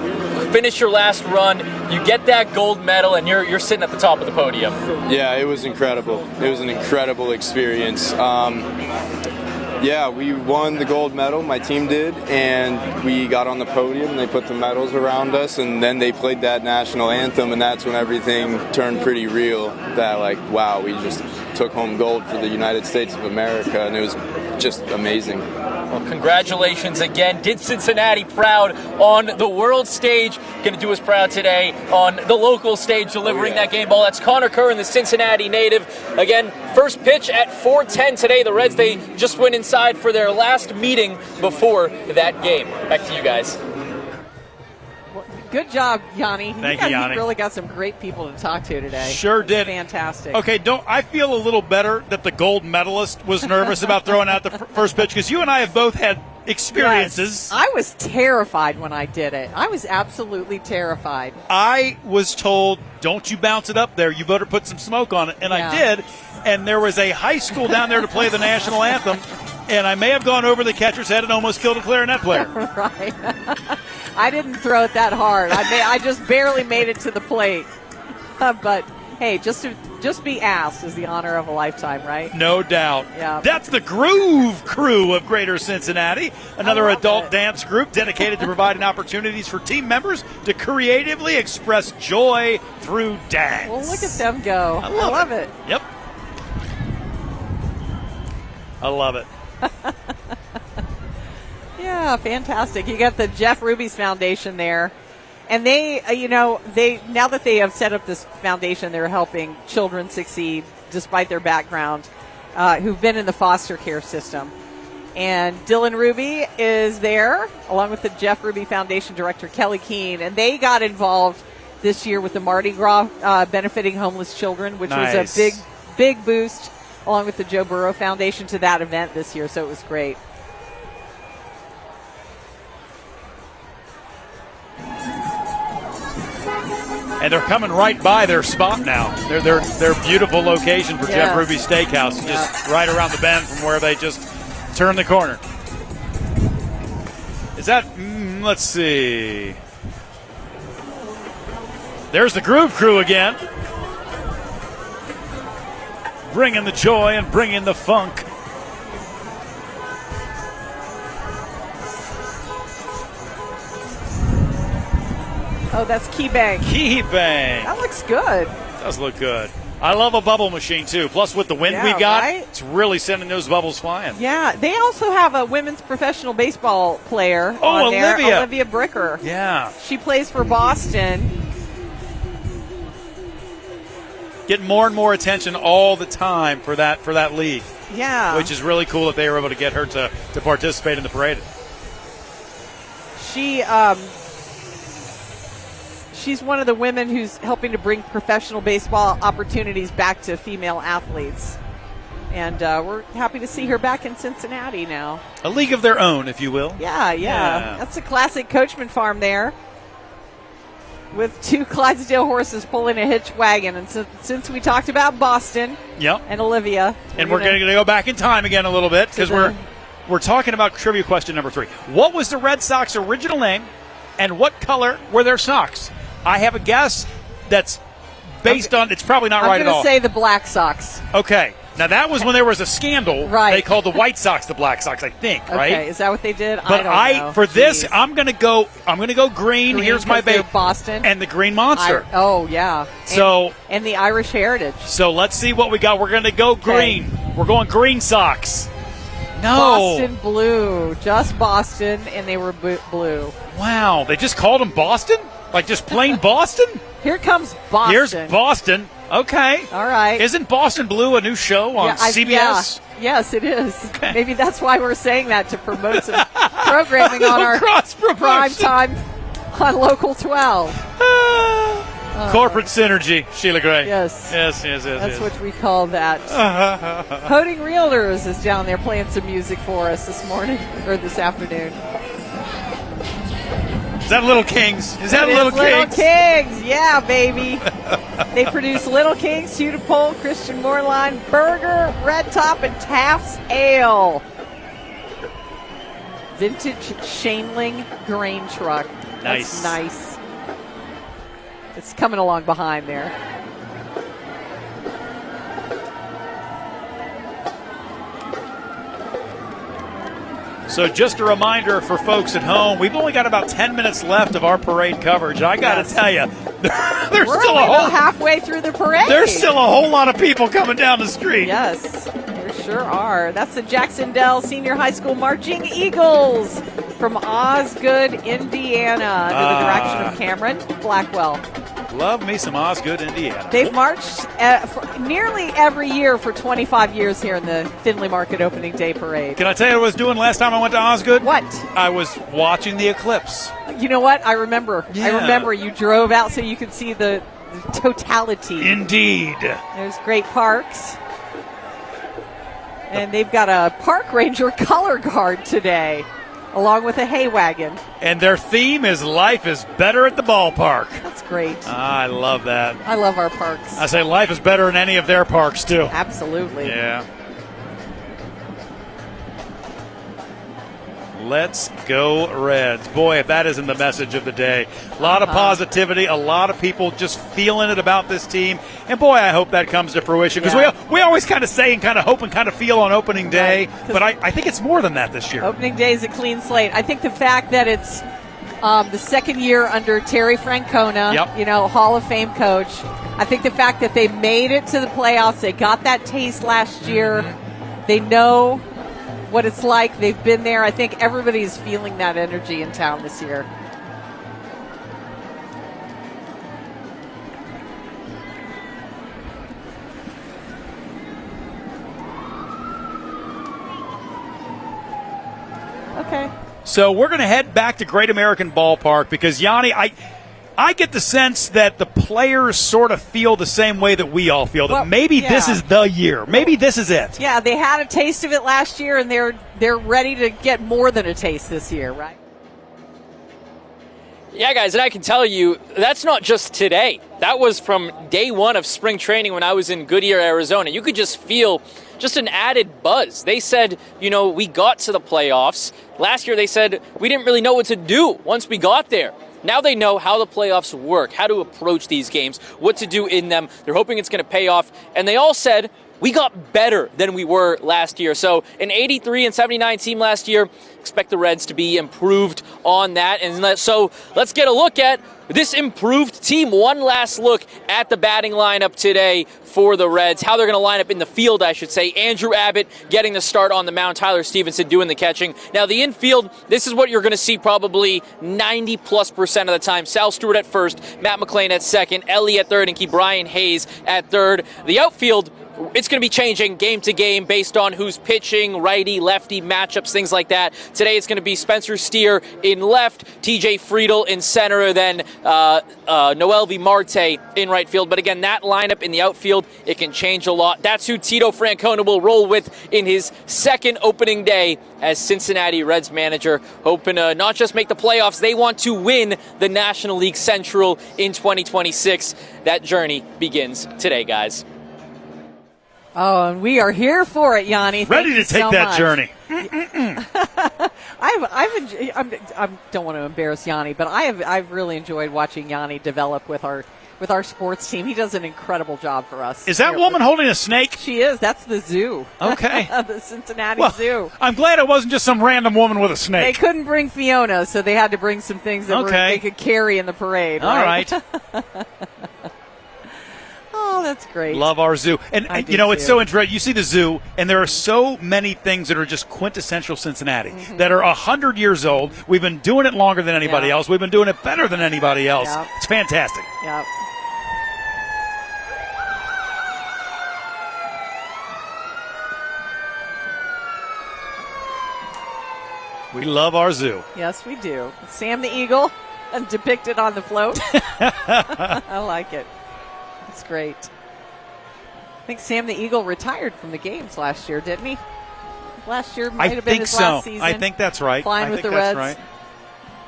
finish your last run, you get that gold medal, and you're sitting at the top of the podium? Yeah, it was incredible. It was an incredible experience. Yeah, we won the gold medal, my team did, and we got on the podium, and they put the medals around us, and then they played that national anthem, and that's when everything turned pretty real, that like, wow, we just took home gold for the United States of America, and it was just amazing. Well, congratulations again. Did Cincinnati proud on the world stage. Going to do us proud today on the local stage, delivering that game ball. That's Connor Curran, the Cincinnati native. Again, first pitch at 4:10 today. The Reds, they just went inside for their last meeting before that game. Back to you guys. Good job, Yanni. Thank you, Yanni. You really got some great people to talk to today. Sure did. Fantastic. Okay, I feel a little better that the gold medalist was nervous about throwing out the first pitch, because you and I have both had experiences. Yes. I was terrified when I did it. I was absolutely terrified. I was told, don't you bounce it up there. You better put some smoke on it. And Yeah. I did. And there was a high school down there to play the national anthem. And I may have gone over the catcher's head and almost killed a clarinet player. Right. I didn't throw it that hard. I just barely made it to the plate. But hey, just be asked is the honor of a lifetime, right? No doubt. Yeah. That's the Groove Crew of Greater Cincinnati, another adult dance group dedicated to providing opportunities for team members to creatively express joy through dance. Well, look at them go. I love it. Yep. I love it. Yeah, fantastic. You got the Jeff Ruby's Foundation there. And they, now that they have set up this foundation, they're helping children succeed despite their background who've been in the foster care system. And Dylan Ruby is there, along with the Jeff Ruby Foundation Director, Kelly Keene. And they got involved this year with the Mardi Gras benefiting homeless children, which was a big boost, along with the Joe Burrow Foundation, to that event this year. So it was great. And they're coming right by their spot now. Their beautiful location for Jeff Ruby's Steakhouse, just right around the bend from where they just turned the corner. Is that, let's see. There's the Groove Crew again. Bringing the joy and bringing the funk. Oh, that's Key Bank. Key Bank. That looks good. Does look good. I love a bubble machine, too. Plus, with the wind we got, right? it's really sending those bubbles flying. Yeah, they also have a women's professional baseball player on there, Olivia Bricker. Yeah. She plays for Boston. Getting more and more attention all the time for that league. Yeah. Which is really cool that they were able to get her to participate in the parade. She's one of the women who's helping to bring professional baseball opportunities back to female athletes. And we're happy to see her back in Cincinnati now. A league of their own, if you will. Yeah. That's a classic Coachman farm there, with 2 Clydesdale horses pulling a hitch wagon. And since we talked about Boston and Olivia. And we're going to go back in time again a little bit because we're talking about trivia question number 3. What was the Red Sox original name and what color were their socks? I have a guess that's based on, it's probably not right at all. I'm going to say the Black Sox. Okay. Now, that was when there was a scandal. Right. They called the White Sox the Black Sox, I think, right? Okay, is that what they did? But I don't know. for this, I'm going to go green. Here's my bait. Boston. And the Green Monster. Yeah. And the Irish heritage. So let's see what we got. We're going to go green. We're going Green Sox. No. Boston blue. Just Boston, and they were blue. Wow. They just called them Boston? Like just plain Boston? Here comes Boston. Here's Boston. Okay. All right. Isn't Boston Blue a new show on CBS? Yes, it is. Okay. Maybe that's why we're saying that, to promote some programming on our prime time on Local 12. Corporate synergy, Sheila Gray. Yes. That's what we call that. Hoding Realtors is down there playing some music for us this morning, or this afternoon. Is that Little Kings? Is that Little Kings? Little Kings, yeah, baby. They produce Little Kings, Hugh Pole, Christian Moorline, Burger, Red Top, and Taft's Ale. Vintage Shaneling grain truck. Nice. That's nice. It's coming along behind there. So just a reminder for folks at home, we've only got about 10 minutes left of our parade coverage. I got to tell you, there's We're still halfway through the parade. There's still a whole lot of people coming down the street. Yes, there sure are. That's the Jacksonville Senior High School Marching Eagles from Osgood, Indiana, under the direction of Cameron Blackwell. Love me some Osgood, Indiana. They've marched nearly every year for 25 years here in the Findlay Market Opening Day Parade. Can I tell you what I was doing last time I went to Osgood? What? I was watching the eclipse. You know what? I remember. Yeah. I remember you drove out so you could see the totality. Indeed. There's great parks. And they've got a park ranger color guard today, along with a hay wagon. And their theme is life is better at the ballpark. That's great. I love that. I love our parks. I say life is better in any of their parks, too. Absolutely. Yeah. Let's go Reds. Boy, if that isn't the message of the day. A lot of positivity, a lot of people just feeling it about this team. And boy, I hope that comes to fruition. Because we always kind of say and kind of hope and kind of feel on opening day. Right. But I think it's more than that this year. Opening day is a clean slate. I think the fact that it's the second year under Terry Francona, Hall of Fame coach. I think the fact that they made it to the playoffs, they got that taste last year. They know what it's like. They've been there. I think everybody's feeling that energy in town this year. Okay. So we're going to head back to Great American Ballpark because, Yanni, I get the sense that the players sort of feel the same way that we all feel, that maybe this is the year. Maybe this is it. Yeah, they had a taste of it last year, and they're ready to get more than a taste this year, right? Yeah, guys, and I can tell you, that's not just today. That was from day one of spring training when I was in Goodyear, Arizona. You could just feel just an added buzz. They said, we got to the playoffs. Last year they said we didn't really know what to do once we got there. Now they know how the playoffs work, how to approach these games, what to do in them. They're hoping it's going to pay off. And they all said we got better than we were last year. So an 83 and 79 team last year, expect the Reds to be improved on that. And so let's get a look at this improved team. One last look at the batting lineup today for the Reds, how they're going to line up in the field, I should say. Andrew Abbott getting the start on the mound, Tyler Stevenson doing the catching. Now the infield, this is what you're going to see probably 90+% of the time. Sal Stewart at first, Matt McClain at second, Ellie at third, and keep Brian Hayes at third. The outfield, it's going to be changing game to game based on who's pitching, righty, lefty, matchups, things like that. Today it's going to be Spencer Steer in left, TJ Friedel in center, then Noel V. Marte in right field. But again, that lineup in the outfield, it can change a lot. That's who Tito Francona will roll with in his second opening day as Cincinnati Reds manager, hoping to not just make the playoffs, they want to win the National League Central in 2026. That journey begins today, guys. Oh, and we are here for it, Yanni. Ready to take that journey. I don't want to embarrass Yanni, but I've really enjoyed watching Yanni develop with our sports team. He does an incredible job for us. Is that woman holding a snake? She is. That's the zoo. Okay. The Cincinnati Zoo. I'm glad it wasn't just some random woman with a snake. They couldn't bring Fiona, so they had to bring some things that they could carry in the parade. All right. Oh, that's great. Love our zoo. And it's so interesting. You see the zoo, and there are so many things that are just quintessential Cincinnati that are 100 years old. We've been doing it longer than anybody else. We've been doing it better than anybody else. Yep. It's fantastic. Yep. We love our zoo. Yes, we do. Sam the Eagle, depicted on the float. I like it. It's great. I think Sam the Eagle retired from the games last year, didn't he? Last year might have been his last season. I think that's right. Flying with the Reds. Right.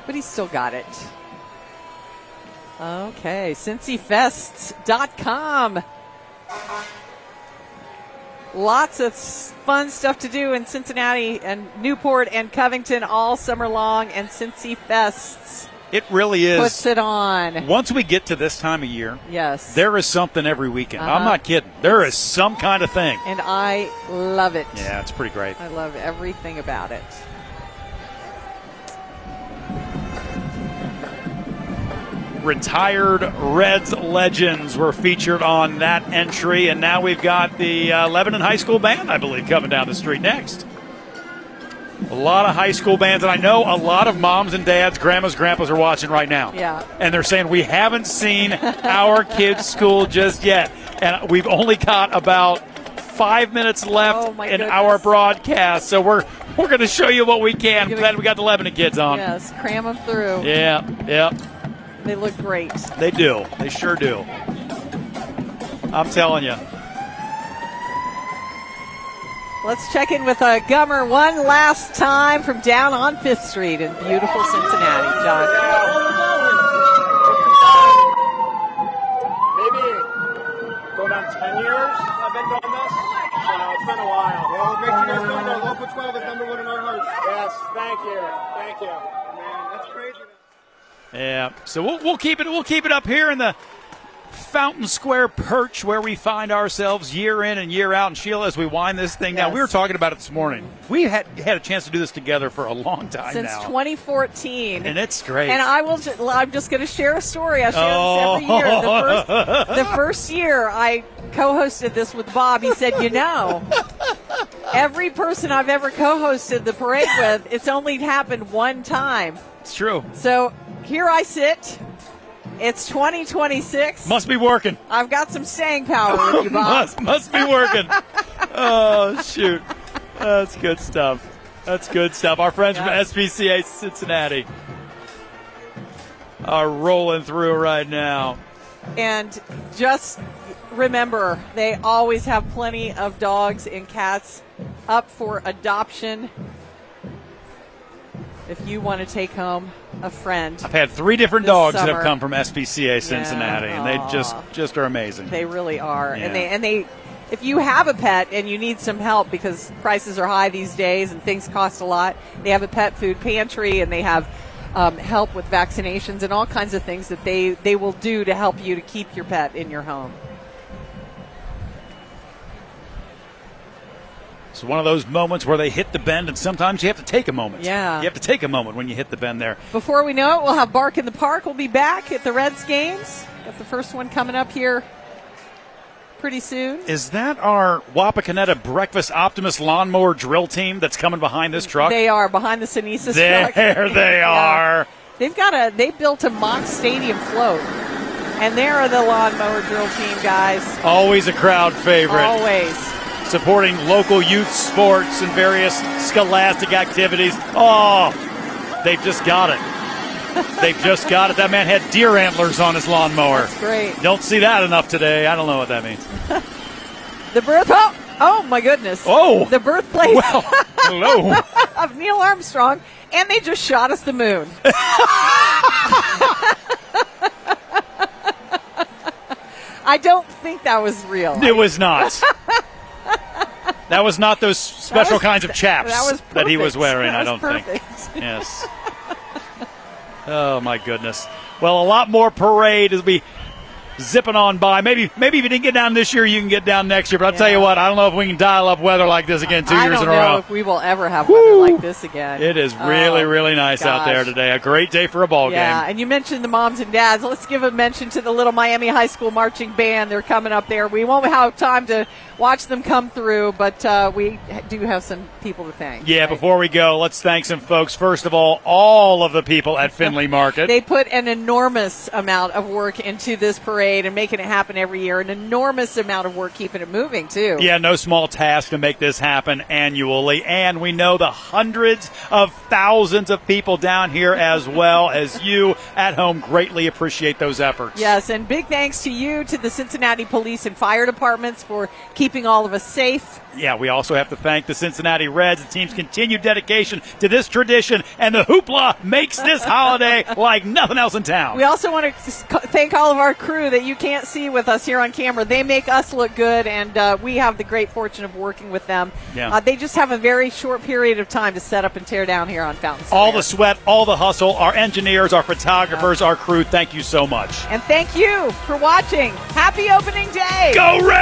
But he's still got it. Okay, CincyFests.com. Lots of fun stuff to do in Cincinnati and Newport and Covington all summer long, and Cincy Fests. It really is. Puts it on. Once we get to this time of year, yes, there is something every weekend. I'm not kidding. There is some kind of thing. And I love it. Yeah, it's pretty great. I love everything about it. Retired Reds legends were featured on that entry, and now we've got the Lebanon High School Band, I believe, coming down the street next. A lot of high school bands, and I know a lot of moms and dads, grandmas, grandpas are watching right now. Yeah. And they're saying, we haven't seen our kids' school just yet. And we've only got about 5 minutes left in our broadcast. So we're going to show you what we can. Glad we got the Lebanon kids on. Yes, cram them through. Yeah. They look great. They do. They sure do. I'm telling you. Let's check in with Gummer one last time from down on 5th Street in beautiful Cincinnati. John. Maybe going on 10 years I've been doing this. So it's been a while. Well, make sure you guys know that Local 12 is number one in our hearts. Yes, thank you. Man, that's crazy. Yeah, so we'll keep it up here in the Fountain Square perch where we find ourselves year in and year out. And Sheila, as we wind this thing down, we were talking about it this morning. We had a chance to do this together for a long time since now. 2014. And it's great. And I'm just going to share a story. I share this every year. The first year I co-hosted this with Bob, he said, every person I've ever co-hosted the parade with, it's only happened one time. It's true. So here I sit. It's 2026. Must be working. I've got some staying power with you, Bob. must be working. Oh, shoot. That's good stuff. Our friends from SPCA Cincinnati are rolling through right now. And just remember, they always have plenty of dogs and cats up for adoption. If you want to take home a friend. I've had 3 different dogs summer. that have come from SPCA Cincinnati, and they just are amazing. They really are. Yeah. And they if you have a pet and you need some help because prices are high these days and things cost a lot, they have a pet food pantry, and they have help with vaccinations and all kinds of things that they will do to help you to keep your pet in your home. It's one of those moments where they hit the bend, and sometimes you have to take a moment. Yeah. You have to take a moment when you hit the bend there. Before we know it, we'll have Bark in the Park. We'll be back at the Reds games. Got the first one coming up here pretty soon. Is that our Wapakoneta Breakfast Optimus lawnmower drill team that's coming behind this truck? They are behind the Sinesis truck. There they are. Yeah. They built a mock stadium float. And they are the lawnmower drill team, guys. Always a crowd favorite. Always. Supporting local youth sports and various scholastic activities. Oh, they've just got it. They've just got it. That man had deer antlers on his lawnmower. That's great. Don't see that enough today. I don't know what that means. Oh my goodness. Oh. The birthplace well, hello. of Neil Armstrong, and they just shot us the moon. I don't think that was real. It was not. That was not those special kinds of chaps that he was wearing, I don't think. Yes. Oh, my goodness. Well, a lot more parade as we zipping on by. Maybe if you didn't get down this year, you can get down next year. But I'll tell you what, I don't know if we can dial up weather like this again 2 years in a row. I don't know if we will ever have weather like this again. It is really, really nice out there today. A great day for a ball game. Yeah, and you mentioned the moms and dads. Let's give a mention to the Little Miami High School Marching Band. They're coming up there. We won't have time to watch them come through, but we do have some people to thank. Yeah, right? Before we go, let's thank some folks. First of all of the people at Findlay Market. They put an enormous amount of work into this parade and making it happen every year. An enormous amount of work keeping it moving, too. Yeah, no small task to make this happen annually. And we know the hundreds of thousands of people down here as well as you at home greatly appreciate those efforts. Yes, and big thanks to you, to the Cincinnati Police and Fire Departments for keeping all of us safe. Yeah, we also have to thank the Cincinnati Reds, the team's continued dedication to this tradition, and the hoopla makes this holiday like nothing else in town. We also want to thank all of our crew that you can't see with us here on camera. They make us look good, and we have the great fortune of working with them. Yeah. They just have a very short period of time to set up and tear down here on Fountain Square. All the sweat, all the hustle, our engineers, our photographers, our crew, thank you so much. And thank you for watching. Happy opening day. Go Reds!